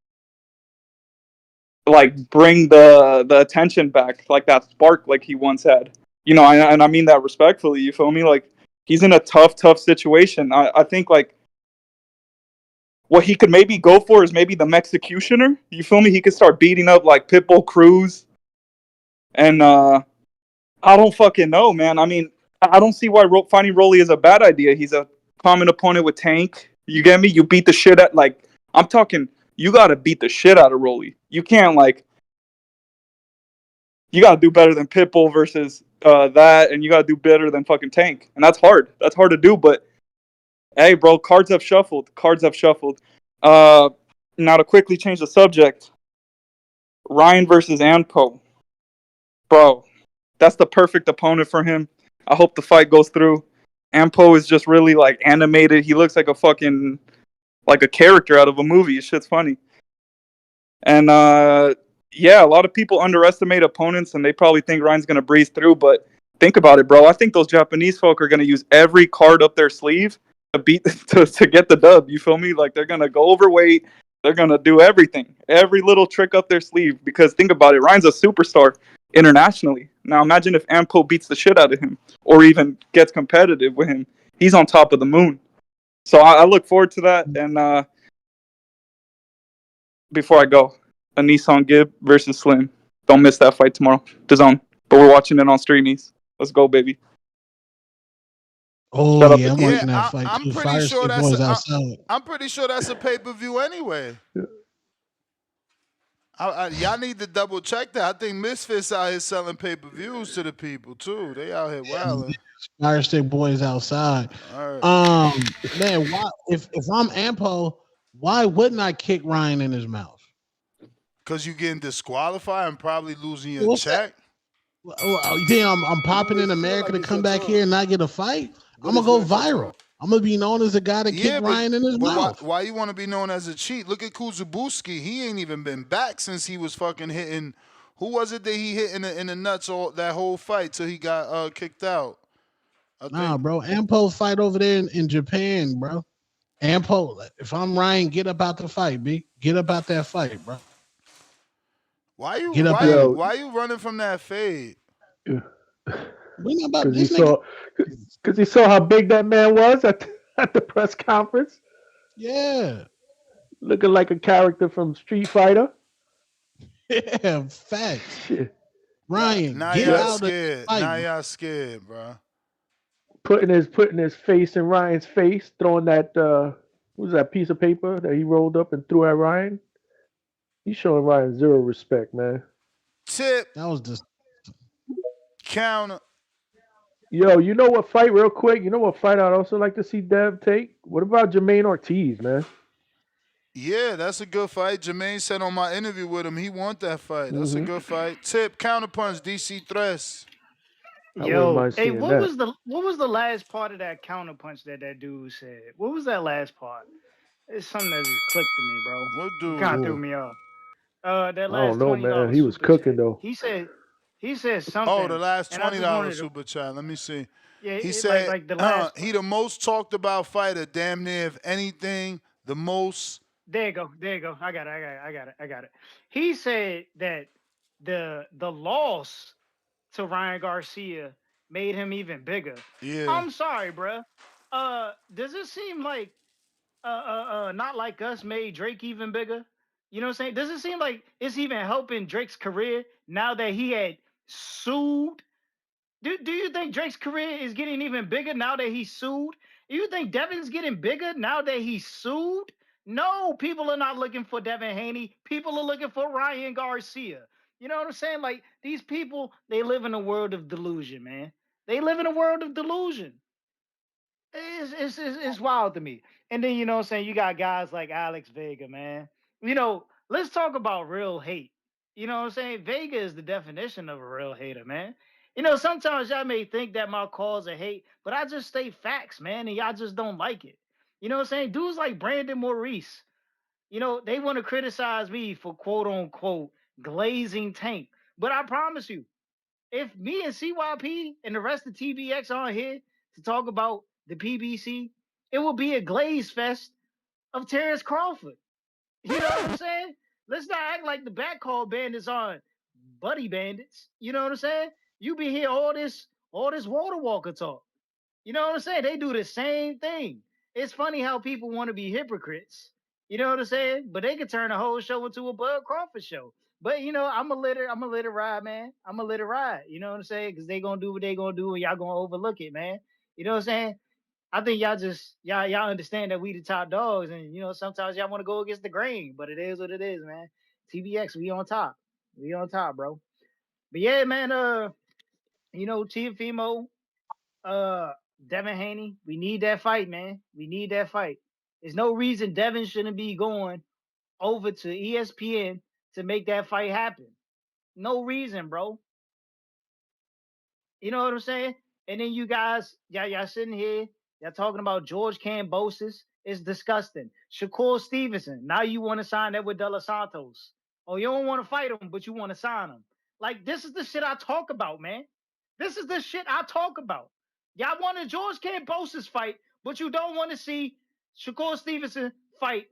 like bring the attention back, like that spark like he once had. You know, and I mean that respectfully, you feel me? Like he's in a tough situation. I think like what he could maybe go for is maybe the Mexicutioner. You feel me? He could start beating up like Pitbull Cruz. And I don't fucking know, man. I mean, I don't see why finding Rolly is a bad idea. He's a common opponent with Tank. You get me? You beat the shit out, like, I'm talking, you got to beat the shit out of Rolly. You can't, like, you got to do better than Pitbull versus that, and you got to do better than fucking Tank. And that's hard. That's hard to do, but hey, bro, cards have shuffled. Cards have shuffled. Now, to quickly change the subject, Ryan versus Anpo. Bro, that's the perfect opponent for him. I hope the fight goes through. Ampo is just really like animated. He looks like a fucking like a character out of a movie. His shit's funny. And yeah, a lot of people underestimate opponents and they probably think Ryan's gonna breeze through, but think about it, bro. I think those Japanese folk are gonna use every card up their sleeve to beat to get the dub. You feel me? Like they're gonna go overweight. They're gonna do everything, every little trick up their sleeve. Because think about it, Ryan's a superstar internationally. Now imagine if Ampo beats the shit out of him or even gets competitive with him. He's on top of the moon. So I look forward to that. And before I go, a Nissan Gibb versus Slim. Don't miss that fight tomorrow. DAZN. But we're watching it on Streamies. Let's go, baby. Oh Shut up, yeah, I'm Akeem. watching that fight I'm too. pretty Fire sure State that's Boys outside. I'm pretty sure that's a pay-per-view anyway. Y'all need to double check that. I think Misfits out here selling pay-per-views to the people too. They out here wilding. Fire State Boys outside. All right. Man, why if I'm Ampo, why wouldn't I kick Ryan in his mouth? Cause you getting disqualified and probably losing your What's check. Well, you think I'm popping in America to come back here and not get a fight? I'm gonna go viral. I'm gonna be known as the guy that kicked Ryan in his mouth. Why you want to be known as a cheat? Look at Kuzubuski. He ain't even been back since he was fucking hitting. Who was it that he hit in the nuts all that whole fight till he got kicked out? Nah, bro. Ampo fight over there in Japan, bro. Ampo, if I'm Ryan, get up out the fight, B. Get up out that fight, bro. Why you Get up why you running from that fade? Because he saw how big that man was at the press conference. Yeah. Looking like a character from Street Fighter. Yeah, facts. Shit. Ryan, Now get y'all out scared. of the fight. Now y'all scared, bro. Putting his face in Ryan's face, throwing that what was that piece of paper that he rolled up and threw at Ryan? He's showing Ryan zero respect, man. Tip. That was just counter. Yo, you know what fight, real quick? You know what fight I'd also like to see Dev take? What about Jermaine Ortiz, man? Yeah, that's a good fight. Jermaine said on my interview with him he want that fight. That's a good fight. Tip, counterpunch, DC Threats. Yo, hey, what was the last part of that counterpunch that dude said? What was that last part? It's something that just clicked to me, bro. What dude? Kind of threw me off. That I last don't know, man. He was cooking though. He said something. Oh, the last $20 super chat. Let me see. Yeah, he said like the last. He the most talked about fighter. Damn near, if anything, the most. There you go. I got it. He said that the loss to Ryan Garcia made him even bigger. Yeah. I'm sorry, bruh. Does it seem like Not Like Us made Drake even bigger? You know what I'm saying? Does it seem like it's even helping Drake's career now that he had sued? Do you think Drake's career is getting even bigger now that he's sued? Do you think Devin's getting bigger now that he's sued? No, people are not looking for Devin Haney. People are looking for Ryan Garcia. You know what I'm saying? Like, these people, they live in a world of delusion, man. They live in a world of delusion. It's wild to me. And then, you know what I'm saying, you got guys like Alex Vega, man. You know, let's talk about real hate. You know what I'm saying? Vega is the definition of a real hater, man. You know, sometimes y'all may think that my calls are hate, but I just state facts, man, and y'all just don't like it. You know what I'm saying? Dudes like Brandon Maurice, you know, they want to criticize me for quote unquote glazing Tank. But I promise you, if me and CYP and the rest of TBX are here to talk about the PBC, it will be a glaze fest of Terrence Crawford. You know what I'm saying? Let's not act like the back call bandits aren't buddy bandits. You know what I'm saying? You be hear all this water walker talk. You know what I'm saying? They do the same thing. It's funny how people want to be hypocrites. You know what I'm saying? But they can turn a whole show into a Bud Crawford show. But you know, I'm gonna let it ride, man. I'm gonna let it ride. You know what I'm saying? Because they gonna do what they gonna do, and y'all gonna overlook it, man. You know what I'm saying? I think y'all understand that we the top dogs, and you know sometimes y'all want to go against the grain, but it is what it is, man. TBX, we on top. We on top, bro. But yeah, man. You know, Teofimo, uh, Devin Haney, we need that fight, man. We need that fight. There's no reason Devin shouldn't be going over to ESPN to make that fight happen. No reason, bro. You know what I'm saying? And then you guys, y'all sitting here, y'all talking about George Kambosos. It's disgusting. Shakur Stevenson. Now you want to sign that with De Los Santos. Oh, you don't want to fight him, but you want to sign him. Like, this is the shit I talk about, man. This is the shit I talk about. Y'all want a George Kambosos fight, but you don't want to see Shakur Stevenson fight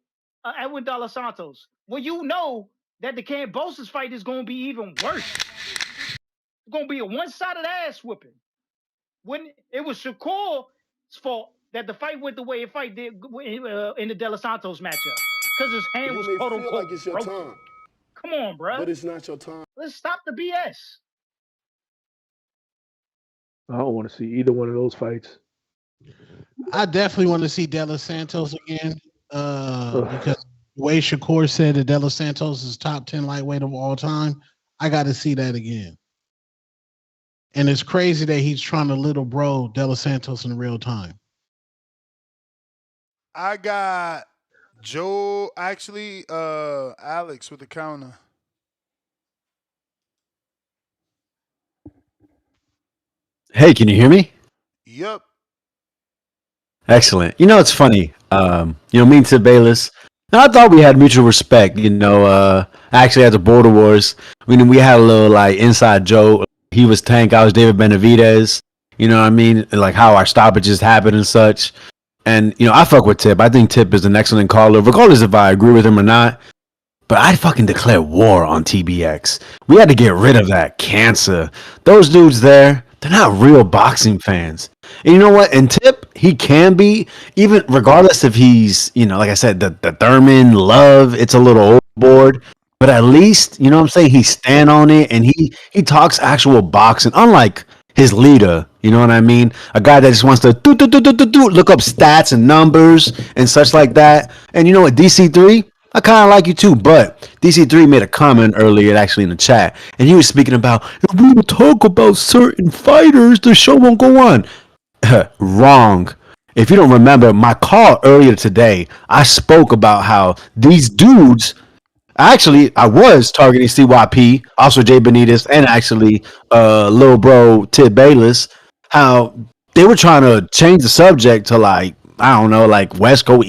Edwin De Los Santos. Well, you know that the Kambosos fight is going to be even worse. It's going to be a one-sided ass whipping. When it was Shakur's fault that the fight went the way it fight did in the De Los Santos matchup, because his hand was quote unquote like it's your broken. Time. Come on, bro. But it's not your time. Let's stop the BS. I don't want to see either one of those fights. I definitely want to see De Los Santos again because the way Shakur said that De Los Santos is top 10 lightweight of all time, I got to see that again. And it's crazy that he's trying to little bro De Los Santos in real time. I got Alex with the counter. Hey, can you hear me? Yep. Excellent. You know, it's funny. Me and Tib Bayless. Now, I thought we had mutual respect. Actually, at the Border Wars, we had a little like inside joke. He was Tank, I was David Benavidez. You know what I mean? Like how our stoppages happen and such. And I fuck with Tip. I think Tip is an excellent caller, regardless if I agree with him or not. But I'd fucking declare war on TBX. We had to get rid of that cancer. Those dudes there, they're not real boxing fans. And you know what? And Tip, he can be, even regardless if he's, like I said, the Thurman love, it's a little overboard. But at least, you know what I'm saying, he stand on it and he talks actual boxing, unlike his leader, you know what I mean? A guy that just wants to look up stats and numbers and such like that. And you know what, DC3? I kind of like you too, but DC3 made a comment earlier, actually in the chat, and he was speaking about, if we don't talk about certain fighters, the show won't go on. Wrong. If you don't remember, my call earlier today, I spoke about how these dudes, actually, I was targeting CYP, also Jay Benitez, and actually Lil Bro Tib Bayless, how they were trying to change the subject to like, I don't know, like West Coast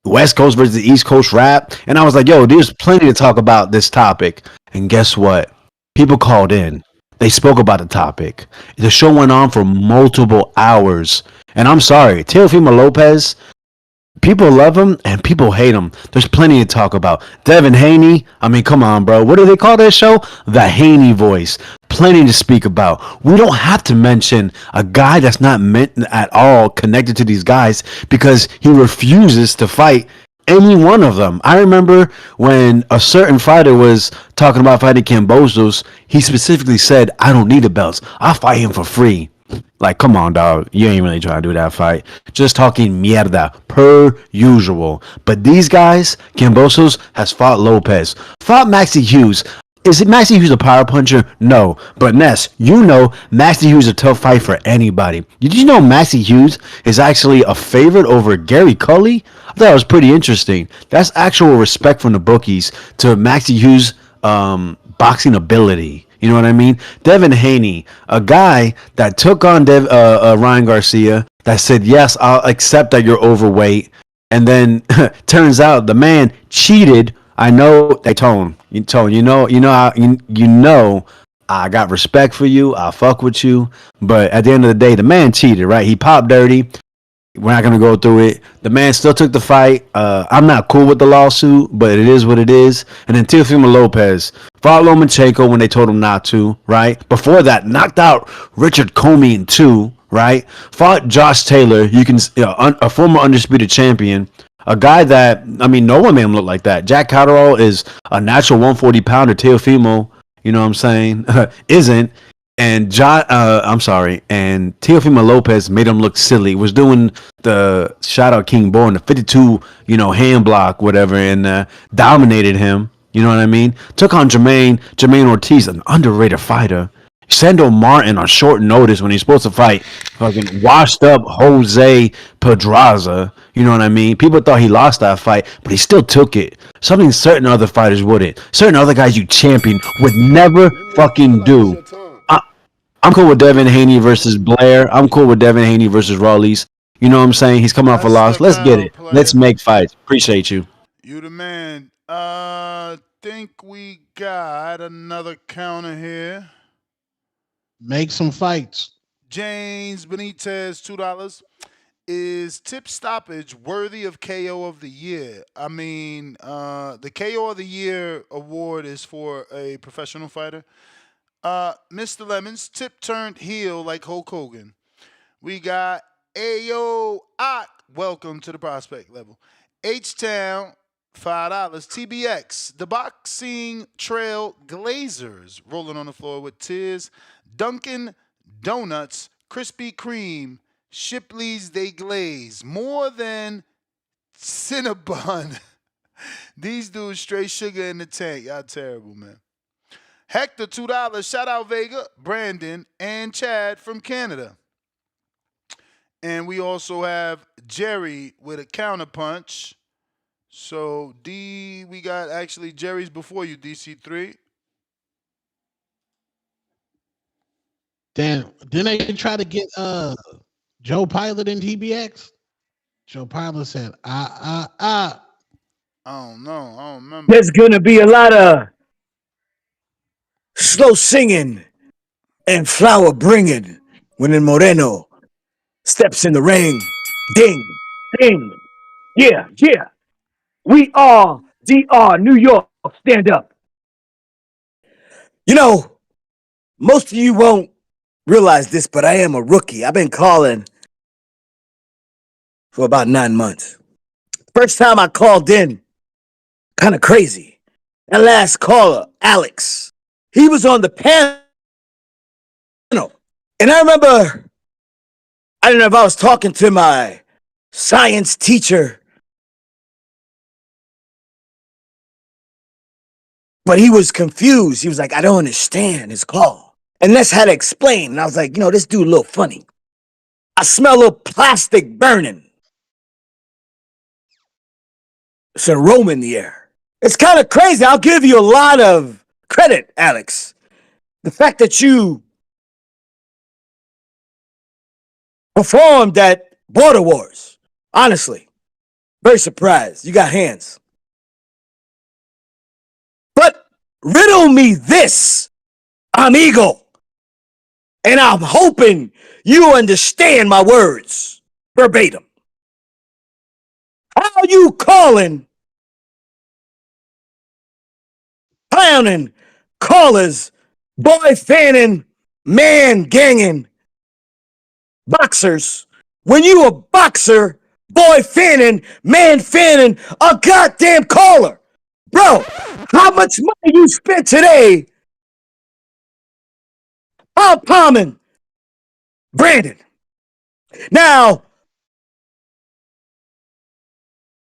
versus East Coast rap. And I was like, yo, there's plenty to talk about this topic. And guess what? People called in. They spoke about the topic. The show went on for multiple hours. And I'm sorry, Teofimo Lopez, people love him and people hate him. There's plenty to talk about. Devin Haney, I mean, come on, bro. What do they call that show? The Haney Voice. Plenty to speak about. We don't have to mention a guy that's not meant at all connected to these guys because he refuses to fight any one of them. I remember when a certain fighter was talking about fighting Kambosos, he specifically said, I don't need the belts. I'll fight him for free. Like, come on, dog. You ain't really trying to do that fight. Just talking mierda, per usual. But these guys, Kambosos has fought Lopez, fought Maxie Hughes. Is it Maxie Hughes a power puncher? No. But Ness, you know Maxie Hughes is a tough fight for anybody. Did you know Maxie Hughes is actually a favorite over Gary Cully? I thought it was pretty interesting. That's actual respect from the bookies to Maxie Hughes' boxing ability. You know what I mean? Devin Haney, a guy that took on Ryan Garcia, that said, yes, I'll accept that you're overweight. And then turns out the man cheated. I know, hey, Tone, I got respect for you. I'll fuck with you. But at the end of the day, the man cheated, right? He popped dirty. We're not gonna go through it. The man still took the fight. I'm not cool with the lawsuit, but it is what it is. And then Teofimo Lopez fought Lomachenko when they told him not to, right? Before that, knocked out Richard Comey in 2, right? Fought Josh Taylor, a former undisputed champion, a guy that no one made him look like that. Jack Catterall is a natural 140 pounder. Teofimo, you know what I'm saying, isn't. And and Teofimo Lopez made him look silly. Was doing the shout out King Born, the 52, hand block, whatever, and dominated him. You know what I mean? Took on Jermaine Ortiz, an underrated fighter. Sando Martin on short notice when he's supposed to fight fucking washed up Jose Pedraza. You know what I mean? People thought he lost that fight, but he still took it. Something certain other fighters wouldn't. Certain other guys you champion would never fucking do. I'm cool with Devin Haney versus Blair. I'm cool with Devin Haney versus Rawlings. You know what I'm saying? He's coming off a loss. Let's get it. Let's make fights. Appreciate you. You the man. Think we got another counter here. Make some fights. James Benitez, $2. Is tip stoppage worthy of KO of the year? The KO of the year award is for a professional fighter. Mr. Lemons, tip turned heel like Hulk Hogan. We got Ayo Ak, welcome to the prospect level. H-Town, $5. TBX, the Boxing Trail Glazers, rolling on the floor with tears. Dunkin' Donuts, Krispy Kreme, Shipley's They Glaze, more than Cinnabon. These dudes straight sugar in the tank. Y'all terrible, man. Hector, $2. Shout out Vega, Brandon, and Chad from Canada. And we also have Jerry with a counterpunch. So, we got actually Jerry's before you, DC3. Damn, didn't they try to get Joe Pilot in TBX? Joe Pilot said, I don't know. I don't remember. There's gonna be a lot of slow singing and flower bringing when El Moreno steps in the ring. Ding, ding. Yeah, yeah. We are DR New York. Stand up. You know, most of you won't realize this, but I am a rookie. I've been calling for about 9 months. First time I called in, kind of crazy. That last caller, Alex, he was on the panel. And I remember, I don't know if I was talking to my science teacher, but he was confused. He was like, I don't understand his call. And Les had to explain. And I was like, this dude a little funny. I smell a little plastic burning. It's an aroma in the air. It's kind of crazy. I'll give you a lot of credit, Alex. The fact that you performed at Border Wars. Honestly, very surprised. You got hands. But riddle me this, amigo. And I'm hoping you understand my words verbatim. How you calling, clowning, callers, boy fanning, man ganging, boxers, when you a boxer, boy fanning, man fanning, a goddamn caller? Bro, how much money you spent today palming Brandon? Now,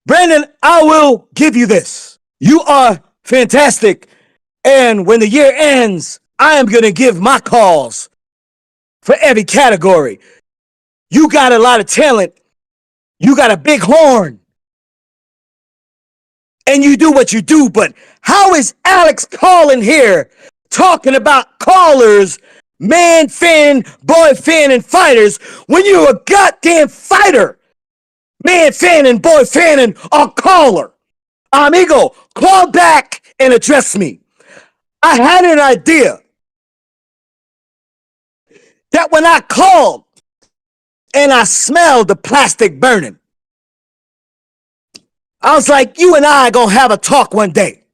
Brandon, I will give you this. You are fantastic. And when the year ends, I am going to give my calls for every category. You got a lot of talent. You got a big horn. And you do what you do. But how is Alex calling here talking about callers, man fan, boy fan, and fighters when you're a goddamn fighter? Man fanning, boy fanning, or caller. Amigo, call back and address me. I had an idea that when I called and I smelled the plastic burning. I was like, you and I are gonna have a talk one day.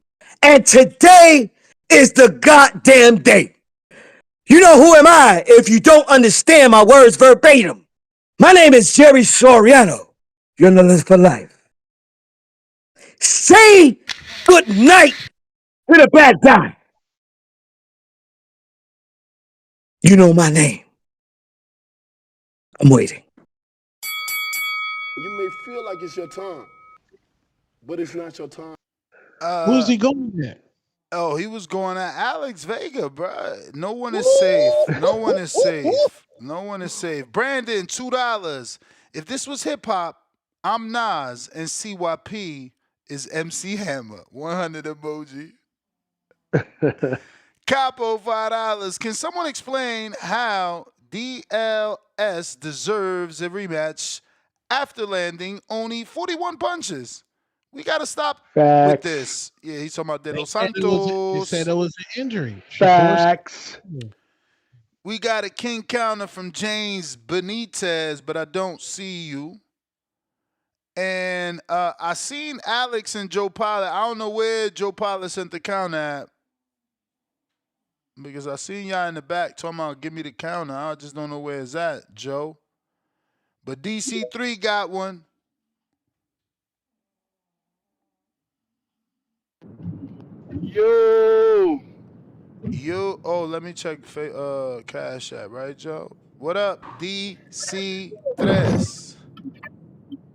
And today is the goddamn day. You know who am I if you don't understand my words verbatim? My name is Jerry Soriano. You're on the list for life. Say good night to the bad guy. You know my name. I'm waiting. You may feel like it's your time, but it's not your time. Who's he going at? Oh, he was going at Alex Vega, bro. No one is safe. No one is safe. No one is safe. Brandon, $2. If this was hip hop, I'm Nas and CYP is MC Hammer. 100 emoji. Capo, $5. Can someone explain how DLS deserves a rematch after landing only 41 punches? We got to stop with Facts. this. Yeah, he's talking about De Los They Santos. said it was an injury. Facts. We got a king counter from James Benitez, but I don't see you. And I seen Alex and Joe Pilot. I don't know where Joe Pilot sent the counter at. Because I seen y'all in the back talking about give me the counter. I just don't know where it's at, Joe. But DC3 got one. Yo. Oh, let me check Cash App, right, Joe? What up, DC3?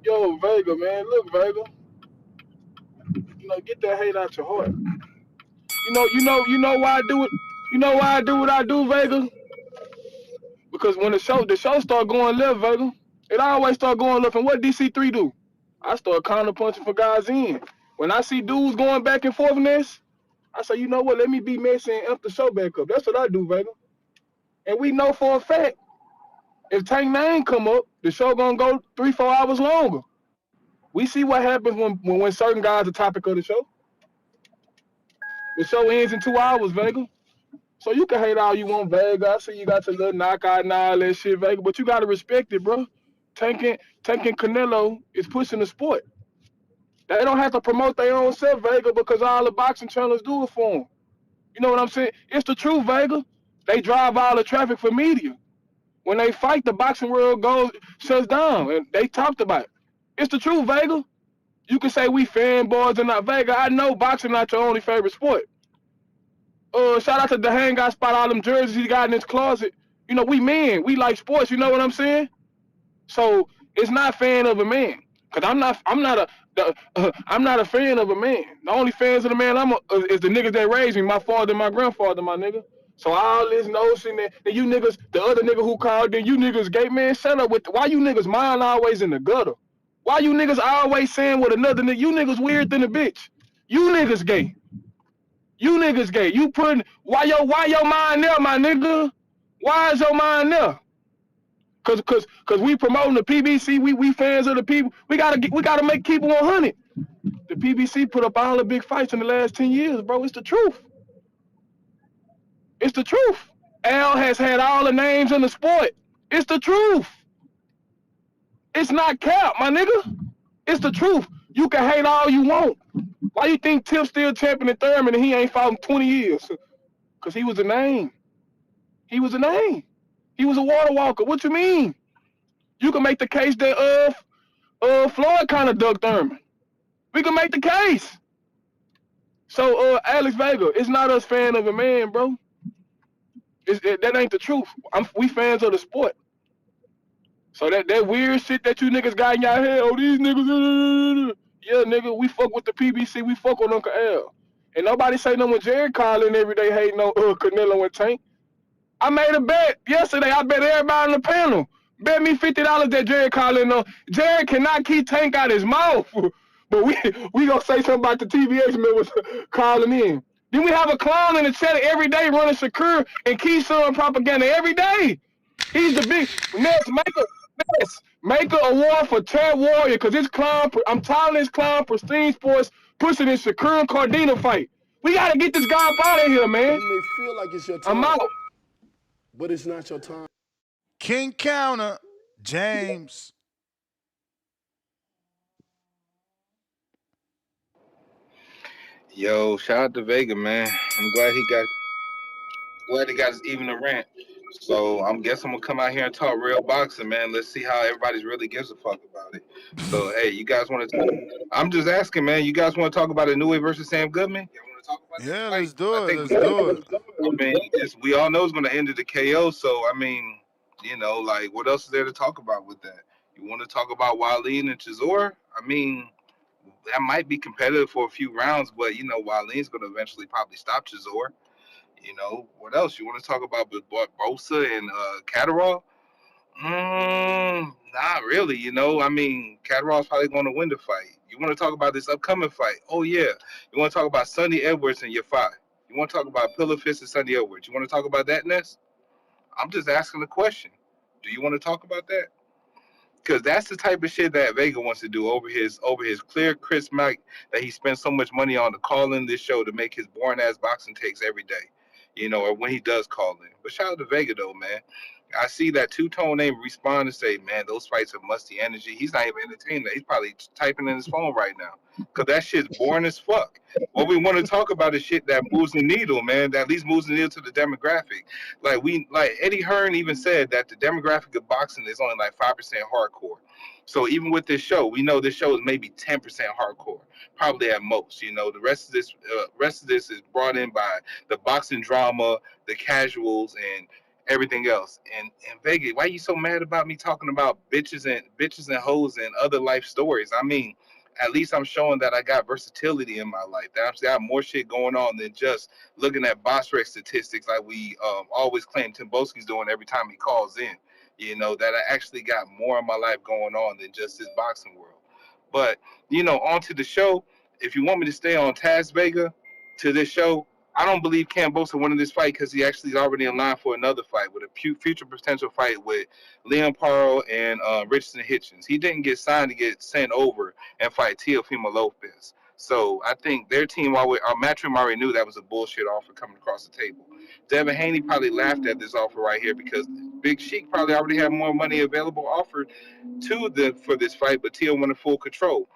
Yo, Vega, man. Look, Vega. Get that hate out your heart. You know why I do it? You know why I do what I do, Vega? Because when the show start going left, Vega, it always start going left. And what DC3 do? I start counter punching for guys in. When I see dudes going back and forth in this, I say, you know what? Let me be messy and amp the show back up. That's what I do, Vega. And we know for a fact, if Tank 9 come up, the show gonna go 3-4 hours longer. We see what happens when certain guys are topic of the show. The show ends in 2 hours, Vega. So you can hate all you want, Vega. I see you got your little knockout and all that shit, Vega, but you gotta respect it, bro. Tanking Canelo is pushing the sport. They don't have to promote their own self, Vega, because all the boxing channels do it for them. You know what I'm saying? It's the truth, Vega. They drive all the traffic for media. When they fight, the boxing world shuts down, and they talked about it. It's the truth, Vega. You can say we fanboys and not Vega. I know boxing not your only favorite sport. Shout out to the hang guy spot all them jerseys he got in his closet. You know, we men, we like sports. You know what I'm saying? So it's not fan of a man, cause I'm not a fan of a man. The only fans of the man is the niggas that raised me, my father and my grandfather, my nigga. So all this notion that you niggas, the other nigga who called, then you niggas gay, man, shut up with why you niggas mind always in the gutter? Why you niggas always saying with another nigga? You niggas weird than a bitch. You niggas gay. You niggas gay. You putting why your mind there, my nigga? Why is your mind there? Cause we promoting the PBC, we fans of the people. We gotta make people 100. The PBC put up all the big fights in the last 10 years, bro. It's the truth. It's the truth. Al has had all the names in the sport. It's the truth. It's not cap, my nigga. It's the truth. You can hate all you want. Why you think Tip's still champion in Thurman and he ain't fought in 20 years? Cause he was a name. He was a name. He was a water walker. What you mean? You can make the case that Floyd kind of ducked Thurman. We can make the case. So Alex Vega, it's not us fan of a man, bro. That ain't the truth. We fans of the sport. So that weird shit that you niggas got in your head, oh these niggas, yeah nigga, we fuck with the PBC, we fuck with Uncle L. And nobody say no when Jared calling every day hating on Canelo and Tank. I made a bet yesterday. I bet everybody on the panel. Bet me $50 that Jared calling on. Jared cannot keep Tank out his mouth. But we gonna say something about the TBH man was calling in. Then we have a clown in the chat every day running Shakur and Keyshawn propaganda every day. He's the big next make a award for Ted Warrior because this clown. I'm tired of this clown Pristine Sports pushing this Shakur and Cardino fight. We gotta get this guy up out of here, man. You may feel like it's your time. I'm out. But it's not your time. King Counter, James. Yo, shout out to Vega, man. I'm glad he got his evening rant. So I'm guess I'm gonna come out here and talk real boxing, man. Let's see how everybody's really gives a fuck about it. So hey, you guys want to talk? I'm just asking, man. You guys want to talk about Inoue versus Sam Goodman? You want to talk about that Yeah, fight? let's do I it. think Let's do it. I mean, we all know it's gonna end at the KO. So I mean, like what else is there to talk about with that? You want to talk about Waleed and Chisora? I mean, that might be competitive for a few rounds, but Waleed's gonna eventually probably stop Chisora. What else? You want to talk about Bosa and Catterall? Not really. I mean, Catterall's probably going to win the fight. You want to talk about this upcoming fight? Oh yeah. You want to talk about Sonny Edwards and your fight? You want to talk about Pillar Fist and Sonny Edwards? You want to talk about that, Ness? I'm just asking the question. Do you want to talk about that? Because that's the type of shit that Vega wants to do over his clear, crisp mic that he spends so much money on to call in this show to make his boring ass boxing takes every day, or when he does call in. But shout out to Vega though, man. I see that two-tone name respond and say, man, those fights are musty energy. He's not even entertaining that. He's probably typing in his phone right now. Because that shit's boring as fuck. What we want to talk about is shit that moves the needle, man. That at least moves the needle to the demographic. Like Eddie Hearn even said that the demographic of boxing is only like 5% hardcore. So even with this show, we know this show is maybe 10% hardcore, probably at most. The rest of this is brought in by the boxing drama, the casuals, and everything else. And Vega, why you so mad about me talking about bitches and hoes and other life stories? I mean, at least I'm showing that I got versatility in my life. That I've got more shit going on than just looking at box rec statistics like we always claim Tim Boski's doing every time he calls in. That I actually got more in my life going on than just this boxing world. But, on to the show. If you want me to stay on task, Vega, to this show, I don't believe Kambosos winning this fight because he actually is already in line for another fight with a future potential fight with Leon Paro and Richardson Hitchens. He didn't get signed to get sent over and fight Teofimo Lopez. So I think their team, our Matchroom already knew that was a bullshit offer coming across the table. Devin Haney probably laughed at this offer right here because Big Sheik probably already had more money available offered to them for this fight, but Teo wanted full control.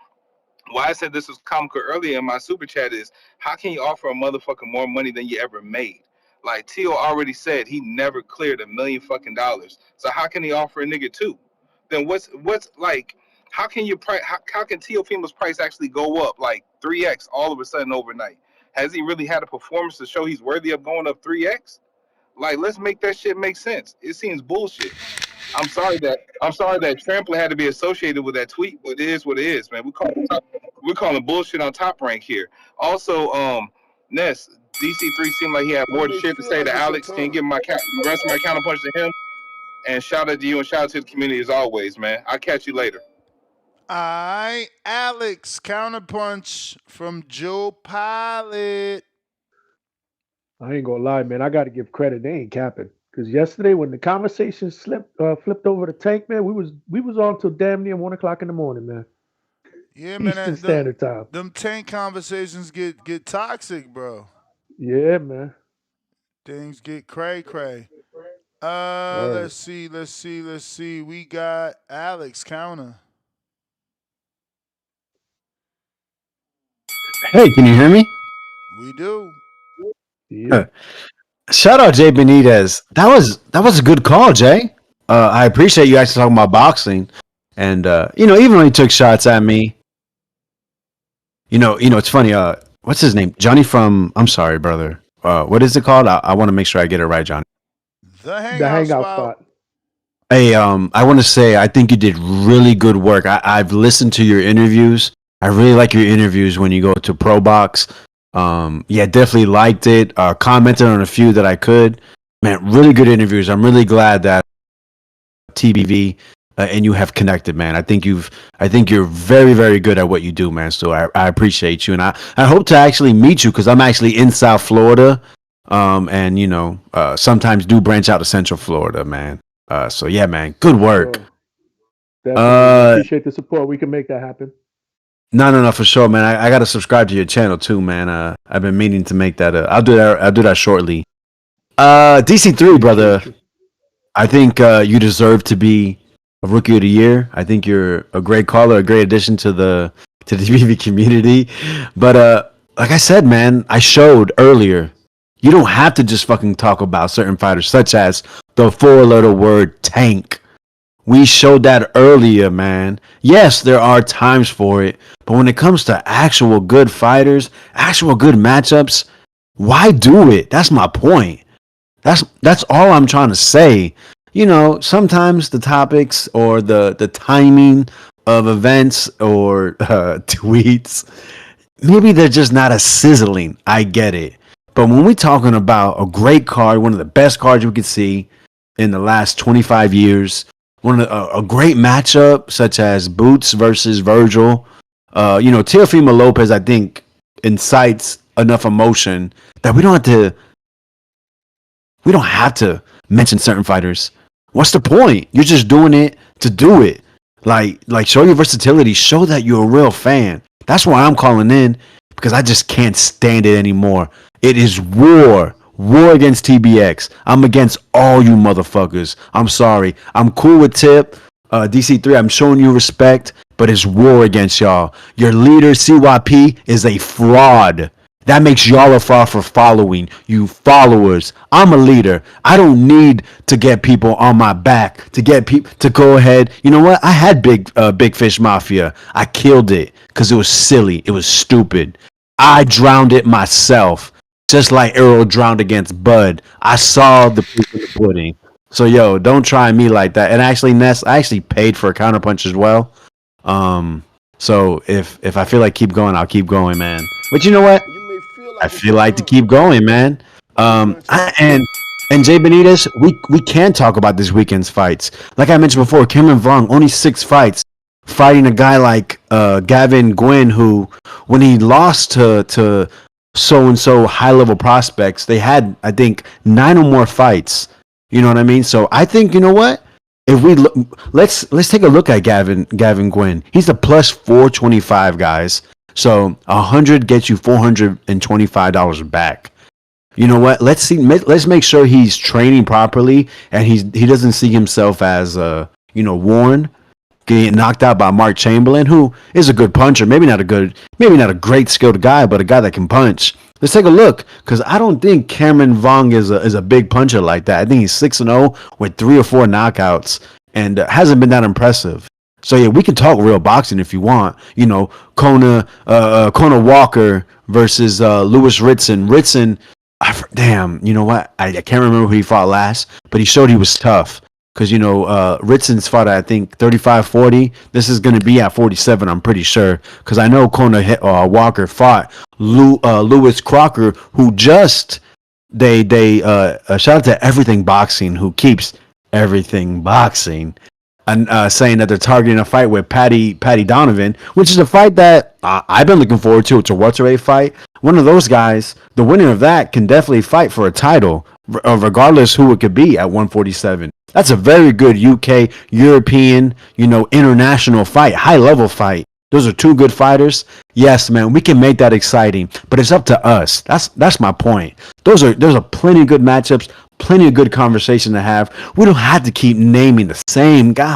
Why I said this was comical earlier in my super chat is how can you offer a motherfucker more money than you ever made? Like Teo already said he never cleared $1 million fucking dollars. So how can he offer a nigga two? Then what's like how can you price how can Teofimo's price actually go up like 3x all of a sudden overnight? Has he really had a performance to show he's worthy of going up 3x? Like let's make that shit make sense. It seems bullshit. I'm sorry that Trample had to be associated with that tweet, but it is what it is, man. We're calling bullshit on Top Rank here. Also, Ness DC3 seemed like he had more shit to say to Alex. Can you give the rest of my counterpunch to him? And shout out to you and shout out to the community as always, man. I'll catch you later. All right, Alex, counterpunch from Joe Pilot. I ain't gonna lie, man. I got to give credit. They ain't capping. Because yesterday, when the conversation flipped over the tank, man, we was on till damn near 1 o'clock in the morning, man. Yeah, man, Eastern Standard Time. them tank conversations get toxic, bro. Yeah, man. Things get cray. Word. Let's see. We got Alex counter. Hey, can you hear me? We do. Yeah. Shout out Jay Benitez. That was a good call, Jay. I appreciate you actually talking about boxing, and even when he took shots at me, it's funny. What's his name? Johnny from. I'm sorry, brother. What is it called? I want to make sure I get it right, Johnny. The hangout spot. Hey, I want to say I think you did really good work. I've listened to your interviews. I really like your interviews when you go to Pro Box. Yeah, definitely liked it. Commented on a few that I could. Man, really good interviews. I'm really glad that TBV and you have connected, man. I think you're very, very good at what you do, man. So I appreciate you, and I hope to actually meet you because I'm actually in South Florida, and sometimes do branch out to Central Florida, man. So yeah, man, good work. Definitely appreciate the support. We can make that happen. No, for sure, man. I got to subscribe to your channel too, man. I've been meaning to make that. I'll do that shortly. DC3, brother. I think you deserve to be of Rookie of the Year. I think you're a great caller, a great addition to the TBV community. But like I said, man, I showed earlier. You don't have to just fucking talk about certain fighters, such as the four-letter word tank. We showed that earlier, man. Yes, there are times for it, but when it comes to actual good fighters, actual good matchups, why do it? That's my point. That's all I'm trying to say. You know, sometimes the topics or the timing of events or tweets, maybe they're just not as sizzling. I get it. But when we're talking about a great card, one of the best cards we could see in the last 25 years, a great matchup such as Boots versus Virgil, Teofimo Lopez, I think incites enough emotion that we don't have to mention certain fighters. What's the point? You're just doing it to do it. Like show your versatility, show that you're a real fan. That's why I'm calling in, because I just can't stand it anymore. It is war against TBX. I'm against all you motherfuckers. I'm sorry. I'm cool with Tip, DC3. I'm showing you respect, but it's war against y'all. Your leader, CYP, is a fraud. That makes y'all a fraud for following. You followers. I'm a leader. I don't need to get people on my back to get people to go ahead. You know what? I had Big Fish Mafia. I killed it because it was silly. It was stupid. I drowned it myself. Just like Errol drowned against Bud. I saw the proof of the pudding. So, yo, don't try me like that. And actually, Ness, I actually paid for a counterpunch as well. So if I feel like keep going, I'll keep going, man. But you know what? I feel like to keep going, man. And Jay Benitez, we can talk about this weekend's fights. Like I mentioned before, Cameron Vaughn, only 6 fights, fighting a guy like Gavin Gwynn, who, when he lost to so-and-so high-level prospects, they had, I think, 9 or more fights. You know what I mean? So I think, you know what? If we look, let's take a look at Gavin Gwynn. He's a plus 425, guys. So 100 gets you $425 back. You know what? Let's make sure he's training properly and he doesn't see himself as worn, getting knocked out by Mark Chamberlain, who is a good puncher. Maybe not a great skilled guy, but a guy that can punch. Let's take a look, because I don't think Cameron Vaughn is a big puncher like that. I think he's 6-0 with 3 or 4 knockouts and hasn't been that impressive. So yeah, we can talk real boxing if you want. You know, Kona Walker versus Lewis Ritson. Ritson, damn, you know what? I can't remember who he fought last, but he showed he was tough. Because, Ritson's fought at, I think, 35-40. This is going to be at 47, I'm pretty sure. Because I know Kona Walker fought Lewis Crocker, who just, shout out to Everything Boxing, who keeps Everything Boxing, and saying that they're targeting a fight with Patty Donovan, which is a fight that I've been looking forward to. It's a welterweight fight. One of those guys, the winner of that, can definitely fight for a title, regardless who it could be at 147. That's a very good UK, European, international fight, high-level fight. Those are 2 good fighters. Yes, man, we can make that exciting, but it's up to us. That's my point. There's a plenty of good matchups, plenty of good conversation to have. We don't have to keep naming the same guy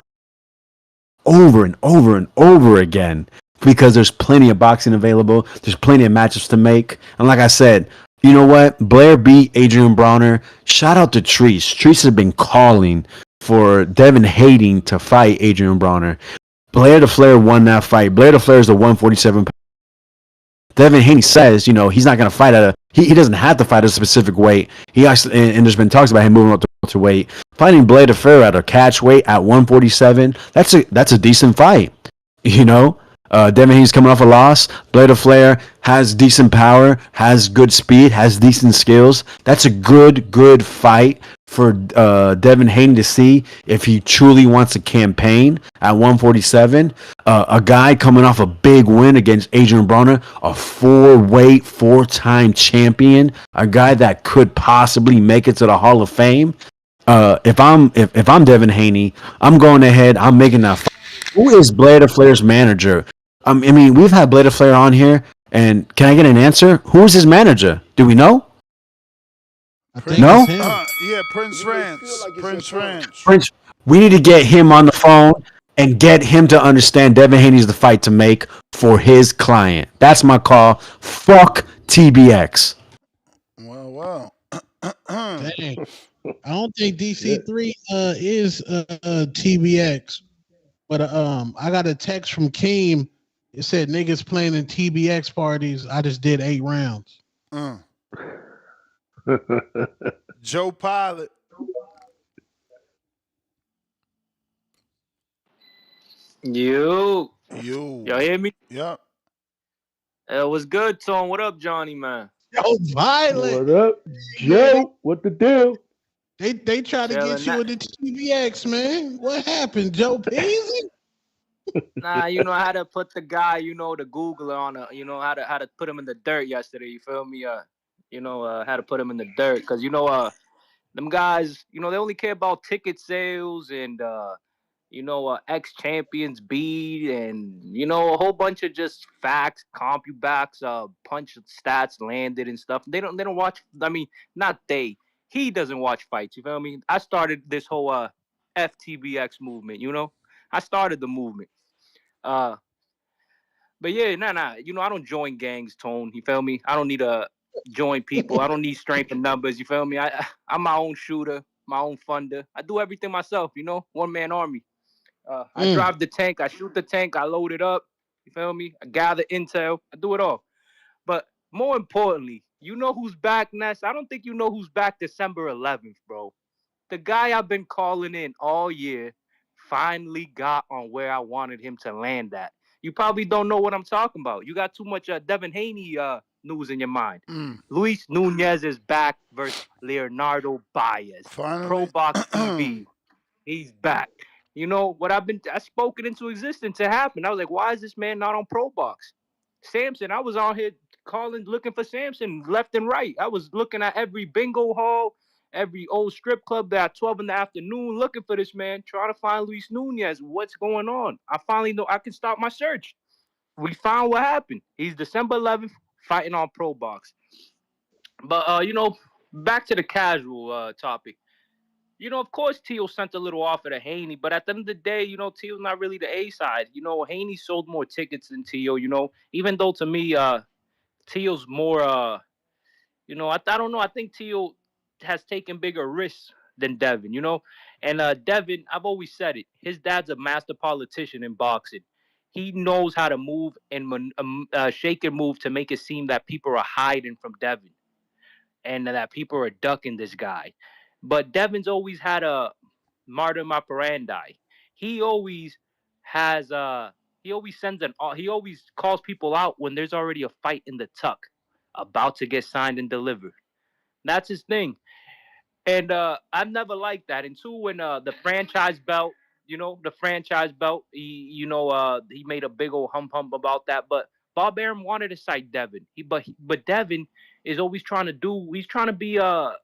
over and over and over again, because there's plenty of boxing available. There's plenty of matchups to make. And like I said, you know what? Blair beat Adrian Brawner. Shout out to Treese. Treese has been calling for Devin Haney to fight Adrian Brawner. Blair the Flair won that fight. Blair the Flair is the 147. Devin Haney says, he's not going to fight he doesn't have to fight at a specific weight. He actually, and there's been talks about him moving up to weight. Fighting Blair the Flair at a catch weight at 147, that's a decent fight. Devin Haney's coming off a loss. Blair Flair has decent power, has good speed, has decent skills. That's a good fight for Devin Haney to see if he truly wants a campaign at 147. A guy coming off a big win against Adrian Brawner, a 4-weight, 4-time champion, a guy that could possibly make it to the Hall of Fame. If I'm Devin Haney, I'm going ahead. I'm making that fight. Who is Blair Flair's manager? I mean, we've had Blair Flair on here, and can I get an answer? Who's his manager? Do we know? I think No? yeah, Prince Rance. Prince Rance. We need to get him on the phone and get him to understand Devin Haney's the fight to make for his client. That's my call. Fuck TBX. Well. Dang. I don't think DC3 is TBX, but I got a text from Keem. It said niggas playing in TBX parties. I just did 8 rounds. Joe Pilot. Yo. Yo. Y'all hear me? Yep. What's good, Tone? What up, Johnny, man? Yo, Violet. What up, Joe? What the deal? They try to get you into TBX, man. What happened, Joe Peasy? Nah, you know, I had to put the guy, you know, the Googler on how to put him in the dirt yesterday. You feel me? Had to put him in the dirt because them guys, they only care about ticket sales and ex champions beat and a whole bunch of just facts, compubacks, punch stats landed and stuff. They don't watch. I mean, not they. He doesn't watch fights. You feel me? I started this whole FTBX movement. I started the movement. But yeah, nah. I don't join gangs, Tone. You feel me? I don't need to join people. I don't need strength in numbers. You feel me? I'm my own shooter, my own funder. I do everything myself. One man army. I drive the tank. I shoot the tank. I load it up. You feel me? I gather intel. I do it all. But more importantly, you know who's back, Ness? I don't think you know who's back December 11th, bro. The guy I've been calling in all year finally got on where I wanted him to land at. You probably don't know what I'm talking about. You got too much Devin Haney news in your mind. Luis Nunez is back versus Leonardo Baez. Pro Box TV. He's back. I spoke it into existence. It happened. I was like, why is this man not on Pro Box? Samson, I was on here looking for Samson left and right. I was looking at every bingo hall, every old strip club at 12 in the afternoon, looking for this man, trying to find Luis Nunez. What's going on? I finally know I can stop my search. We found what happened. He's December 11th fighting on Pro Box. But, back to the casual topic. Of course, Teal sent a little offer to Haney, but at the end of the day, Teal's not really the A side. Haney sold more tickets than Teal, even though to me, Teal's more, I don't know. I think Teal has taken bigger risks than Devin, And Devin, I've always said it. His dad's a master politician in boxing. He knows how to move and shake and move to make it seem that people are hiding from Devin and that people are ducking this guy. But Devin's always had a martyr operandi. He always has he always calls people out when there's already a fight in the tuck about to get signed and delivered. That's his thing. And I've never liked that. And two, when the franchise belt, he made a big old hump about that. But Bob Arum wanted to cite Devin. But Devin is always trying to be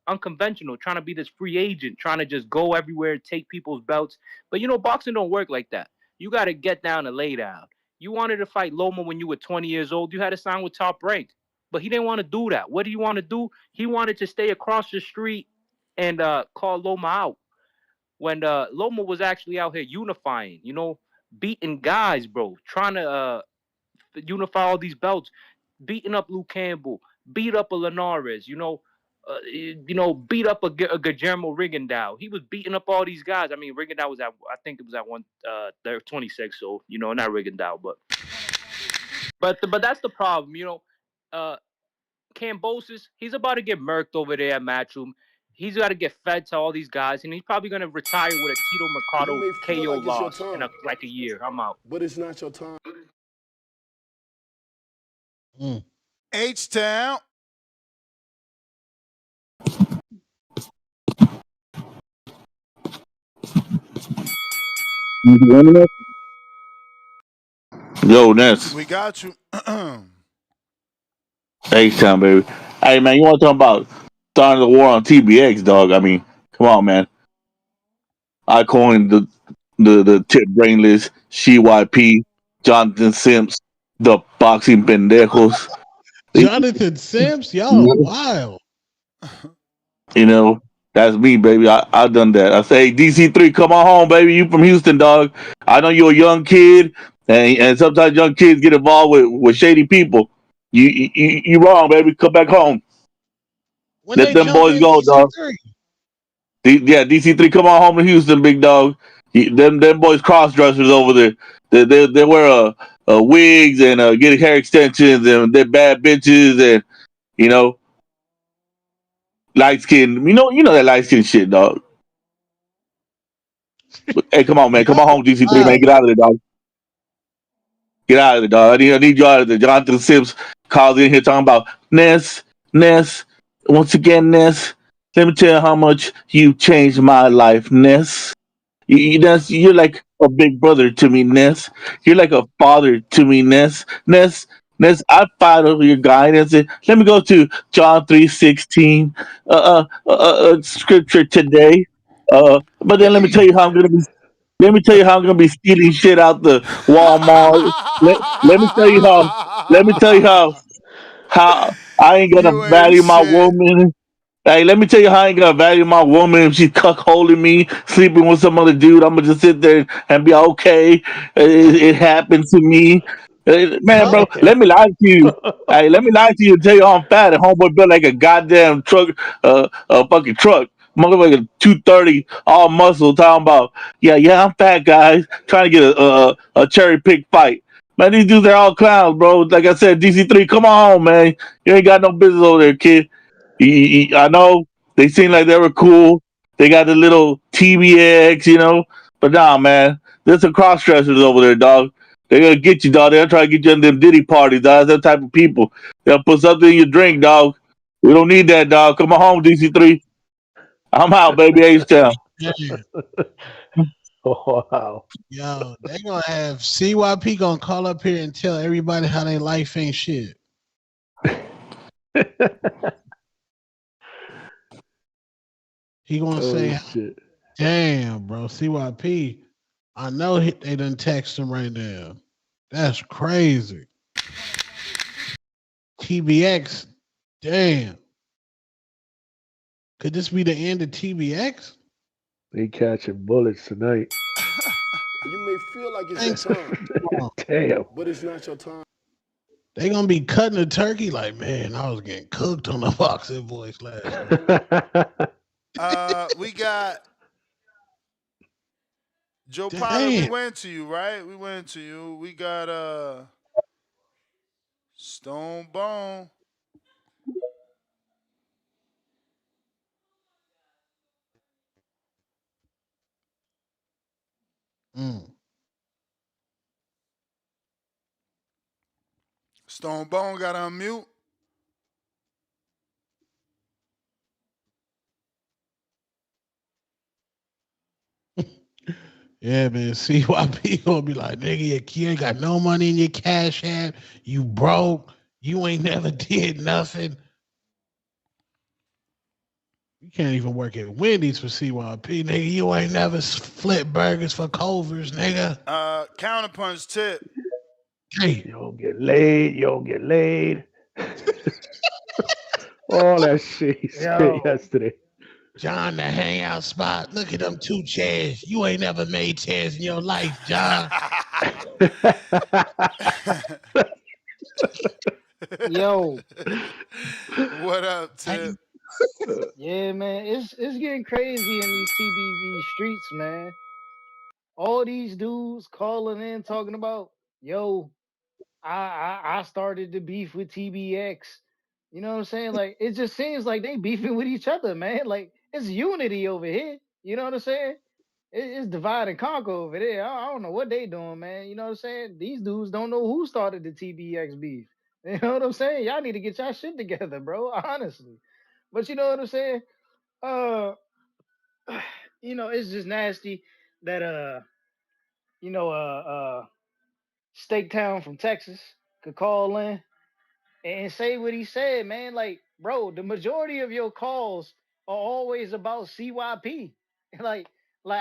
unconventional, trying to be this free agent, trying to just go everywhere, take people's belts. But boxing don't work like that. You got to get down and lay down. You wanted to fight Loma when you were 20 years old. You had to sign with Top Rank. But he didn't want to do that. What did he want to do? He wanted to stay across the street and call Loma out when Loma was actually out here unifying, beating guys, bro, trying to unify all these belts, beating up Luke Campbell, beat up a Linares, beat up a Guillermo Rigondeaux. He was beating up all these guys. I mean, Rigondeaux was I think it was at 126, so not Rigondeaux, but that's the problem, Kambosos, he's about to get murked over there at Matchroom. He's got to get fed to all these guys, and he's probably going to retire with a Tito Mercado KO loss in a year. I'm out. But it's not your time. H-Town. Yo, Ness. We got you. H-Town, baby. Hey, man, you want to talk about starting the war on TBX, dog? I mean, come on, man. I coined the tip brainless, CYP, Jonathan Sims, the boxing pendejos. Jonathan Sims? Y'all wild. You know, That's me, baby. I done that. I say, hey, DC3, come on home, baby. You from Houston, dog. I know you're a young kid, and sometimes young kids get involved with shady people. You wrong, baby. Come back home. When Let they them jump boys in go, dog. DC3. Yeah, DC3, come on home to Houston, big dog. Them boys cross dressers over there. They wear wigs and get hair extensions, and they're bad bitches, and you know light skin. You know that light skin shit, dog. But, hey, come on, man. Come on home, DC3, man. Wow. Get out of there, dog. Get out of there, dog. I need you out of there. Jonathan Sims calls in here talking about Ness. Once again, Ness. Let me tell you how much you changed my life, Ness. You're like a big brother to me, Ness. You're like a father to me, Ness. Ness, I follow your guidance. And let me go to John 3:16, scripture today. But then let me tell you how I'm gonna be. Let me tell you how I'm gonna be stealing shit out the Walmart. Let me tell you how. Let me tell you how I ain't gonna You ain't value my shit. woman. Hey, let me tell you how I ain't gonna value my woman if she's cuckolding me, sleeping with some other dude. I'm gonna just sit there and be okay. It happened to me, man, bro. Damn. Let me lie to you. Hey, let me lie to you and tell you I'm fat. And homeboy built like a goddamn truck, a fucking truck. Motherfucker, 230, all muscle. Talking about, yeah, I'm fat, guys. Trying to get a cherry pick fight. Man, these dudes are all clowns, bro. Like I said, DC3, come on home, man. You ain't got no business over there, kid. I know they seem like they were cool. They got the little TBX, but nah, man, there's some cross dressers over there, dog. They're gonna get you, dog. They'll try to get you in them Diddy parties, dog. That type of people. They'll put something in your drink, dog. We don't need that, dog. Come on home, DC3. I'm out, baby. H Town. Yeah. Wow. Yo, they gonna have CYP gonna call up here and tell everybody how their life ain't shit. He gonna Oh say, shit. "Damn, bro, CYP, I know they done text him right now. That's crazy." TBX, damn. Could this be the end of TBX? They catching bullets tonight. You may feel like it's Thanks. your time, Damn. but it's not your time. They gonna be cutting the turkey like, man, I was getting cooked on the boxing voice last night. We got Joe Potter. We Damn. went to you, right? We went to you. We got Stone Bone. Mm. Stone Bone got to unmute. Yeah, man. CYP gonna be like, nigga, you ain't got no money in your cash app. You broke. You ain't never did nothing. You can't even work at Wendy's for CYP, nigga. You ain't never flip burgers for Culver's, nigga. Counterpunch tip. Hey, You don't get laid. You don't get laid. All that shit he spit Yo, yesterday. John, the hangout spot. Look at them two chairs. You ain't never made chairs in your life, John. yo, What up, Tip? yeah, man, it's getting crazy in these TBV streets, man. All these dudes calling in talking about, yo, I started the beef with TBX. You know what I'm saying? Like it just seems like they beefing with each other, man. Like it's unity over here. You know what I'm saying? It's divide and conquer over there. I don't know what they doing, man. You know what I'm saying? These dudes don't know who started the TBX beef. You know what I'm saying? Y'all need to get y'all shit together, bro. Honestly. But you know what I'm saying? Uh it's just nasty that Steak Town from Texas could call in and say what he said, man. Like, bro, the majority of your calls are always about CYP. Like,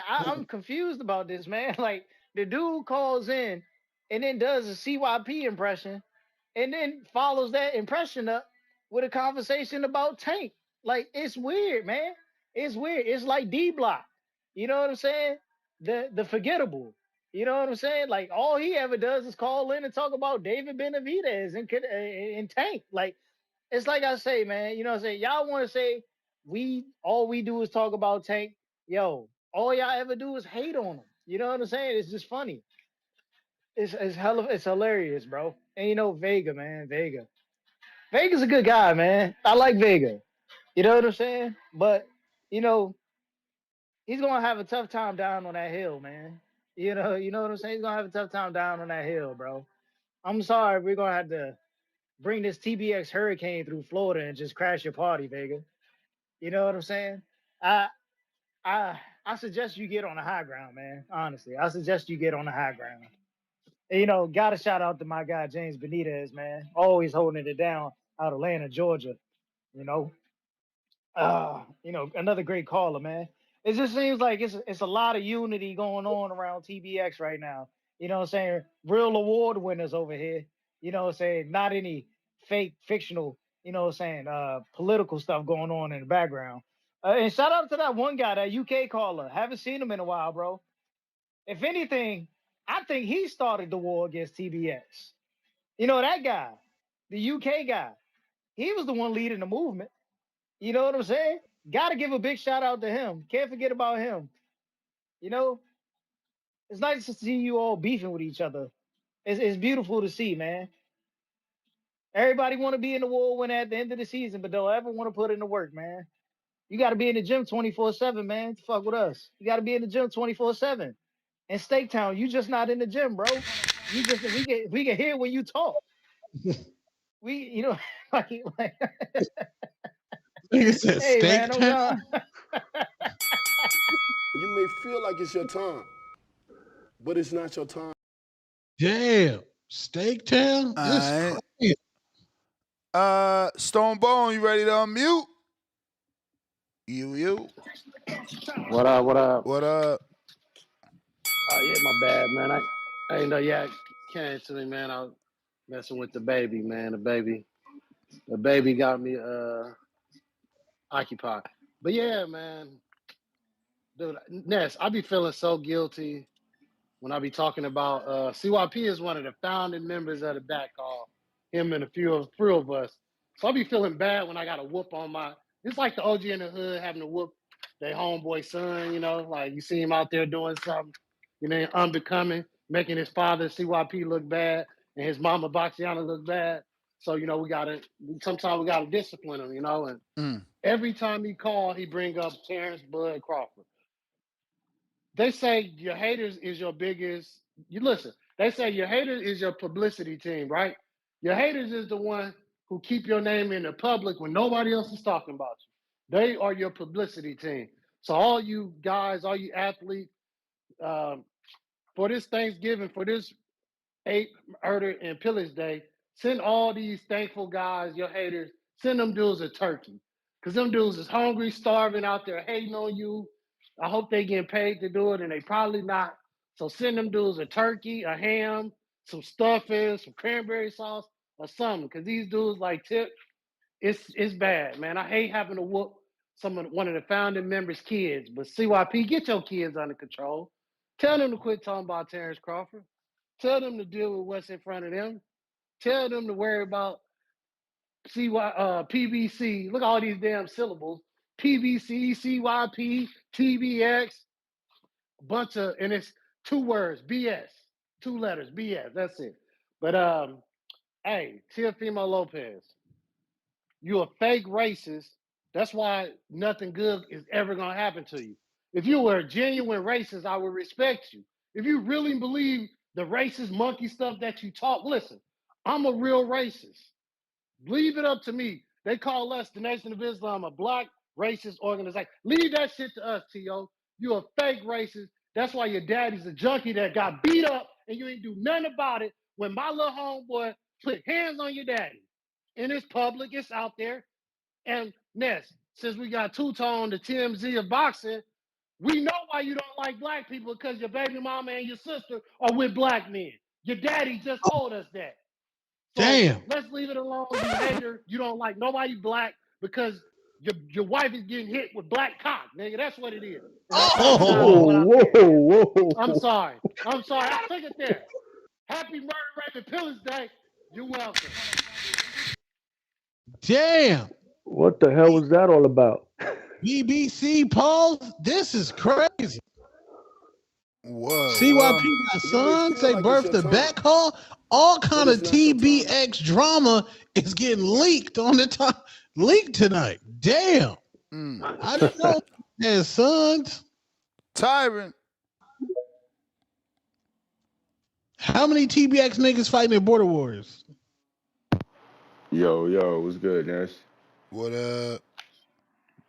I'm confused about this, man. Like, the dude calls in and then does a CYP impression and then follows that impression up with a conversation about Tank. Like, it's weird, man. It's weird. It's like D Block. You know what I'm saying? The forgettable. You know what I'm saying? Like all he ever does is call in and talk about David Benavidez and Tank. Like it's like I say, man. You know what I'm saying? Y'all want to say all we do is talk about Tank. Yo, all y'all ever do is hate on him. You know what I'm saying? It's just funny. It's hilarious, bro. And you know Vega, man, Vega's a good guy, man. I like Vega. You know what I'm saying? But you know he's gonna have a tough time down on that hill, man. You know what I'm saying? He's gonna have a tough time down on that hill, bro. I'm sorry, we're gonna have to bring this TBX hurricane through Florida and just crash your party, Vega. You know what I'm saying? I I suggest you get on the high ground, man. Honestly, I suggest you get on the high ground. And, you know, got to shout out to my guy James Benitez, man. Always holding it down out of Atlanta, Georgia. You know, another great caller, man. It just seems like it's a lot of unity going on around TBX right now. You know what I'm saying? Real award winners over here. You know what I'm saying? Not any fake fictional, you know what I'm saying, political stuff going on in the background. And shout out to that one guy, that UK caller. Haven't seen him in a while, bro. If anything, I think he started the war against TBX. You know, that guy, the UK guy, he was the one leading the movement. You know what I'm saying? Got to give a big shout out to him. Can't forget about him. You know, it's nice to see you all beefing with each other. It's beautiful to see, man. Everybody want to be in the whirlwind at the end of the season, but don't ever want to put in the work, man. You got to be in the gym 24/7, man. To fuck with us. You got to be in the gym 24/7. In Steak Town, you just not in the gym, bro. We can hear when you talk. You know, like Nigga said hey man, Steak I'm Town. You may feel like it's your time, but it's not your time. Damn, Steak Town. All This right. crazy. Stone Bone, you ready to unmute? You. What up? What up? What up? Oh yeah, my bad, man. I ain't know y'all came to me, man. I was messing with the baby, man. The baby got me occupied. But yeah, man, dude, Ness, I be feeling so guilty when I be talking about CYP is one of the founding members of the back call. Him and a few of us. So I be feeling bad when I got to whoop on my. It's like the OG in the hood having to whoop their homeboy son. You know, like you see him out there doing something, you know, unbecoming, making his father CYP look bad and his mama Boxiana look bad. So you know, sometimes we gotta discipline him. You know, and every time he call, he bring up Terrence Bud Crawford. They say your haters is your biggest. You listen. They say your haters is your publicity team, right? Your haters is the one who keep your name in the public when nobody else is talking about you. They are your publicity team. So all you guys, all you athletes, for this Thanksgiving, for this ape murder and pillage day, send all these thankful guys, your haters, send them dudes a turkey. Because them dudes is hungry, starving out there, hating on you. I hope they getting paid to do it, and they probably not. So send them dudes a turkey, a ham, some stuffing, some cranberry sauce, or something. Because these dudes like Tip, it's bad, man. I hate having to whoop one of the founding members' kids. But CYP, get your kids under control. Tell them to quit talking about Terrence Crawford. Tell them to deal with what's in front of them. Tell them to worry about PBC. Look at all these damn syllables. PBC, CYP, TBX, and it's 2 words, BS. 2 letters, BS. That's it. But hey, Teofimo Lopez, you a fake racist. That's why nothing good is ever gonna happen to you. If you were a genuine racist, I would respect you. If you really believe the racist monkey stuff that you talk, listen, I'm a real racist. Leave it up to me. They call us, the Nation of Islam, a black racist organization. Leave that shit to us, T.O. You a fake racist. That's why your daddy's a junkie that got beat up and you ain't do nothing about it when my little homeboy put hands on your daddy. And it's public, it's out there. And Ness, since we got two-tone, the TMZ of boxing, we know why you don't like black people, because your baby mama and your sister are with black men. Your daddy just told us that. So Damn. let's leave it alone, you hater. You don't like nobody black because your wife is getting hit with black cock, nigga. That's what it is. And I apologize for what I Whoa, said. whoa. I'm sorry. I took it there. Happy Murder, Rape, and Pillars Day. You're welcome. Damn. What the hell was that all about? BBC Paul, this is crazy. Whoa, CYP well, got sons, they birthed the back hall. All kind of TBX drama is getting leaked on the top. Leaked tonight. Damn. I didn't know there's sons. Tyrant. How many TBX niggas fighting in Border Wars? Yo, what's good, Ness? What up?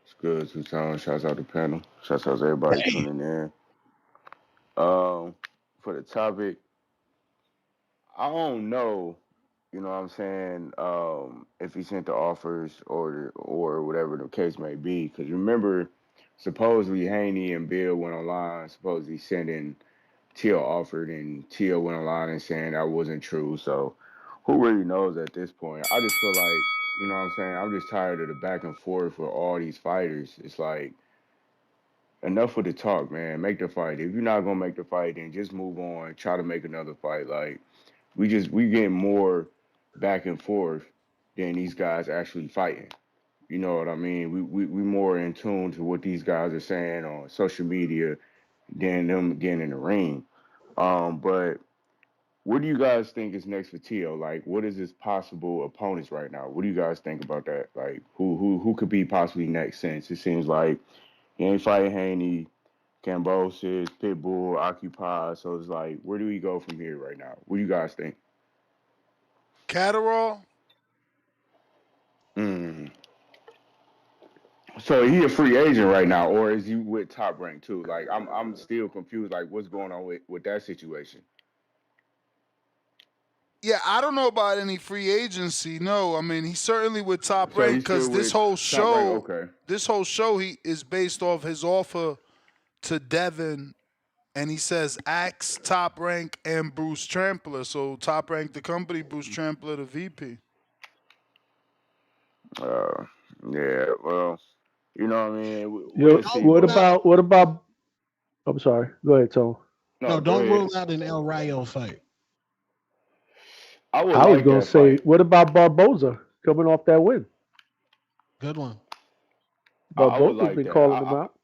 It's good, Two Tone. Shouts out the panel. Shouts out to everybody tuning in. For the topic, I don't know, you know what I'm saying, if he sent the offers or whatever the case may be. Because remember, supposedly Haney and Bill went online, supposedly sending Teal offered, and Teal went online and saying that wasn't true. So who really knows at this point? I just feel like, you know what I'm saying, I'm just tired of the back and forth with all these fighters. It's like, enough with the talk, man. Make the fight. If you're not gonna make the fight, then just move on. Try to make another fight. Like we getting more back and forth than these guys actually fighting. You know what I mean? We more in tune to what these guys are saying on social media than them getting in the ring. But what do you guys think is next for Tio? Like, what is his possible opponents right now? What do you guys think about that? Like, who could be possibly next? Since it seems like he ain't fighting Haney, Kambosos, Pitbull, Occupy. So it's like, where do we go from here right now? What do you guys think? Catterall? Mm. So he a free agent right now, or is he with Top Rank too? Like, I'm still confused. Like, what's going on with that situation? Yeah, I don't know about any free agency. No, I mean he's certainly with Top So Rank he's still because with Top Rank. Okay. this whole show he is based off his offer to Devin, and he says Axe, Top Rank, and Bruce Trampler. So Top Rank the company, Bruce Trampler the VP. Uh, yeah. Well, you know what I mean. Yo, We'll see. what But about what about? I'm sorry. Go ahead, Tone. no, No, go don't ahead. rule out an El Rayo fight. I would I was like gonna that say, fight. what about Barboza coming off that win? Good one. I would Barboza's like been that. calling him out.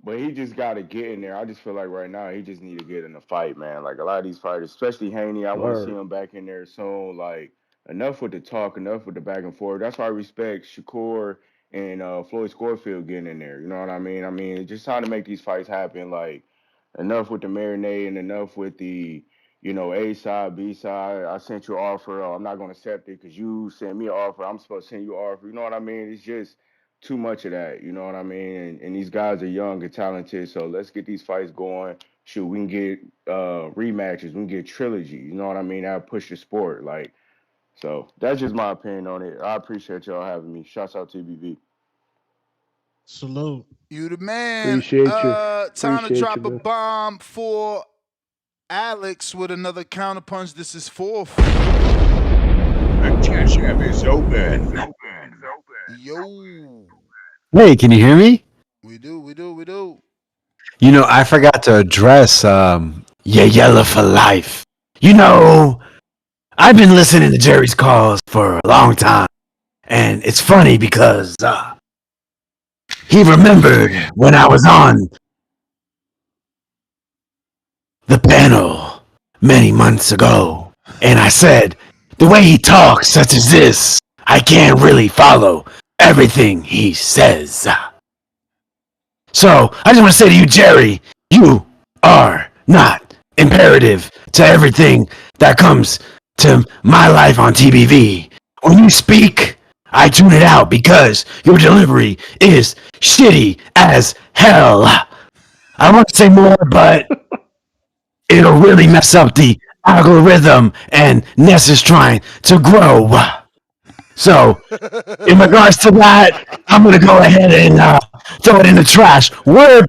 But he just got to get in there. I just feel like right now he just need to get in the fight, man. Like a lot of these fighters, especially Haney, I want to see Word. him back in there soon. Like enough with the talk, enough with the back and forth. That's why I respect Shakur and Floyd Scorfield getting in there. You know what I mean? I mean, just trying to make these fights happen. Like enough with the marinade and enough with the, A side, B side. I sent you an offer. Oh, I'm not going to accept it because you sent me an offer. I'm supposed to send you an offer. You know what I mean? It's just too much of that. You know what I mean? And these guys are young and talented. So let's get these fights going. Shoot, we can get rematches. We can get trilogy. You know what I mean? That'll push the sport. Like, so that's just my opinion on it. I appreciate y'all having me. Shouts out TBV. Salute. You the man. Appreciate you. Time to Appreciate you, drop a man. bomb for Alex with another counterpunch. This is fourth. The cash app is open. Yo. Hey, can you hear me? We do. You know, I forgot to address Yeah Yella for Life. You know, I've been listening to Jerry's calls for a long time. And it's funny because he remembered when I was on the panel many months ago. And I said, the way he talks, such as this, I can't really follow everything he says. So, I just want to say to you, Jerry, you are not imperative to everything that comes to my life on TBV. When you speak, I tune it out because your delivery is shitty as hell. I want to say more, but it'll really mess up the algorithm, and Ness is trying to grow. So, in regards to that, I'm going to go ahead and throw it in the trash. Word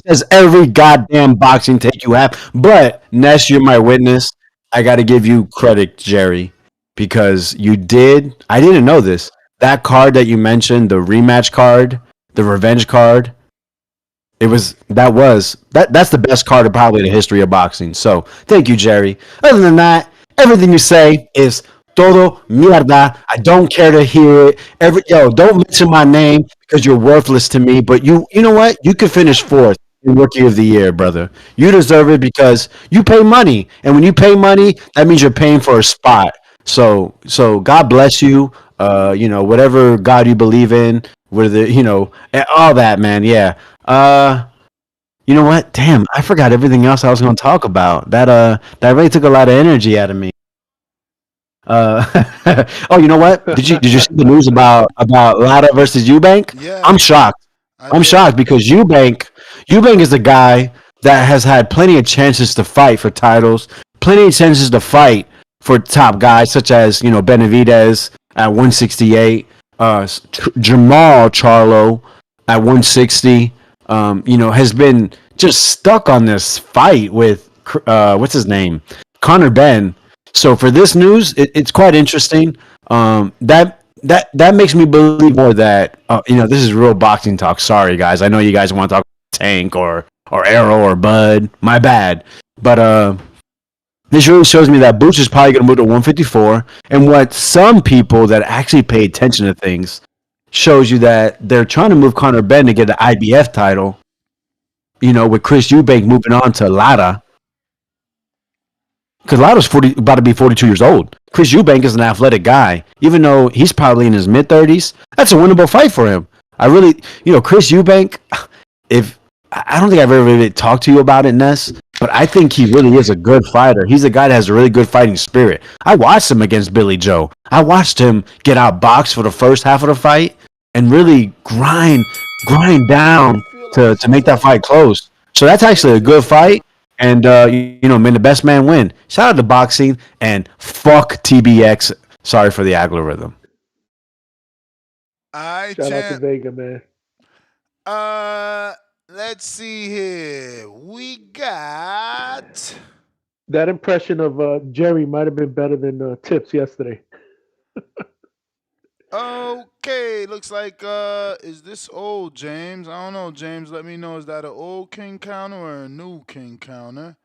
says every goddamn boxing take you have. But, Ness, you're my witness. I got to give you credit, Jerry, because you did. I didn't know this, that card that you mentioned, the rematch card, the revenge card, that's the best card of probably the history of boxing. So thank you, Jerry. Other than that, everything you say is todo mierda. I don't care to hear it. Don't mention my name because you're worthless to me. But you know what? You could finish fourth in Rookie of the Year, brother. You deserve it because you pay money, and when you pay money, that means you're paying for a spot. So God bless you. Whatever God you believe in, whether all that, man. Yeah. You know what? Damn, I forgot everything else I was going to talk about. That really took a lot of energy out of me. Oh, you know what? Did you see the news about Lada versus Eubank? Yeah, I'm shocked. I I'm did. shocked because Eubank is the guy that has had plenty of chances to fight for titles, plenty of chances to fight for top guys such as Benavidez at 168, Jamal Charlo at 160. Has been just stuck on this fight with what's his name, Connor Ben. So for this news, it's quite interesting. That makes me believe more that this is real boxing talk. Sorry guys, I know you guys want to talk Tank or Arrow or Bud. My bad, but this really shows me that Boots is probably going to move to 154. And what some people that actually pay attention to things shows you that they're trying to move Conor Ben to get the IBF title. With Chris Eubank moving on to Lara. Because Lotto's about to be 42 years old. Chris Eubank is an athletic guy. Even though he's probably in his mid-30s, that's a winnable fight for him. I really, Chris Eubank, I don't think I've ever really talked to you about it, Ness, but I think he really is a good fighter. He's a guy that has a really good fighting spirit. I watched him against Billy Joe. I watched him get outboxed for the first half of the fight and really grind down to make that fight close. So that's actually a good fight. And may the best man win. Shout out to boxing and fuck TBX. Sorry for the algorithm. All right, Shout out to champ. Vega, man. Let's see here. We got. That impression of Jerry might have been better than Tips yesterday. Okay, looks like is this old James? I don't know, James. Let me know. Is that an old king counter or a new king counter?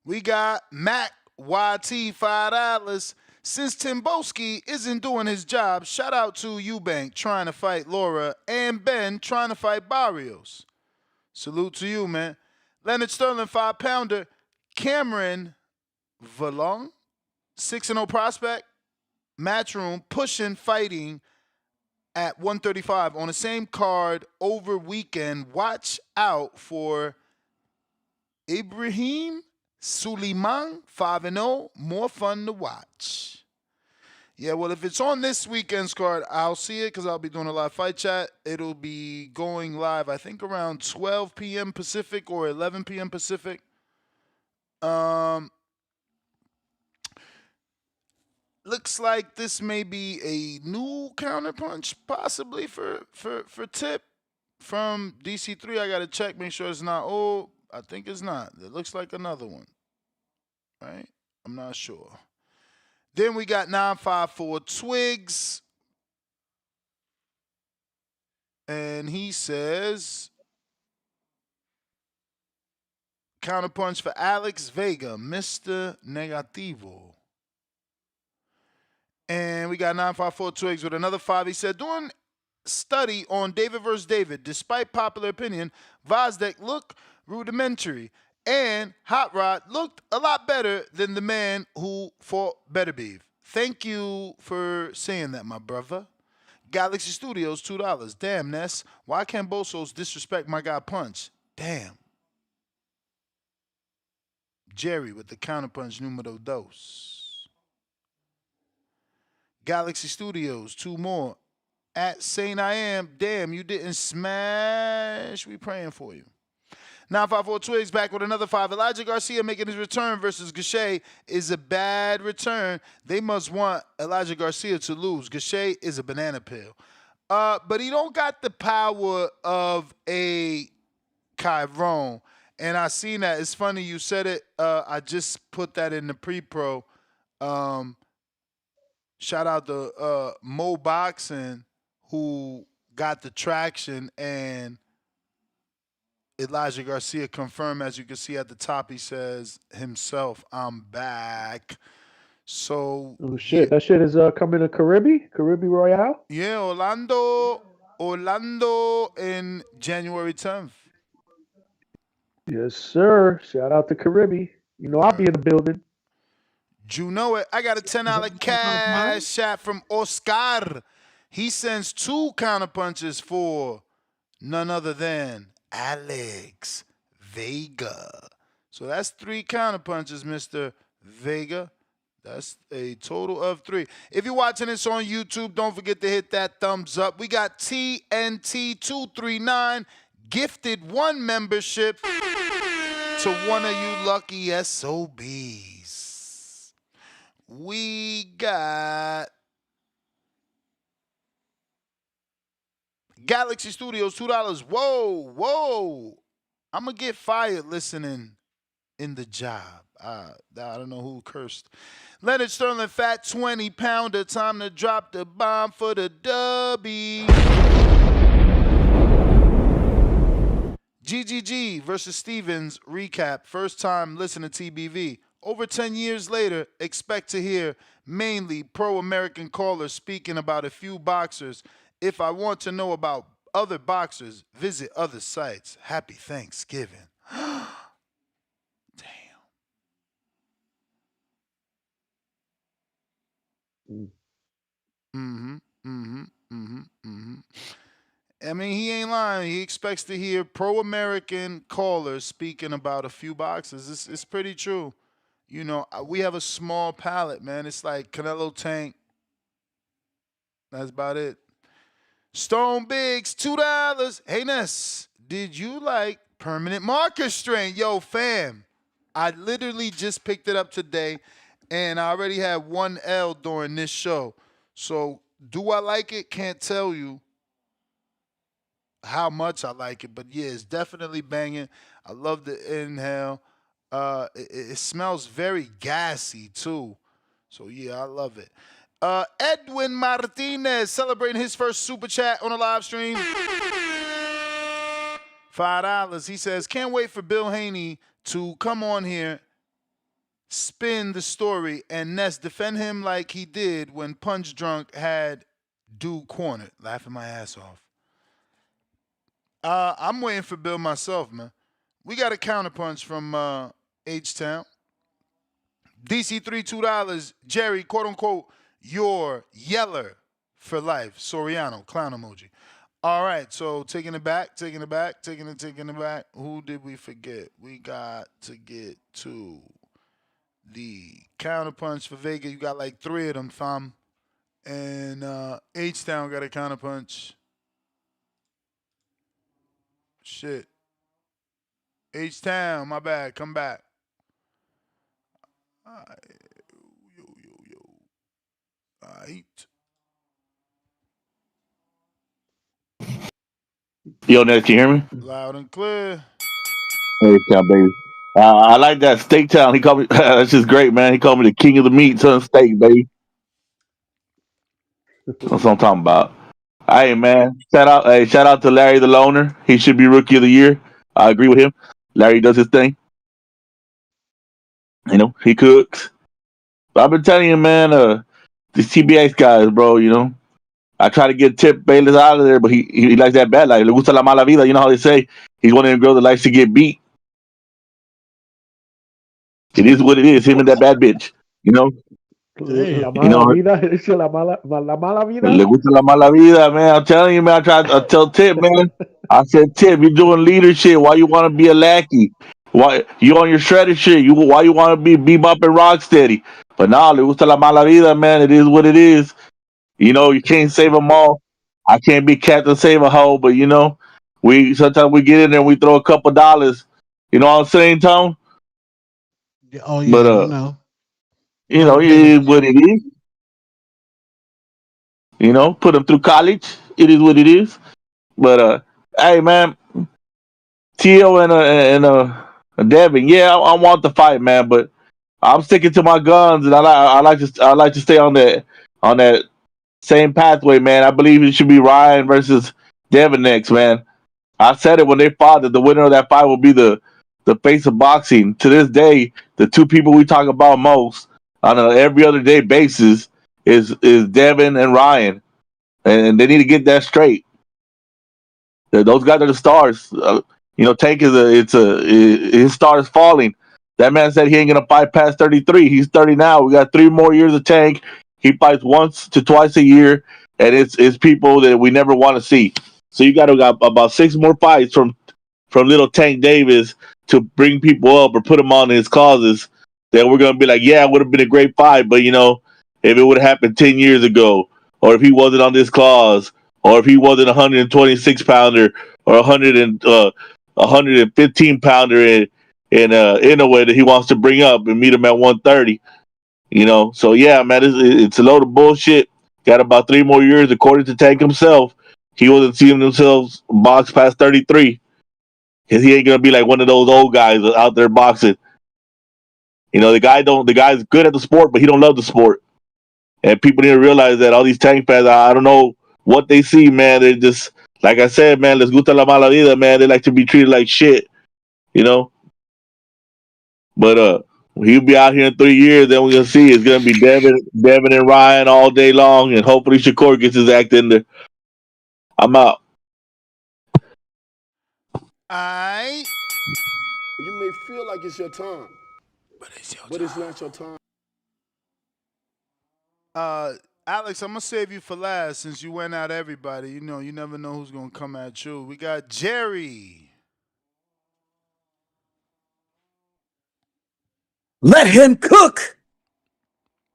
We got Mac YT $5. Since Timboski isn't doing his job, shout out to Eubank trying to fight Laura and Ben trying to fight Barrios. Salute to you, man. Leonard Sterling 5-pounder. Cameron Valong 6-0 prospect. Matchroom pushing fighting at 135 on the same card over weekend. Watch out for Ibrahim Suleiman 5-0. More fun to watch. Yeah, well, if it's on this weekend's card, I'll see it because I'll be doing a live fight chat. It'll be going live, I think, around 12 p.m. Pacific or 11 p.m. Pacific. Looks like this may be a new counterpunch, possibly for Tip from DC3. I gotta check, make sure it's not old. I think it's not. It looks like another one, right? I'm not sure. Then we got 954 Twigs. And he says, counterpunch for Alex Vega, Mr. Negativo. And we got 954 Twigs with another 5. He said, doing study on David versus David, despite popular opinion, Vozdek looked rudimentary. And Hot Rod looked a lot better than the man who fought Beterbiev. Thank you for saying that, my brother. Galaxy Studios, $2. Damn, Ness. Why can't Kambosos disrespect my guy Punch? Damn. Jerry with the counterpunch numero dos. Galaxy Studios, 2 more. At Saint I Am, damn, you didn't smash. We praying for you. 954 Twigs back with another 5. Elijah Garcia making his return versus Gachet is a bad return. They must want Elijah Garcia to lose. Gachet is a banana peel. But he don't got the power of a Chiron. And I seen that. It's funny you said it. I just put that in the pre-pro. Shout out to Mo Boxing. who got the traction, and Elijah Garcia confirmed, as you can see at the top, he says himself, I'm back. So Oh yeah, shit, that shit is coming to Caribbean Royale. yeah, Orlando in January 10th. Yes, sir. Shout out to Caribbean. You know I'll be in the building. You know it. I got a $10 cash shot from Oscar. He sends 2 counterpunches for none other than Alex Vega. So that's 3 counterpunches, Mr. Vega. That's a total of 3. If you're watching this on YouTube, don't forget to hit that thumbs up. We got TNT239 gifted 1 membership to one of you lucky SOBs. We got Galaxy Studios, $2. Whoa. I'm going to get fired listening in the job. I don't know who cursed. Leonard Sterling, fat 20-pounder. Time to drop the bomb for the dubby. GGG versus Stevens recap. First time listen to TBV. Over 10 years later, expect to hear mainly pro-American callers speaking about a few boxers. If I want to know about other boxers, visit other sites. Happy Thanksgiving. Damn. I mean, he ain't lying. He expects to hear pro-American callers speaking about a few boxers. It's pretty true. You know, we have a small palate, man. It's like Canelo Tank. That's about it. Stone Biggs, $2. Hey, Ness, did you like permanent marker strain? Yo, fam, I literally just picked it up today, and I already had 1 L during this show. So, do I like it? Can't tell you how much I like it, but yeah, it's definitely banging. I love the inhale. It smells very gassy too. So yeah, I love it. Edwin Martinez celebrating his first super chat on a live stream. $5. He says, can't wait for Bill Haney to come on here, spin the story, and Ness defend him like he did when Punch Drunk had Dude cornered. Laughing my ass off. I'm waiting for Bill myself, man. We got a counterpunch from H-Town. DC3, $2. Jerry, quote unquote, your yeller for life. Soriano, clown emoji. All right, so taking it back. Who did we forget? We got to get to the counterpunch for Vega. You got like 3 of them, fam. And H-Town got a counterpunch. Shit. H-Town, my bad. Come back. All right. Yo, Ned, can you hear me? Loud and clear. Hey, town, baby. I like that Steak Town. He called me. That's just great, man. He called me the king of the meat, son, steak, baby. That's what I'm talking about. Hey, man. Shout out to Larry the Loner. He should be Rookie of the Year. I agree with him. Larry does his thing. You know, he cooks. But I've been telling you, man, these TBX guys, bro, you know. I try to get Tip Bayless out of there, but he likes that bad life. Le gusta la mala vida. You know how they say? He's one of them girls that likes to get beat. It is what it is. Him and that bad bitch. You know? La You know, mala vida. La mala vida. le gusta la mala vida, man. I'm telling you, man. I tell Tip, man. I said, Tip, you're doing leadership. Why you want to be a lackey? Why you on your shredded shit? Why you want to be bebop and rock steady? But now, le gusta la mala vida, man. It is what it is. You know, you can't save them all. I can't be Captain Save a Hoe, but you know, sometimes we get in there and we throw a couple dollars. You know what I'm saying, Tone? Oh But yeah, you know. you know, it is what it is. You know, put them through college. It is what it is. But hey, man, Tio and Devin, yeah, I want the fight, man, but I'm sticking to my guns, and I like to stay on that Same pathway, man. I believe it should be Ryan versus Devin next, man. I said it when they fought that the winner of that fight will be the face of boxing. To this day, the two people we talk about most on a every other day basis is Devin and Ryan, and they need to get that straight. Those guys are the stars. Tank his star is falling. That man said he ain't gonna fight past 33. He's 30 now. We got 3 more years of Tank. He fights once to twice a year, and it's people that we never want to see. So you got about 6 more fights from little Tank Davis to bring people up or put them on his causes. That we're gonna be like, yeah, it would have been a great fight, but if it would have happened 10 years ago, or if he wasn't on this clause, or if he wasn't a 126 pounder or 115 pounder in a way that he wants to bring up and meet him at 130. So yeah, man, it's a load of bullshit. Got about 3 more years, according to Tank himself. He wasn't seeing himself box past 33. Cause he ain't gonna be like one of those old guys out there boxing. The guy's good at the sport, but he don't love the sport. And people need to realize that all these Tank fans, I don't know what they see, man. They're just, like I said, man, les gusta la mala vida, man. They like to be treated like shit, you know? But he'll be out here in 3 years, then we're gonna see it's gonna be Devin and Ryan all day long, and hopefully Shakur gets his act in there. I'm out. You may feel like it's your time, but it's not your time. Alex, I'm gonna save you for last since you went at everybody. You never know who's gonna come at you. We got Jerry. Let him cook.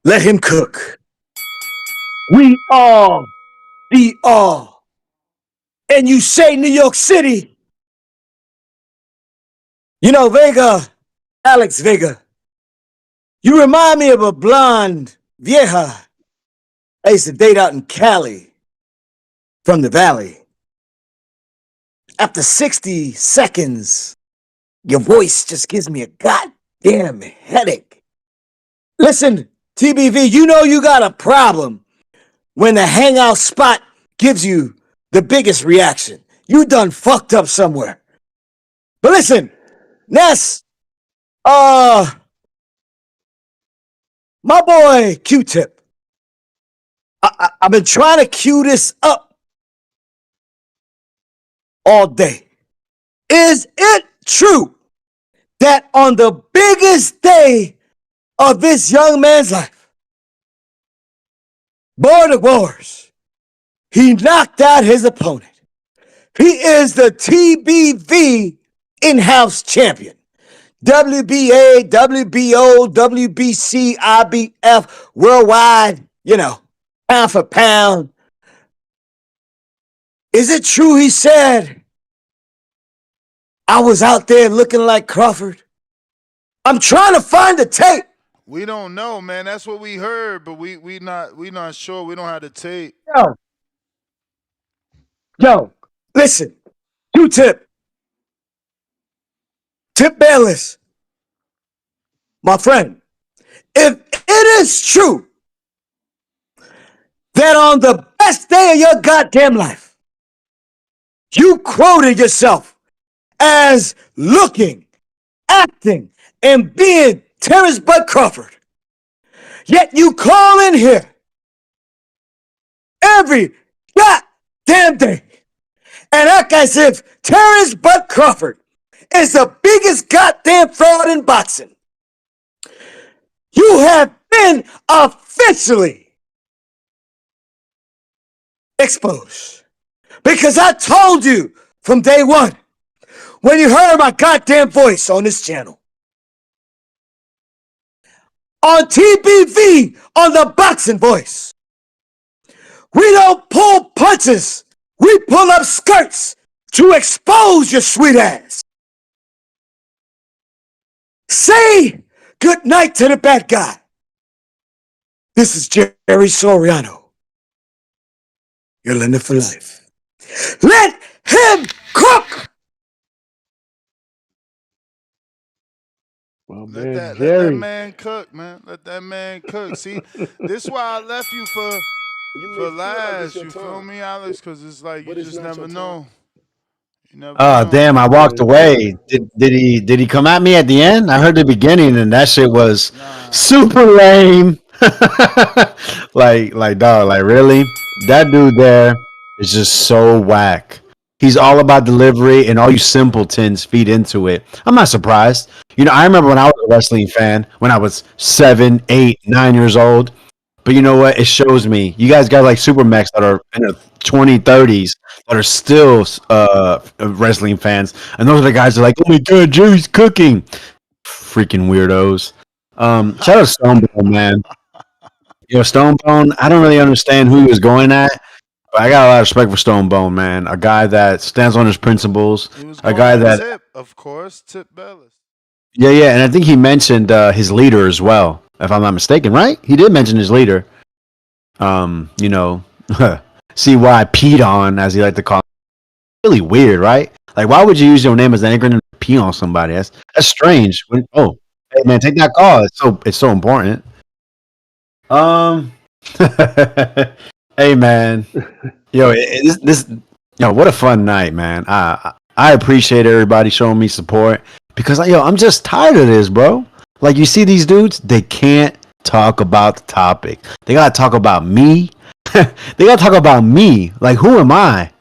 Let him cook. We are the all. And you say New York City. Vega, Alex Vega. You remind me of a blonde vieja I used to date out in Cali from the valley. After 60 seconds, your voice just gives me a goddamn headache. Listen, TBV, you got a problem when the hangout spot gives you the biggest reaction. You done fucked up somewhere. But listen, Ness, my boy Q-Tip, I've been trying to cue this up all day. Is it true that on the biggest day of this young man's life, Board of Wars, he knocked out his opponent? He is the TBV in-house champion. WBA, WBO, WBC, IBF, worldwide, pound for pound. Is it true he said, I was out there looking like Crawford? I'm trying to find the tape. We don't know, man. That's what we heard, but we not sure. We don't have the tape. Yo, listen, Q-Tip, Tip Bayless, my friend, if it is true that on the best day of your goddamn life, you quoted yourself as looking, acting, and being Terrence Bud Crawford, yet you call in here every goddamn day and act as if Terrence Bud Crawford is the biggest goddamn fraud in boxing. You have been officially exposed. Because I told you from day one, when you heard my goddamn voice on this channel, on TBV, on the Boxing Voice, we don't pull punches. We pull up skirts to expose your sweet ass. Say good night to the bad guy. This is Jerry Soriano. You're in it for life. Let him cook! Well, Let Jerry. that man cook, man. Let that man cook. See, this is why I left you for You for may feel like it's last. your You feel time, me, Alex? Because it's like you but it's just not never your time. know. You never Oh know. damn! I walked away. Did he come at me at the end? I heard the beginning, and that shit was Nah. super lame. like dog, like really? That dude there is just so whack. He's all about delivery, and all you simpletons feed into it. I'm not surprised. I remember when I was a wrestling fan when I was 7, 8, 9 years old. But you know what? It shows me. You guys got like super mechs that are in their 20s, 30s that are still wrestling fans. And those are the guys that are like, oh my God, Jerry's cooking. Freaking weirdos. Shout out to Stonebone, man. Stonebone, I don't really understand who he was going at. But I got a lot of respect for Stonebone, man. A guy that stands on his principles. He was A going guy at that, Tip, of course. Tip Bellis. yeah. And I think he mentioned his leader as well, if I'm not mistaken, right? He did mention his leader. You know, CY peed on, as he like to call it. Really weird, right? Like, why would you use your name as an acronym to pee on somebody? That's strange. Oh, hey man, take that call. It's so important. Um, hey man, this what a fun night, man. I appreciate everybody showing me support because I'm just tired of this, bro. Like you see these dudes, they can't talk about the topic. They gotta talk about me. They gotta talk about me. Like who am I?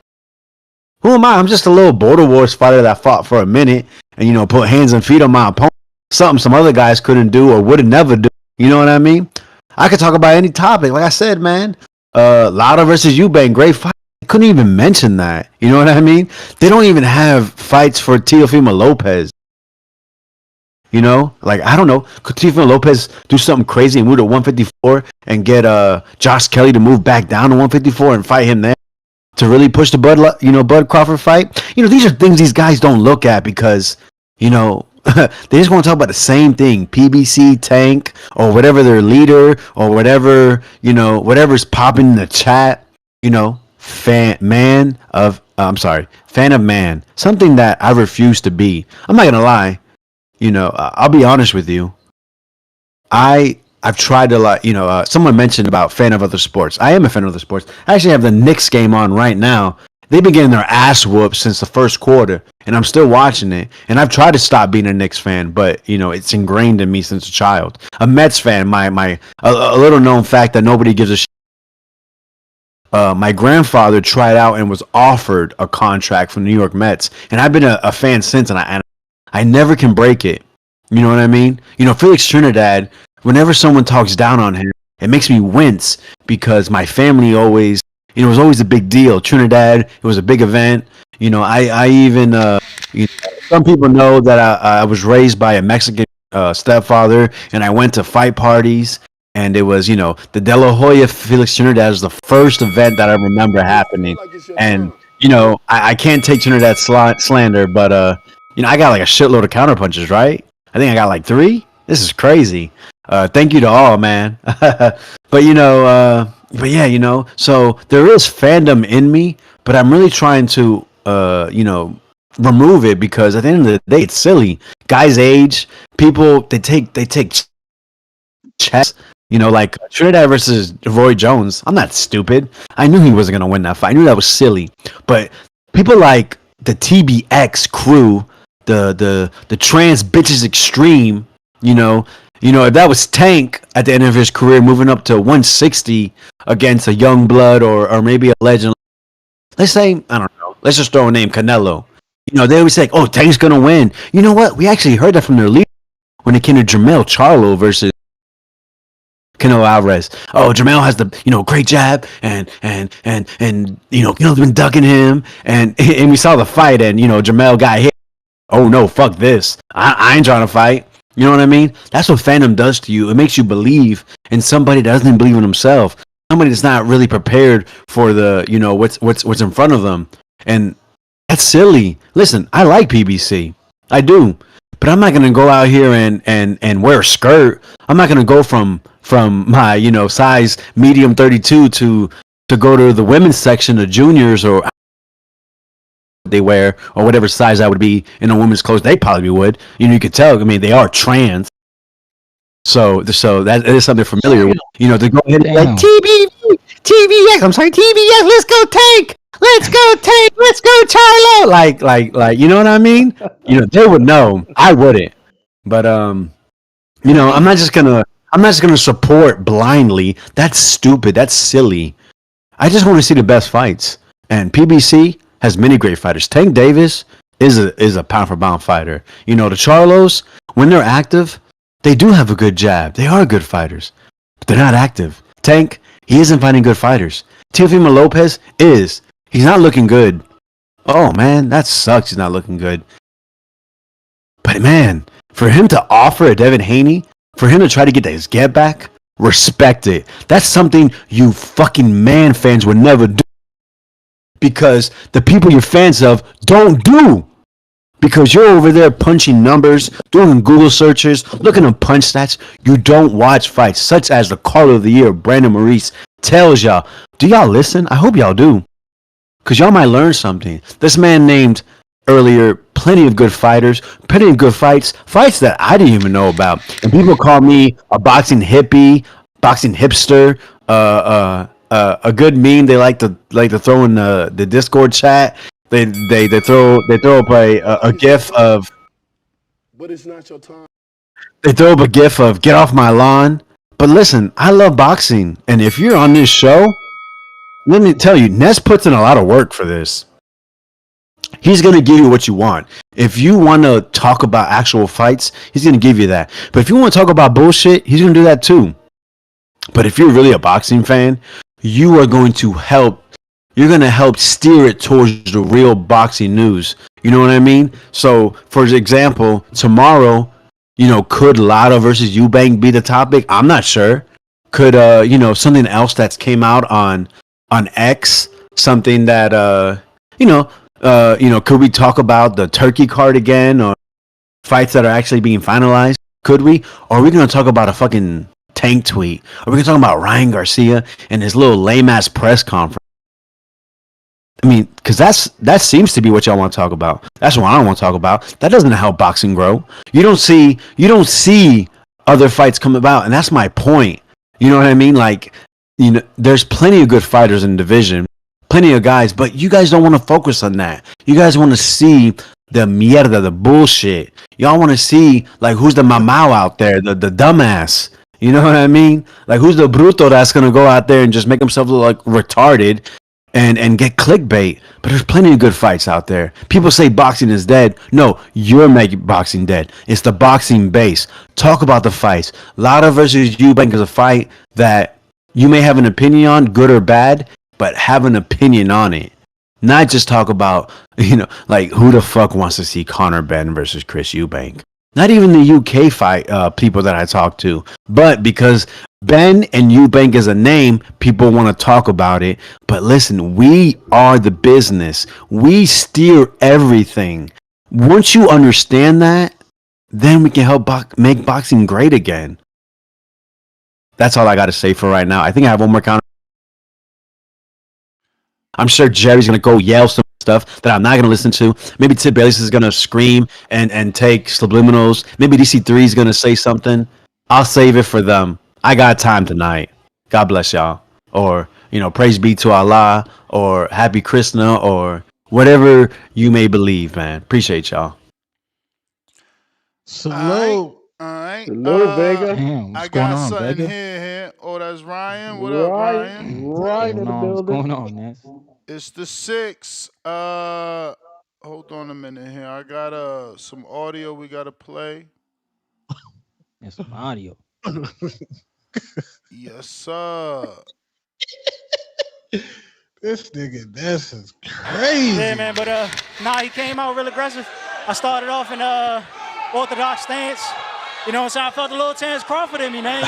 Who am I? I'm just a little border wars fighter that fought for a minute and put hands and feet on my opponent. Something some other guys couldn't do or would have never do. You know what I mean? I could talk about any topic. Like I said, man, Lauda versus Eubank, great fight. I couldn't even mention that. You know what I mean? They don't even have fights for Teofimo Lopez. Like I don't know. Could Teofimo Lopez do something crazy and move to 154 and get Josh Kelly to move back down to 154 and fight him there? To really push the Bud Crawford fight. These are things these guys don't look at because, they just want to talk about the same thing. PBC, Tank, or whatever their leader, or whatever's popping in the chat. Fan of man. Something that I refuse to be. I'm not gonna lie. I'll be honest with you. I've tried to someone mentioned about fan of other sports. I am a fan of other sports. I actually have the Knicks game on right now. They've been getting their ass whooped since the first quarter, and I'm still watching it. And I've tried to stop being a Knicks fan, but it's ingrained in me since a child. A Mets fan, a little known fact that nobody gives a shit. My grandfather tried out and was offered a contract from the New York Mets, and I've been a fan since, and I never can break it. You know what I mean? Felix Trinidad. Whenever someone talks down on him, it makes me wince because my family always, it was always a big deal. Trinidad, it was a big event. I even, some people know that I was raised by a Mexican stepfather, and I went to fight parties, and it was, the De La Hoya Felix Trinidad was the first event that I remember happening, and I can't take Trinidad slander, but I got like a shitload of counter punches, right? I think I got like 3. This is crazy. Thank you to all, man. But yeah, so there is fandom in me, but I'm really trying to, remove it because at the end of the day, it's silly. Guys age, people, they take chess, like Trinidad versus Roy Jones. I'm not stupid. I knew he wasn't going to win that fight. I knew that was silly. But people like the TBX crew, the trans bitches extreme, if that was Tank at the end of his career, moving up to 160 against a young blood or maybe a legend, let's say, I don't know, let's just throw a name, Canelo. They always say, oh, Tank's going to win. You know what? We actually heard that from their leader when it came to Jermell Charlo versus Canelo Alvarez. Oh, Jermell has the, great jab and Canelo's been ducking him and we saw the fight and, Jermell got hit. Oh no, fuck this. I ain't trying to fight. You know what I mean? That's what fandom does to you. It makes you believe in somebody that doesn't believe in himself. Somebody that's not really prepared for the, what's in front of them. And that's silly. Listen, I like PBC. I do. But I'm not gonna go out here and wear a skirt. I'm not gonna go from my, size medium 32 to go to the women's section, the juniors or they wear or whatever size that would be in a woman's clothes. They probably would. You could tell. I mean, they are trans. So that is something familiar with, to go ahead and be like Damn. TBX. I'm sorry, TBX. Let's go Tank. Let's go Tank. Let's go Charlo. Like, you know what I mean? They would know. I wouldn't. But I'm not just gonna support blindly. That's stupid. That's silly. I just want to see the best fights. And PBC has many great fighters. Tank Davis is a pound for pound fighter. The Charlos, when they're active, they do have a good jab. They are good fighters, but they're not active. Tank, he isn't fighting good fighters. Teofimo Lopez is. He's not looking good. Oh man, that sucks. He's not looking good. But man, for him to offer a Devin Haney, for him to try to get his get back, respect it. That's something you fucking man fans would never do. Because the people you're fans of don't do. Because you're over there punching numbers, doing Google searches, looking at punch stats. You don't watch fights, such as the Card of the Year, Brandon Maurice tells y'all. Do y'all listen? I hope y'all do. Because y'all might learn something. This man named earlier plenty of good fighters, plenty of good fights that I didn't even know about. And people call me a boxing hippie, boxing hipster, a good meme they like to throw in the Discord chat. They throw up a gif of. But it's not your time. They throw up a gif of "Get off my lawn." But listen, I love boxing, and if you're on this show, let me tell you, Ness puts in a lot of work for this. He's gonna give you what you want. If you want to talk about actual fights, he's gonna give you that. But if you want to talk about bullshit, he's gonna do that too. But if you're really a boxing fan, you are going to help. You're going to help steer it towards the real boxing news. You know what I mean? So, for example, tomorrow, could Lotto versus Eubank be the topic? I'm not sure. Could, something else that's came out on X, something that, could we talk about the Turkey card again or fights that are actually being finalized? Could we? Or are we going to talk about a fucking Tank tweet? Are we going to talk about Ryan Garcia and his little lame-ass press conference? I mean, because that seems to be what y'all want to talk about. That's what I don't want to talk about. That doesn't help boxing grow. You don't see other fights come about, and that's my point. You know what I mean? Like, there's plenty of good fighters in the division, plenty of guys, but you guys don't want to focus on that. You guys want to see the mierda, the bullshit. Y'all want to see like who's the mamao out there, the dumbass. You know what I mean? Like who's the bruto that's gonna go out there and just make himself look like retarded. And get clickbait, but there's plenty of good fights out there. People say boxing is dead. No, you're making boxing dead. It's the boxing base. Talk about the fights. Lotto versus Eubank is a fight that you may have an opinion on, good or bad, but have an opinion on it. Not just talk about, like who the fuck wants to see Conor Benn versus Chris Eubank. Not even the UK fight people that I talk to, but because Ben and Eubank is a name, people want to talk about it. But listen, we are the business. We steer everything. Once you understand that, then we can help make boxing great again. That's all I got to say for right now. I think I have one more counter. I'm sure Jerry's going to go yell some stuff that I'm not going to listen to. Maybe Tip Bayless is going to scream and take subliminals. Maybe DC3 is going to say something. I'll save it for them. I got time tonight. God bless y'all. Or, praise be to Allah. Or Happy Krishna. Or whatever you may believe, man. Appreciate y'all. Salute. All right. Salute, Vega. Damn, what's I going got on, something Vega? here. Oh, that's Ryan. What up, Ryan? Right in the What's building. going on, Ness? It's the 6. Hold on a minute here. I got some audio we gotta play. It's some audio. Yes, sir. This nigga, this is crazy. Yeah, man, but he came out real aggressive. I started off in orthodox stance. You know what I'm saying? I felt a little Terrence Crawford in me, man.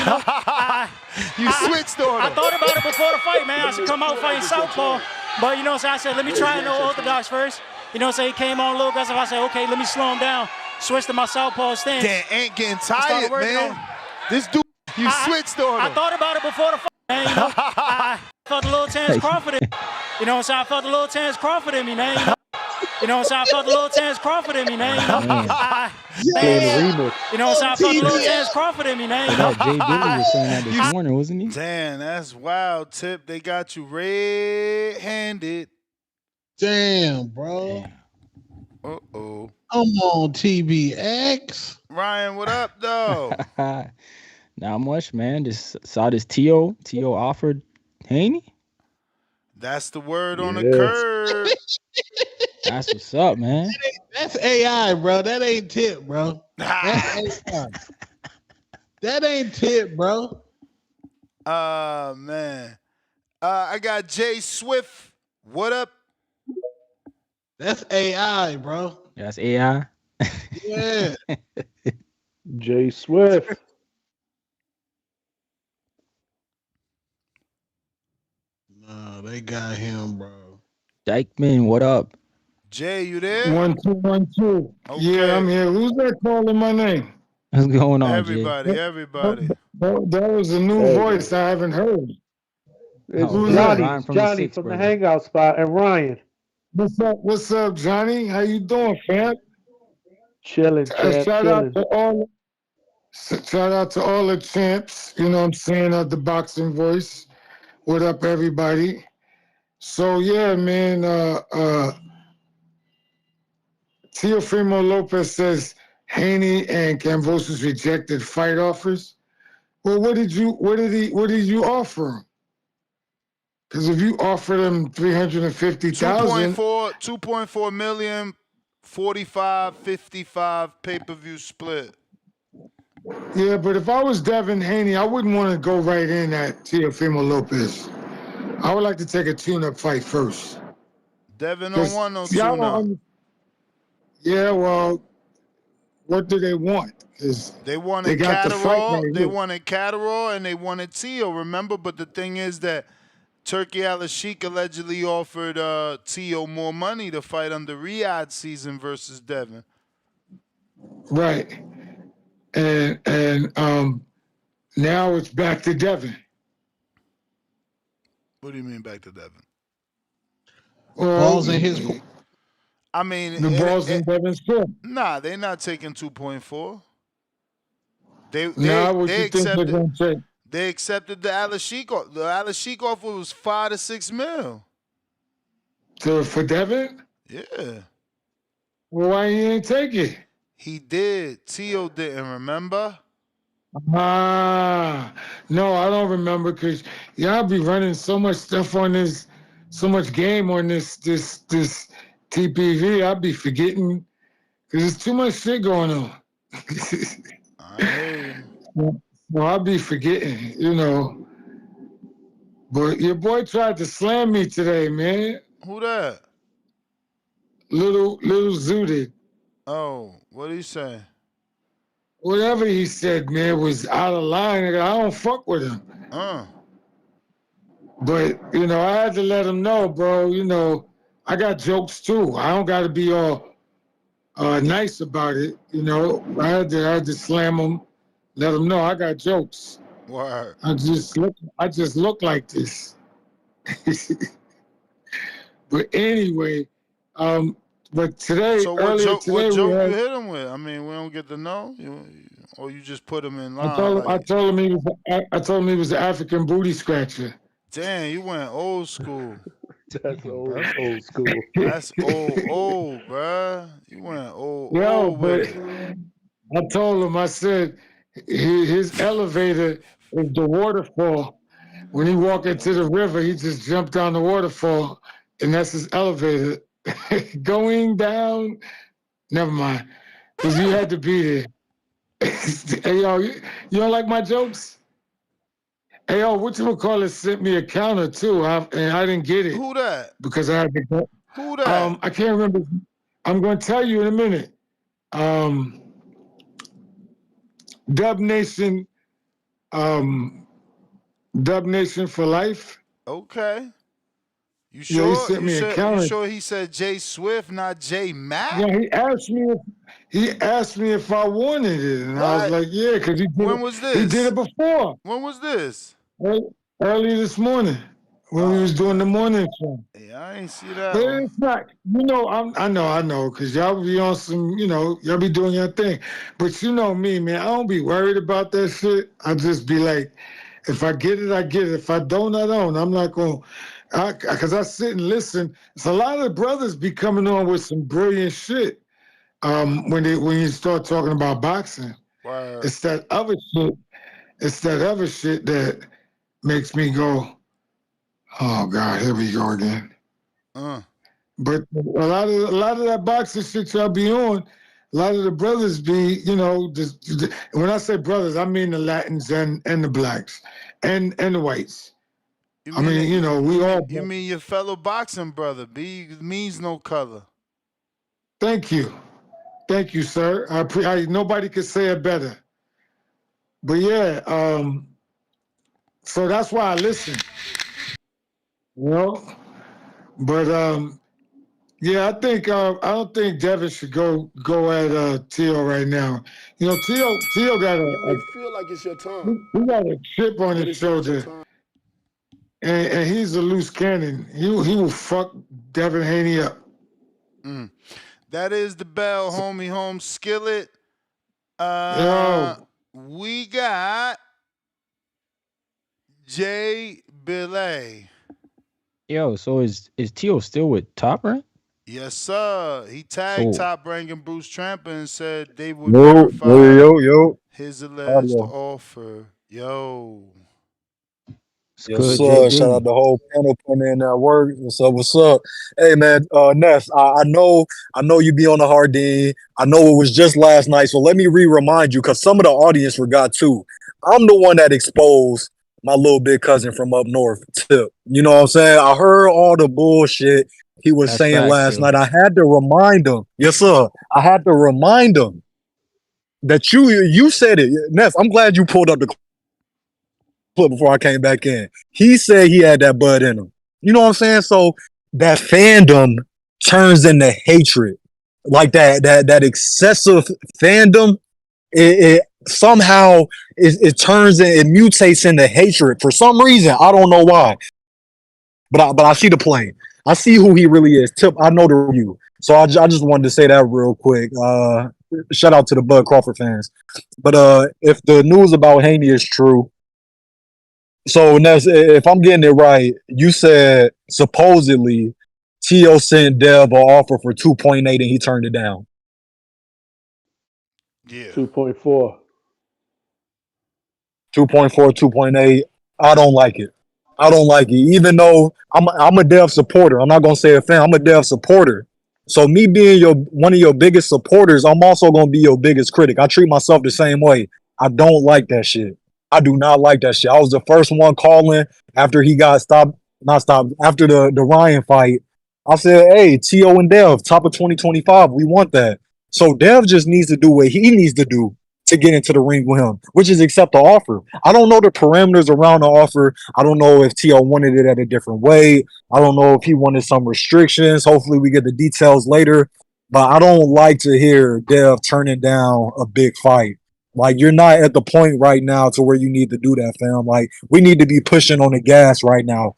You switched on I him. thought about it before the fight, man. I should come out fighting southpaw. But you know what I'm saying? I said, let me try no orthodox first. You know what I'm saying? He came on a little aggressive. I said, okay, let me slow him down. Switched to my southpaw stance. Damn, ain't getting tired, man. This dude, you switched on him. I thought about it before the fight, man. I felt a little Terrence Crawford in me. You know what I'm saying? I felt a little Terrence Crawford in me, man. You know what I'm saying? I felt a little Terrence Crawford in me, man. You know, Man, things. playing the remix. You know what I'm saying? I felt a little TBS. Terrence Crawford in me, man. I You know. thought Jay Billy was saying that this You morning, wasn't he? damn, that's wild, Tip. They got you red-handed. Damn, bro. Damn. Uh-oh. Come on, TBX. Ryan, what up, though? Not much, man. Just saw this T.O. offered Haney. That's the word on the Yes. curb. That's what's up, man. That's AI, bro. That ain't Tip, bro. That's AI. That ain't Tip, bro. Man. I got Jay Swift. What up? That's AI, bro. That's AI. Yeah. Jay Swift. No, they got him, bro. Dykeman, what up? Jay, you there? 1 2 1 2. Okay. Yeah, I'm here. Who's that calling my name? What's going on, Everybody, Jay? everybody. That was a new Hey. voice I haven't heard. It's Oh, Who's this is that? Ryan from the Johnny Six, from the brother. Hangout Spot, and Ryan. What's up, Johnny? How you doing, fam? Chilling, champ. Shout out Chilling. to all the champs. You know what I'm saying? The boxing voice. What up, everybody? So yeah, man. Teofimo Lopez says Haney and Kambosos rejected fight offers. Well, what did you offer him? Because if you offered him 350,000, 2.4 million, 45-55 pay-per-view split. yeah, but if I was Devin Haney, I wouldn't want to go right in at Teofimo Lopez. I would like to take a tune-up fight first. Devin don't want no y'all tune-up. don't Yeah, well, what do they want? They wanted they got the fight Catterall, right they here. wanted Catterall, and they wanted Tio, remember? But the thing is that Turki Alalshikh allegedly offered Tio more money to fight under Riyadh season versus Devin. Right. And now it's back to Devin. What do you mean back to Devin? Well, Balls in his. I mean, the ball's in Devin's court. Nah, they're not taking 2.4. They What you think they're going to take? They accepted the Alalshikh offer. The Alalshikh offer was 5 to 6 mil. For Devin? Yeah. Well, why he ain't take it? He did. Tio didn't, remember? No, I don't remember because y'all be running so much stuff on this, so much game on this TPV. I'll be forgetting because there's too much shit going on. I hear you. Well, I'll be forgetting, But your boy tried to slam me today, man. Who that? Little Zooted. Oh, what did he say? Whatever he said, man, was out of line. I don't fuck with him. But, I had to let him know, bro, I got jokes too. I don't got to be all nice about it, I had to slam him, let him know I got jokes. Word. I just look like this. But anyway, but today, So what joke you hit him with? I mean, we don't get to know, or you just put him in line. I told him he was an African booty scratcher. Damn, you went old school. That's old school. That's old, bruh. You went old But with it. I told him, I said, his elevator is the waterfall. When he walk into the river, he just jumped down the waterfall, and that's his elevator. Going down. Never mind, because you had to be there. Hey, yo, you don't like my jokes? Hey, yo, whatchamacallit sent me a counter, too, and I didn't get it. Who that? Because I had to go. Who that? I can't remember. I'm going to tell you in a minute. Dub Nation for life. Okay. You Yeah, sure? he sent me a counter. You sure he said Jay Swift, not Jay Mack? Yeah, he asked me if I wanted it, and I was like, yeah, because when was this? He did it before. When was this? Early this morning. when we was doing the morning show. Yeah, I ain't see that But one. it's not, I know, because y'all be on some, y'all be doing your thing. But you know me, man, I don't be worried about that shit. I just be like, if I get it, I get it. If I don't, I don't. I'm not going to, because I sit and listen. So a lot of the brothers be coming on with some brilliant shit when you start talking about boxing. Word. It's that other shit. It's that other shit that makes me go, oh God, here we go again. But a lot of that boxing shit y'all be on, a lot of the brothers be, when I say brothers, I mean the Latins and the blacks and the whites. You I mean mean, we all. you mean your fellow boxing brother? B means no color. Thank you, sir. Nobody could say it better. But yeah, so that's why I listen. But yeah, I don't think Devin should go at Teo right now. Teo got You may feel like it's your time, he got a chip on but his it's not your shoulder, time. and he's a loose cannon. He will fuck Devin Haney up. That is the bell, homie, home skillet. Yo, We got Jay Billet. Yo, so is Tio still with Top Rank? Yes, sir. He tagged So Top Rank and Bruce Tramper and said they would Yo, verify yo, yo. his alleged Audio. offer. Yo. it's Yes, good, sir. Shout out JB. the whole panel putting in that work. What's up? What's up? Hey, man, Ness, I know you be on the hard D. I know it was just last night, so let me remind you, because some of the audience forgot too. I'm the one that exposed my little big cousin from up north, Tip. You know what I'm saying? I heard all the bullshit he was That's saying facts, last Tio. night. I had to remind him. Yes, sir. I had to remind him that you said it. Ness, I'm glad you pulled up the clip before I came back in. He said he had that bud in him. You know what I'm saying? So that fandom turns into hatred. Like that excessive fandom, it somehow it turns it mutates into hatred for some reason. I don't know why. But I see the plane. I see who he really is. Tip, I know the review. So I just wanted to say that real quick. Shout out to the Bud Crawford fans. But if the news about Haney is true, so Ness, if I'm getting it right, you said supposedly Tio sent Dev an offer for 2.8 and he turned it down. Yeah. 2.4. 2.4, 2.8. I don't like it. I don't like it. Even though I'm a Dev supporter. I'm not gonna say a fan. I'm a Dev supporter. So me being one of your biggest supporters, I'm also gonna be your biggest critic. I treat myself the same way. I don't like that shit. I do not like that shit. I was the first one calling after he got stopped, not stopped, after the Ryan fight. I said, hey, T.O. and Dev, top of 2025, we want that. So Dev just needs to do what he needs to do to get into the ring with him, which is accept the offer. I don't know the parameters around the offer. I don't know if T.O. wanted it at a different way. I don't know if he wanted some restrictions. Hopefully we get the details later. But I don't like to hear Dev turning down a big fight. Like, you're not at the point right now to where you need to do that, fam. Like, we need to be pushing on the gas right now.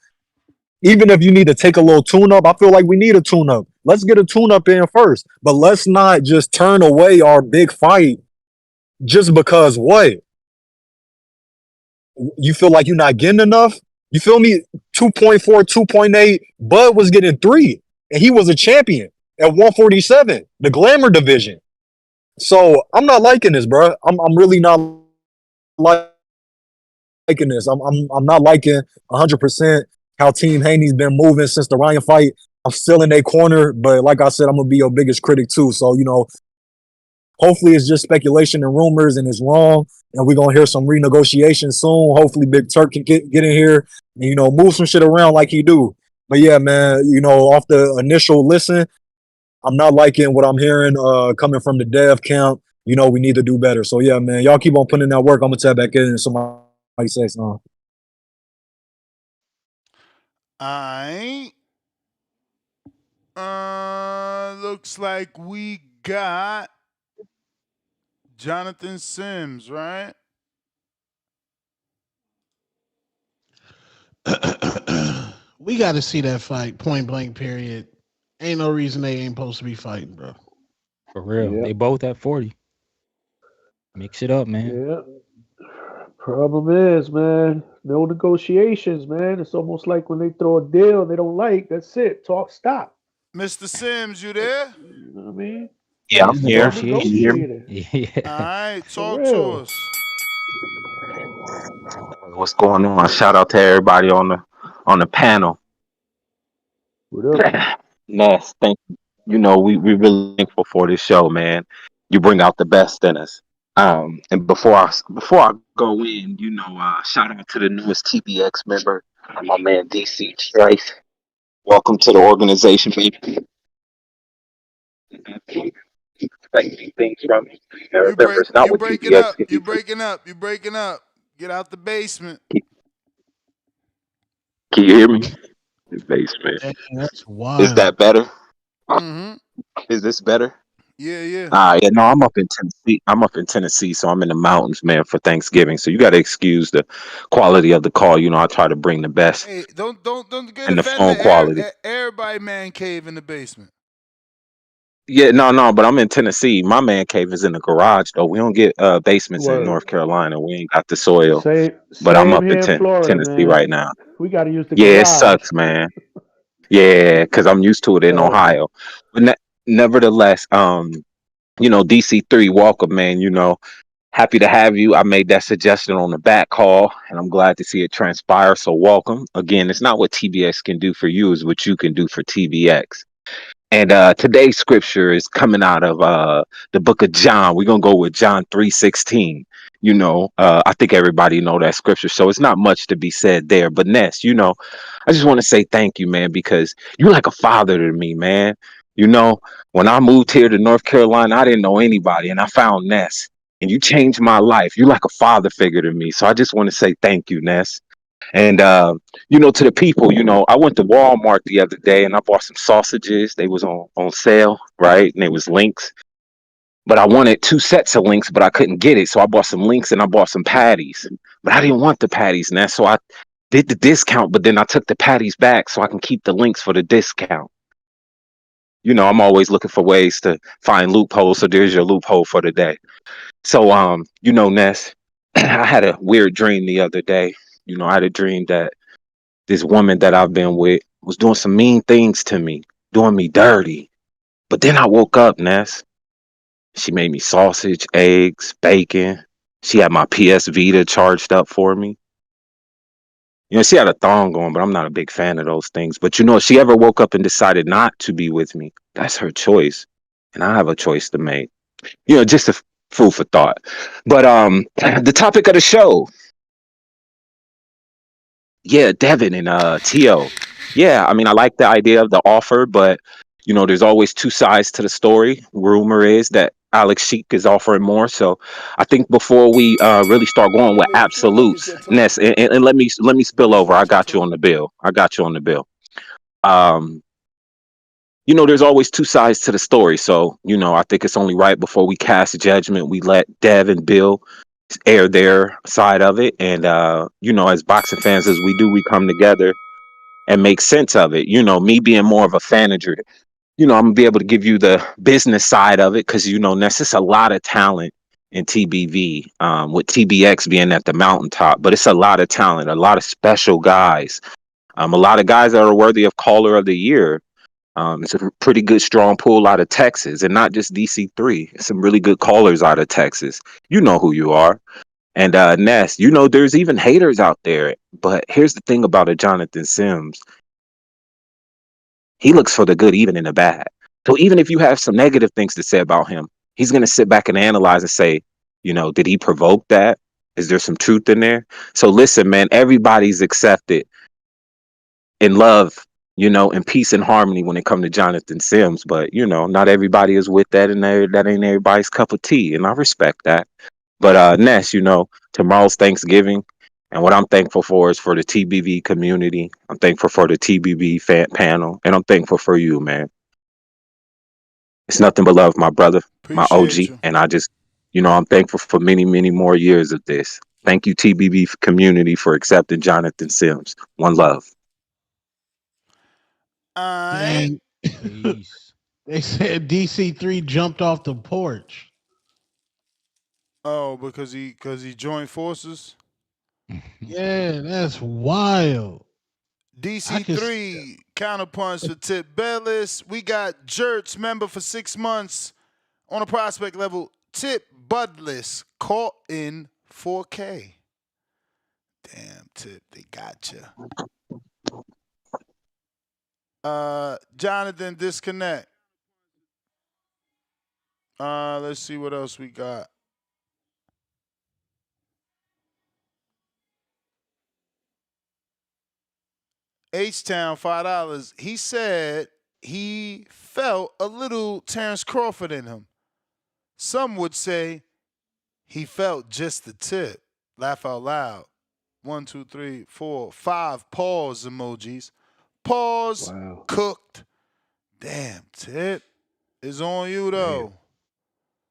Even if you need to take a little tune up, I feel like we need a tune up. Let's get a tune up in first. But let's not just turn away our big fight just because what? You feel like you're not getting enough? You feel me? 2.4, 2.8. Bud was getting 3, and he was a champion at 147, the glamour division. So I'm not liking this, bro. I'm really not liking this. I'm not liking 100% how Team Haney's been moving since the Ryan fight. I'm still in their corner, but like I said, I'm gonna be your biggest critic too. So hopefully it's just speculation and rumors and it's wrong. And we're gonna hear some renegotiation soon. Hopefully Big Turk can get in here and move some shit around like he do. But yeah, man, off the initial listen, I'm not liking what I'm hearing coming from the dev camp. We need to do better. So yeah, man, y'all keep on putting in that work. I'm gonna tap back in and somebody say something. I looks like we got Jonathan Sims, right? We got to see that fight, point blank. Period. Ain't no reason they ain't supposed to be fighting, bro. For real. Yeah, They both at 40. Mix it up, man. yeah. Problem is, man, no negotiations, man. It's almost like when they throw a deal they don't like. That's it. Talk stop. Mr. Sims, you there? You know what I mean? Yeah, It's I'm here. No Can you hear me? negotiation. negotiating All Yeah. right, for talk to real. us. What's going on? Shout out to everybody on the panel. What up? Ness, thank you. You know, we really thankful for this show, man. You bring out the best in us. And before I go in, you know, shout out to the newest TBX member, my man DC Strife. Welcome to the organization, baby. Expecting things from you. Remember, it's not You what breaking TBX up. can You do for breaking up. You breaking up. Get out the basement. you. Can you hear me? The basement. Dang, that's Is wild. that better? Mm-hmm. Is this better? Yeah, yeah. Yeah, no, I'm up in Tennessee. I'm up in Tennessee, so I'm in the mountains, man, for Thanksgiving. So you got to excuse the quality of the call. You know, I try to bring the best Hey, don't get and the phone offended. quality. Everybody man cave in the basement. Yeah, no, but I'm in Tennessee. My man cave is in the garage, though. We don't get basements in Word. North Carolina. We ain't got the soil. But I'm Same up in here in Florida, Tennessee man. right now. We got to use the Yeah, it garage. sucks, man. Yeah, because I'm used to it in Word. Ohio. But nevertheless, you know, DC3, welcome, man. You know, happy to have you. I made that suggestion on the back call, and I'm glad to see it transpire. So welcome. Again, it's not what TBX can do for you, it's what you can do for TBX. And today's scripture is coming out of the book of John. We're gonna go with John 3:16. You know, I think everybody know that scripture, so it's not much to be said there. But Ness, you know, I just want to say thank you, man, because you're like a father to me, man. You know, when I moved here to North Carolina, I didn't know anybody, and I found Ness, and you changed my life. You're like a father figure to me, so I just want to say thank you, Ness. And you know, to the people, you know, I went to Walmart the other day and I bought some sausages. They was on sale, right? And it was links. But I wanted two sets of links, but I couldn't get it. So I bought some links and I bought some patties. But I didn't want the patties, and so I did the discount, but then I took the patties back so I can keep the links for the discount. You know, I'm always looking for ways to find loopholes. So there's your loophole for the day. So you know, Ness, I had a weird dream the other day. You know, I had a dream that this woman that I've been with was doing some mean things to me, doing me dirty. But then I woke up, Ness. She made me sausage, eggs, bacon. She had my PS Vita charged up for me. You know, she had a thong on, but I'm not a big fan of those things. But you know, if she ever woke up and decided not to be with me, that's her choice. And I have a choice to make. You know, just a food for thought. But the topic of the show, yeah, Devin and Tio. Yeah, I mean, I like the idea of the offer, but you know, there's always two sides to the story. Rumor is that Alex Sheik is offering more. So I think before we really start going with What is absolutes, your total? Ness, and let me spill What's over. I what's your got you total? on the bill. I got you on the bill. Um, you know, there's always two sides to the story. So, you know, I think it's only right before we cast judgment, we let Dev and Bill air their side of it. And you know, as boxing fans as we do, we come together and make sense of it. You know, me being more of a fanager, you know, I'm gonna be able to give you the business side of it because you know, there's just a lot of talent in TBV, with TBX being at the mountaintop, but it's a lot of talent, a lot of special guys, a lot of guys that are worthy of caller of the year. It's a pretty good strong pool out of Texas, and not just DC3. Some really good callers out of Texas. You know who you are. And Ness, you know, there's even haters out there. But here's the thing about a Jonathan Sims. He looks for the good even in the bad. So even if you have some negative things to say about him, he's going to sit back and analyze and say, you know, did he provoke that? Is there some truth in there? So listen, man, everybody's accepted in love, you know, in peace and harmony when it comes to Jonathan Sims. But, you know, not everybody is with that, and that ain't everybody's cup of tea. And I respect that. But Ness, you know, tomorrow's Thanksgiving. And what I'm thankful for is for the TBV community. I'm thankful for the TBV fan panel. And I'm thankful for you, man. It's nothing but love, my brother, my Appreciate OG. you. And I just, you know, I'm thankful for many, many more years of this. Thank you, TBV community, for accepting Jonathan Sims. One love. Dang. Peace. They said DC3 jumped off the porch. Oh, because he joined forces. Yeah, that's wild. I can. DC3 counterpunch for Tip Bellis. We got Jerts member for 6 months on a prospect level. Tip Budless caught in 4K. Damn, Tip, they got you. Jonathan, disconnect. Let's see what else we got. H-Town, $5. He said he felt a little Terrence Crawford in him. Some would say he felt just the tip. Laugh out loud. 1, 2, 3, 4, 5 pause emojis. Pause. Wow. Cooked. Damn, Tip. It's on you, though.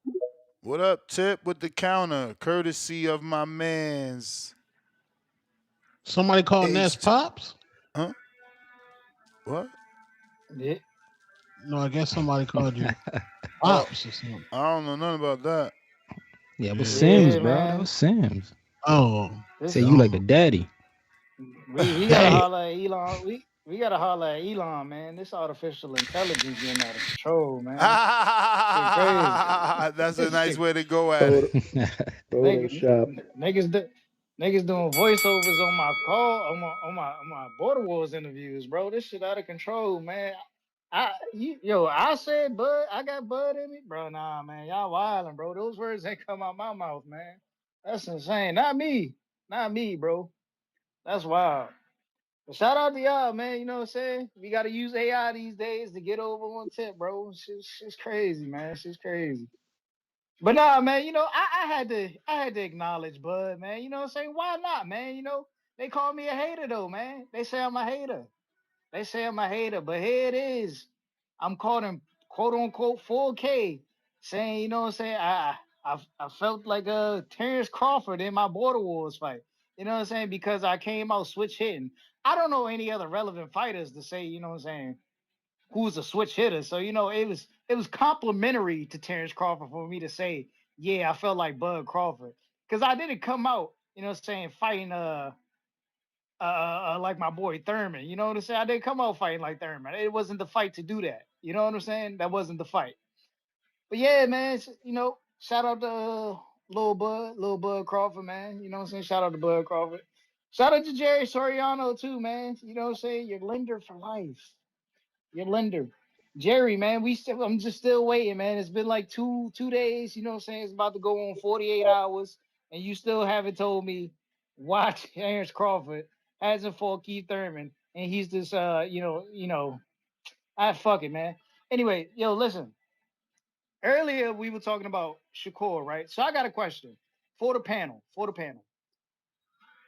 Damn. What up, Tip, with the counter? Courtesy of my mans. Somebody called Ness Pops? Huh? What? Yeah. No, I guess somebody called you Pops or something. I don't know nothing about that. Yeah, it was Sims, bro. man. That was Sims. Oh. Say you like the daddy. We gotta holler at Elon. We gotta holler at Elon, man. This artificial intelligence getting out of control, man. That's a nice way to go at it. Niggas doing voiceovers on my call on my Border Wars interviews, bro. This shit out of control, man. I said Bud, I got Bud in me, bro. Nah, man, y'all wildin', bro. Those words ain't come out my mouth, man. That's insane. Not me, bro. That's wild. But shout out to y'all, man. You know what I'm saying? We gotta use AI these days to get over one tip, bro. Shit's crazy, man. Shit's crazy. But nah, man, you know, I had to acknowledge Bud, man. You know what I'm saying? Why not, man? You know, they call me a hater though, man. They say I'm a hater. But here it is. I'm caught in quote unquote 4K saying, you know what I'm saying? I felt like Terrence Crawford in my Border Wars fight. You know what I'm saying? Because I came out switch hitting. I don't know any other relevant fighters to say, you know what I'm saying, who's a switch hitter. So, you know, it was complimentary to Terrence Crawford for me to say, yeah, I felt like Bud Crawford. Because I didn't come out, you know what I'm saying, fighting like my boy Thurman. You know what I'm saying? I didn't come out fighting like Thurman. It wasn't the fight to do that. You know what I'm saying? That wasn't the fight. But yeah, man, you know, shout out to Lil Bud Crawford, man. You know what I'm saying? Shout out to Bud Crawford. Shout out to Jerry Soriano too, man. You know what I'm saying? Your lender for life. Your lender. Jerry, man, I'm just still waiting, man. It's been like two days, you know what I'm saying? It's about to go on 48 hours, and you still haven't told me why Terrence Crawford hasn't fought Keith Thurman, and he's this fuck it, man. Anyway, yo, listen. Earlier we were talking about Shakur, right? So I got a question for the panel.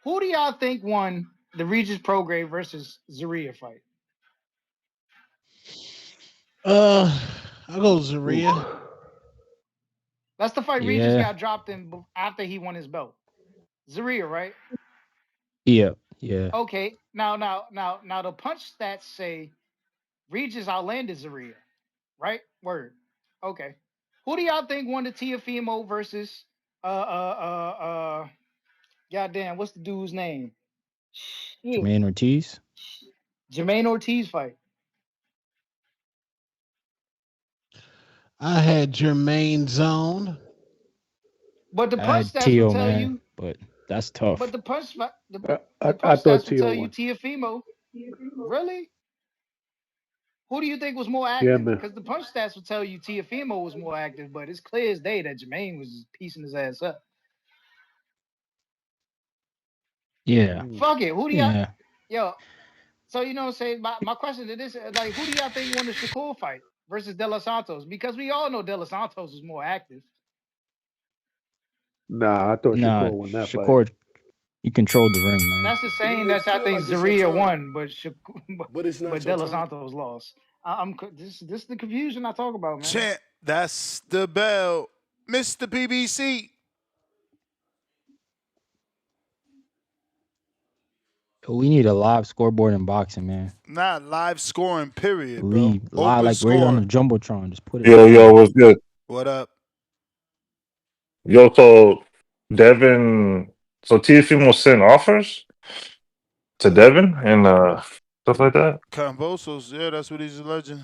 Who do y'all think won the Regis Prograis versus Zaria fight? I'll go Zaria. That's the fight Regis got dropped in after he won his belt. Zaria, right? Yeah. Okay. Now the punch stats say Regis outlanded Zaria, right? Word. Okay. Who do y'all think won the Teofimo versus goddamn, what's the dude's name? Shit. Jermaine Ortiz. Jermaine Ortiz fight. I had Jermaine zone. But the punch stats will tell you. But that's tough. But the punch I stats thought will tell Tio you won. Teofimo. Really? Who do you think was more Yeah, active? man. Because the punch stats will tell you Teofimo was more active, but it's clear as day that Jermaine was just piecing his ass up. Yeah. Fuck it. Who do y'all? Yo. So you know what I'm saying? My question to this is like, who do y'all think won the Shakur fight versus De Los Santos? Because we all know De Los Santos was more active. Nah, I thought Shakur won that fight. You controlled the ring, man. That's the same that I think Zaria won, but De Los Santos lost. This is the confusion I talk about, man. Champ, that's the bell. Mr. PBC. We need a live scoreboard in boxing, man. Not live scoring, period, bro. Leave live, Open like right on the scoring. jumbotron. Just put it Yo, yo, live. what's good? What up? Yo, so Devin, so Teofimo sent offers to Devin and stuff like that. Kambosos, yeah, that's what he's alleging.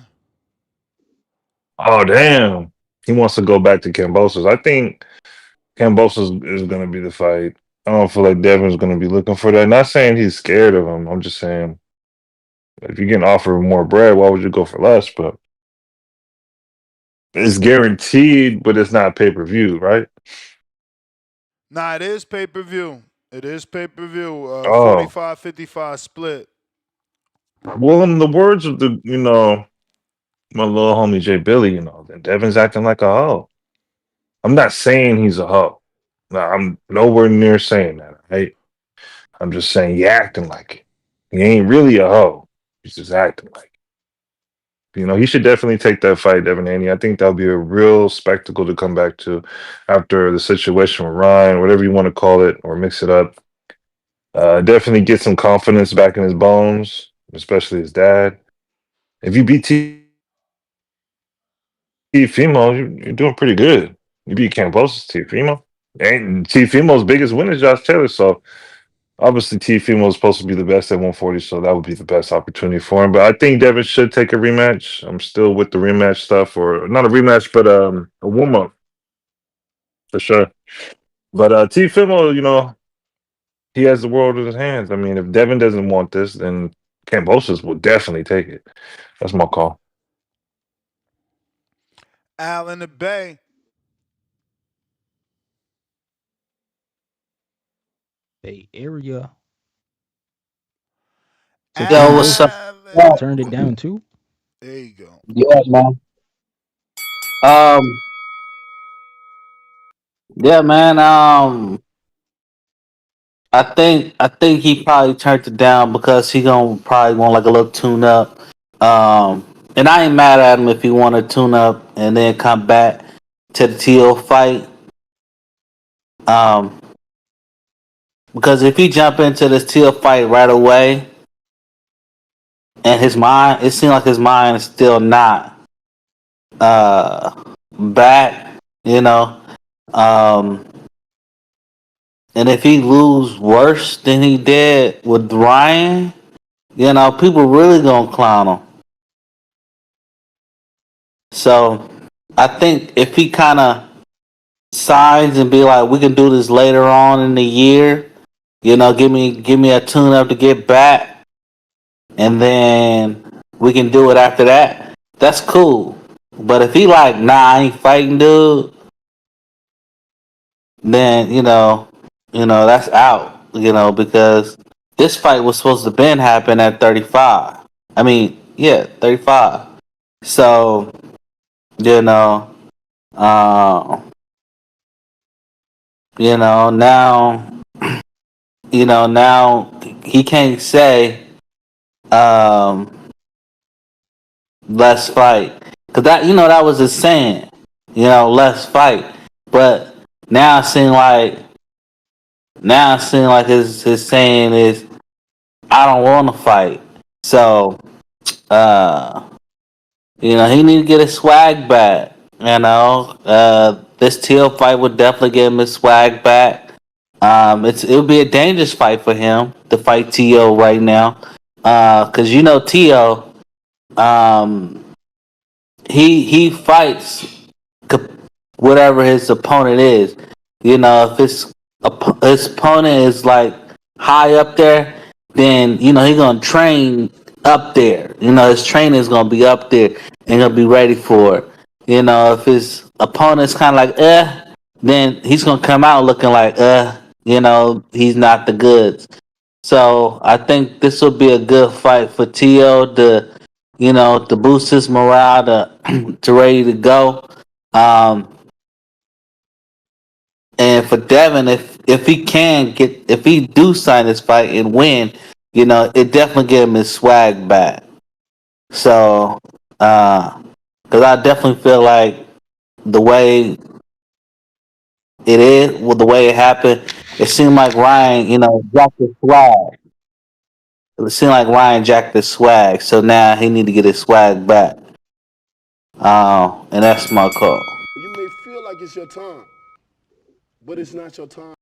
Oh, damn. He wants to go back to Kambosos. I think Kambosos is going to be the fight. I don't feel like Devin's going to be looking for that. Not saying he's scared of him. I'm just saying if you're getting offered more bread, why would you go for less? But it's guaranteed, but it's not pay per view, right? Nah, it is pay per view. It is pay per view. Oh, 45-55 split. well, in the words of my little homie Jay Billy, then Devin's acting like a hoe. I'm not saying he's a hoe. No, I'm nowhere near saying that, right? I'm just saying he acting like it. He ain't really a hoe. He's just acting like it. He should definitely take that fight, Devin Haney. I think that'll be a real spectacle to come back to after the situation with Ryan, whatever you want to call it, or mix it up. Definitely get some confidence back in his bones, especially his dad. If you beat Teofimo, you're doing pretty good. You beat Kambosos, Teofimo. And Teofimo's biggest win is Josh Taylor, so obviously Teofimo is supposed to be the best at 140, so that would be the best opportunity for him. But I think Devin should take a rematch. I'm still with the rematch stuff, or not a rematch, but a warm up for sure. But Teofimo, he has the world in his hands. I mean, if Devin doesn't want this, then Kambosos will definitely take it. That's my call. Al in the Bay. Bay Area. So Yo, what's up? Kambosos turned it down too. There you go. Yeah, man. Um, yeah, man. I think he probably turned it down because he gonna probably want like a little tune up. And I ain't mad at him if he want to tune up and then come back to the TO fight. Um, because if he jump into this TO fight right away, and it seems like his mind is still not back, you know. Um, and if he lose worse than he did with Ryan, people really gonna clown him. So I think if he kind of signs and be like, we can do this later on in the year, give me a tune up to get back, and then we can do it after that. That's cool. But if he like, nah, I ain't fighting, dude, then that's out. Because this fight was supposed to been happen at 35. I mean, yeah, 35. So you know, uh, now, now he can't say, um, let's fight, cause that was his saying, let's fight. But now it seems like his saying is, I don't want to fight. So, uh, he need to get his swag back. This Teal fight would definitely get him his swag back. It would be a dangerous fight for him to fight T.O. right now, because T.O. Um, he fights whatever his opponent is. If his opponent is like high up there, then he gonna train up there. His training is gonna be up there and he'll be ready for it. If his opponent's kind of like then he's gonna come out looking like he's not the goods. So I think this will be a good fight for T.O. to boost his morale to ready to go. Um, and for Devin, if he do sign this fight and win, it definitely give him his swag back. So, because I definitely feel like the way it is, with the way it happened, it seemed like Ryan, dropped his swag. It seemed like Ryan jacked his swag, so now he need to get his swag back. And that's my call. You may feel like it's your time, but it's not your time.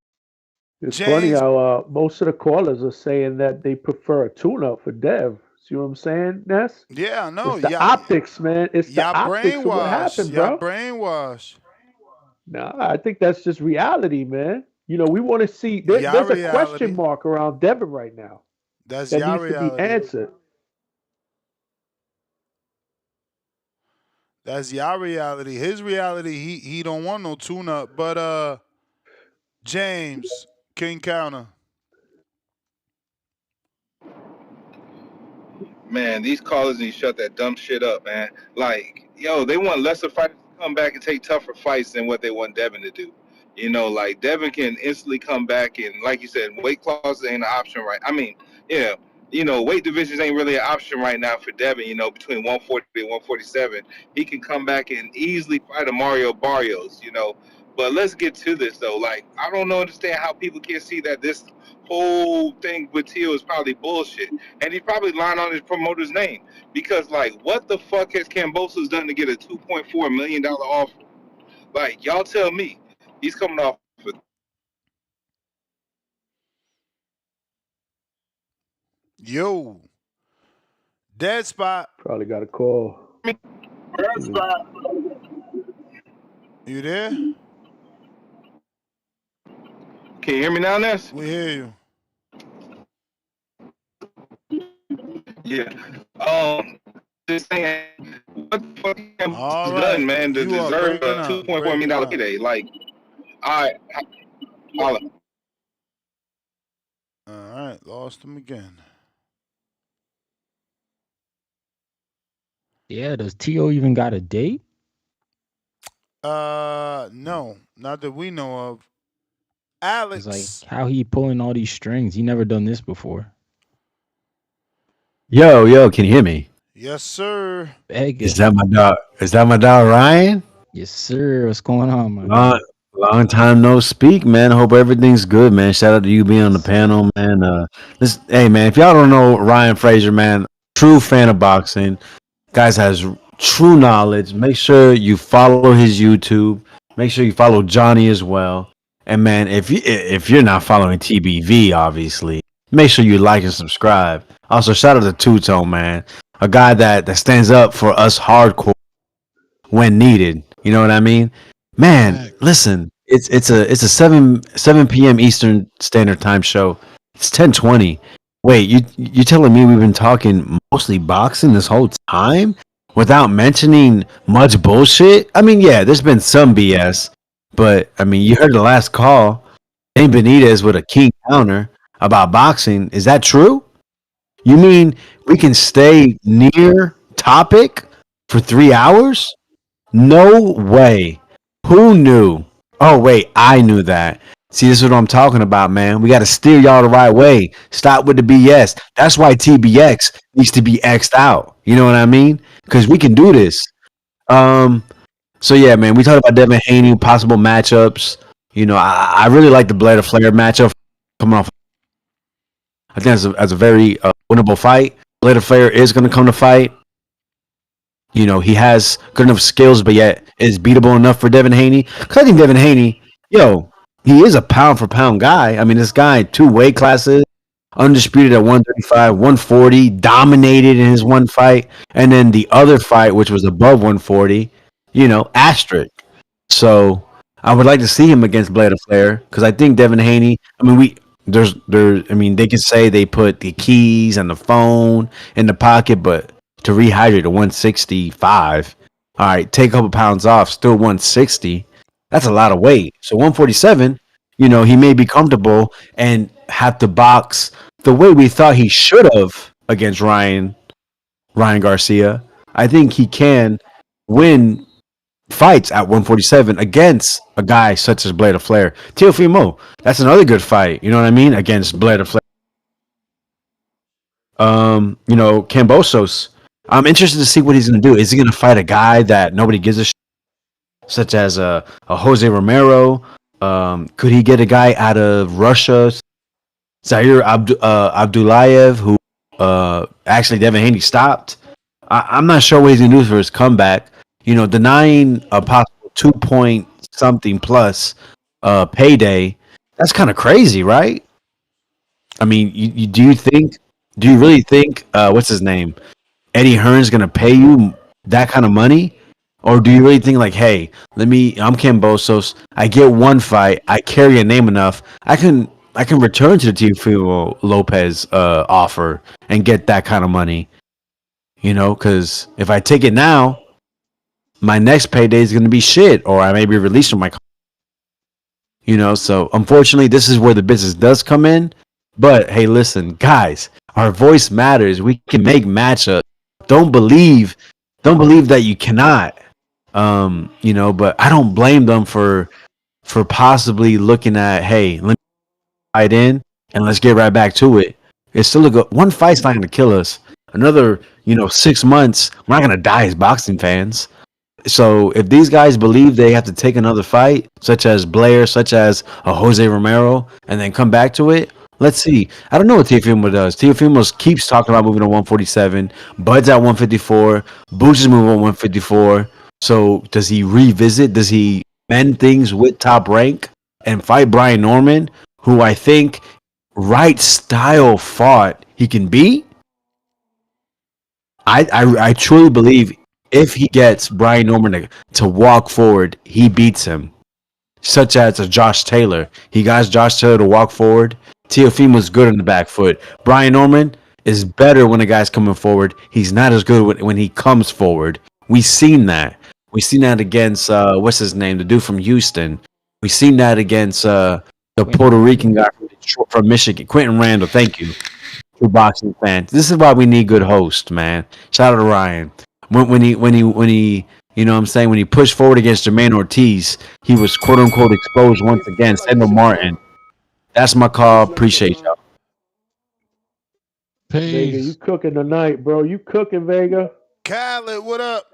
It's funny James, how most of the callers are saying that they prefer a tune-up for Dev. See what I'm saying, Ness? yeah, no, It's the yeah, optics, man. It's the y'all optics of what brainwashed. happened, Y'all bro. brainwashed. Nah, I think that's just reality, man. You know, we want to see. Y'all There's a question reality. mark around Devin right now That's that y'all needs to be reality. answered. That's y'all reality. His reality, he don't want no tune up. But James, King Counter. Man, these callers need to shut that dumb shit up, man. Like, yo, they want lesser fighters to come back and take tougher fights than what they want Devin to do. You know, like Devin can instantly come back and, like you said, weight clauses ain't an option, right? I mean, yeah, weight divisions ain't really an option right now for Devin. Between 140 and 147, he can come back and easily fight a Mario Barrios. But let's get to this though. Like, I don't understand how people can't see that this whole thing with Tio is probably bullshit, and he's probably lying on his promoter's name because, like, what the fuck has Kambosos done to get a $2.4 million offer? Like, y'all tell me, he's coming off with. Yo, dead spot. Probably got a call. You there? Can you hear me now, Ness? We hear you. Yeah. Just saying, what the fuck All Kambosos done, right. man, to You are deserve breaking a up. $2.4 million payday? Like, all right, All right. Lost him again. Yeah, does T.O. even got a date? No, not that we know of. It's like, Alex. how he pulling all these strings? He never done this before. Yo, can you hear me? Yes, sir. Is Bega. that my dog? Is that my dog Ryan? Yes, sir. What's going on, my Long, guy? long time no speak, man. Hope everything's good, man. Shout out to you being on the panel, man. Hey, man, if y'all don't know Ryan Fraser, man, true fan of boxing, guys has true knowledge. Make sure you follow his YouTube. Make sure you follow Johnny as well. And man, if you're not following TBV, obviously, make sure you like and subscribe. Also, shout out to Two Tone, man, a guy that stands up for us hardcore when needed. You know what I mean? Man, Facts. listen, it's a seven p.m. Eastern Standard Time show. It's 10:20. Wait, you telling me we've been talking mostly boxing this whole time without mentioning much bullshit? I mean, yeah, there's been some BS, but I mean, you heard the last call. Dane Benitez with a king counter about boxing. Is that true? You mean we can stay near topic for 3 hours? No way. Who knew? Oh, wait, I knew that. See, this is what I'm talking about, man. We got to steer y'all the right way. Stop with the BS. That's why TBX needs to be X'd out. You know what I mean? Because we can do this. Um. So yeah, man, we talked about Devin Haney possible matchups. I really like the Blair to Flair matchup coming off. I think that's a very winnable fight. Blair to Flair is going to come to fight. He has good enough skills, but yet is beatable enough for Devin Haney. Because I think Devin Haney, he is a pound for pound guy. I mean, this guy, 2 weight classes, undisputed at 135, 140, dominated in his one fight. And then the other fight, which was above 140, asterisk. So I would like to see him against Blair Flair because I think Devin Haney, I mean, they can say they put the keys and the phone in the pocket, but to rehydrate to 165. All right, take a couple pounds off, still 160. That's a lot of weight. So 147, he may be comfortable and have to box the way we thought he should have against Ryan Garcia. I think he can win fights at 147 against a guy such as Blair Flair. Teofimo, that's another good fight. You know what I mean? Against Blair Flair. Kambosos. I'm interested to see what he's going to do. Is he going to fight a guy that nobody gives a shit, such as a Jose Romero? Could he get a guy out of Russia, Zaire Abdulayev, who actually Devin Haney stopped. I'm not sure what he's gonna do for his comeback. Denying a possible 2 point something plus payday. That's kind of crazy, right? I mean, do you really think what's his name? Eddie Hearn's gonna pay you that kind of money? Or do you really think like, hey, I'm Kambosos, I get one fight, I carry a name enough, I can return to the Teofimo Lopez offer and get that kind of money, because if I take it now, my next payday is gonna be shit, or I may be released from my so unfortunately this is where the business does come in. But hey, listen, guys, our voice matters. We can make matchups. don't believe don't believe that you cannot. But I don't blame them for possibly looking at, hey, let me fight in and let's get right back to it. It's still one fight's not gonna kill us. Another 6 months, we're not gonna die as boxing fans. So if these guys believe they have to take another fight, such as Blair, such as a Jose Romero, and then come back to it, let's see. I don't know what Teofimo does. Teofimo keeps talking about moving to 147. Bud's at 154. Boots is moving to 154. So does he revisit? Does he mend things with Top Rank and fight Brian Norman, who I think right style fought he can beat? I truly believe if he gets Brian Norman to walk forward, he beats him. Such as a Josh Taylor. He got Josh Taylor to walk forward. Teofimo's good on the back foot. Brian Norman is better when a guy's coming forward. He's not as good when he comes forward. We've seen that. We've seen that against what's his name, the dude from Houston. We've seen that against the Puerto Rican guy from Michigan, Quentin Randall. Thank you. For boxing fans. This is why we need good hosts, man. Shout out to Ryan. When he what I'm saying, when he pushed forward against Jermaine Ortiz, he was quote unquote exposed once again. Sendo Martin. That's my call. Appreciate y'all. Vega, you Peace. cooking tonight, bro. You cooking, Vega. Khaled, what up?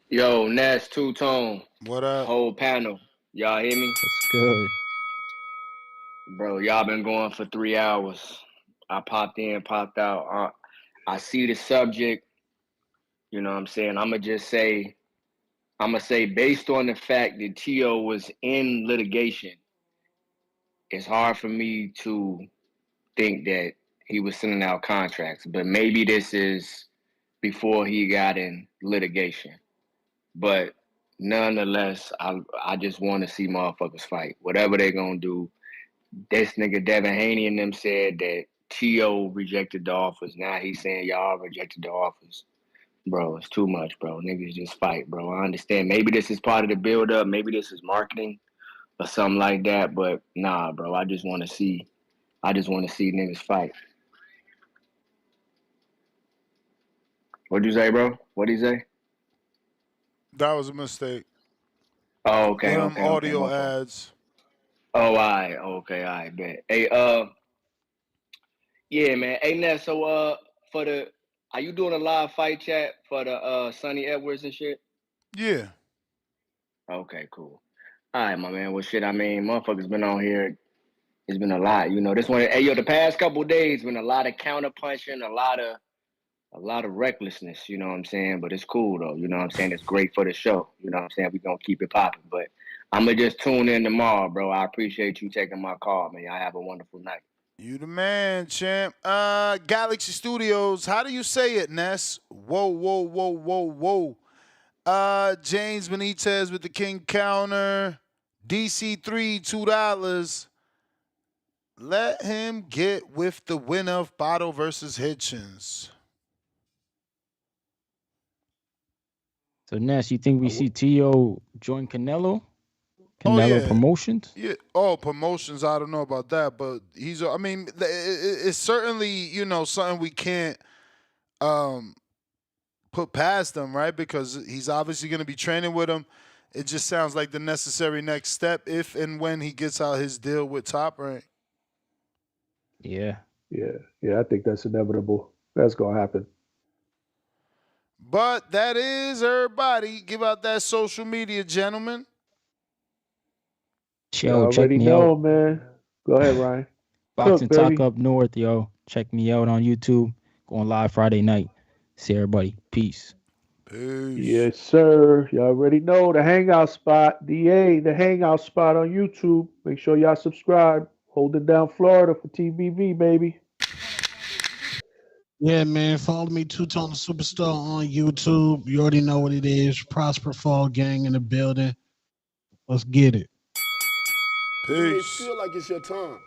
Yo, Nash Two Tone. What up? Whole panel. Y'all hear me? It's good. Bro, y'all been going for 3 hours. I popped in, popped out. I see the subject. You know what I'm saying? I'm going to say based on the fact that Tio was in litigation, it's hard for me to think that he was sending out contracts. But maybe this is before he got in litigation. But nonetheless, I just want to see motherfuckers fight. Whatever they gonna do. This nigga Devin Haney and them said that T.O. rejected the offers. Now he's saying y'all rejected the offers. Bro, it's too much, bro. Niggas just fight, bro. I understand. Maybe this is part of the build up. Maybe this is marketing or something like that. But nah, bro. I just want to see niggas fight. What'd you say, bro? What'd he say? That was a mistake. Oh, Get okay, them okay, okay. audio My fault. ads. Oh, okay, bet. Hey, yeah, man. Hey, Ness, so are you doing a live fight chat for the Sonny Edwards and shit? Yeah. Okay, cool. All right, my man. Well, shit, I mean, motherfuckers been on here. It's been a lot, this one. Hey, yo, the past couple of days been a lot of counter punching, a lot of recklessness. You know what I'm saying? But it's cool though. You know what I'm saying? It's great for the show. You know what I'm saying? We gonna keep it popping. But I'm gonna just tune in tomorrow, bro. I appreciate you taking my call, man. Y'all have a wonderful night. You the man, champ. Galaxy Studios. How do you say it, Ness? Whoa, whoa, whoa, whoa, whoa. James Benitez with the King counter. DC3, $2. Let him get with the win of Bottle versus Hitchens. So Ness, you think we see T.O. join Canelo? Oh Canelo yeah, Promotions? yeah. Oh, promotions. I don't know about that, but he's. I mean, it's certainly something we can't put past him, right? Because he's obviously going to be training with him. It just sounds like the necessary next step if and when he gets out his deal with Top Rank. Yeah. Yeah. I think that's inevitable. That's gonna happen. But that is everybody. Give out that social media, gentlemen. You Yo, check already me out. know, man. Go ahead, Ryan. Boxing Cook, Talk baby. Up North, yo. Check me out on YouTube. Going live Friday night. See everybody. Peace. Peace. Yes, sir. Y'all already know the hangout spot. DA, the hangout spot on YouTube. Make sure y'all subscribe. Holding down Florida for TBV, baby. Yeah, man. Follow me, Two Tone the Superstar on YouTube. You already know what it is. Prosper Fall Gang in the building. Let's get it. It may Peace. feel like it's your time.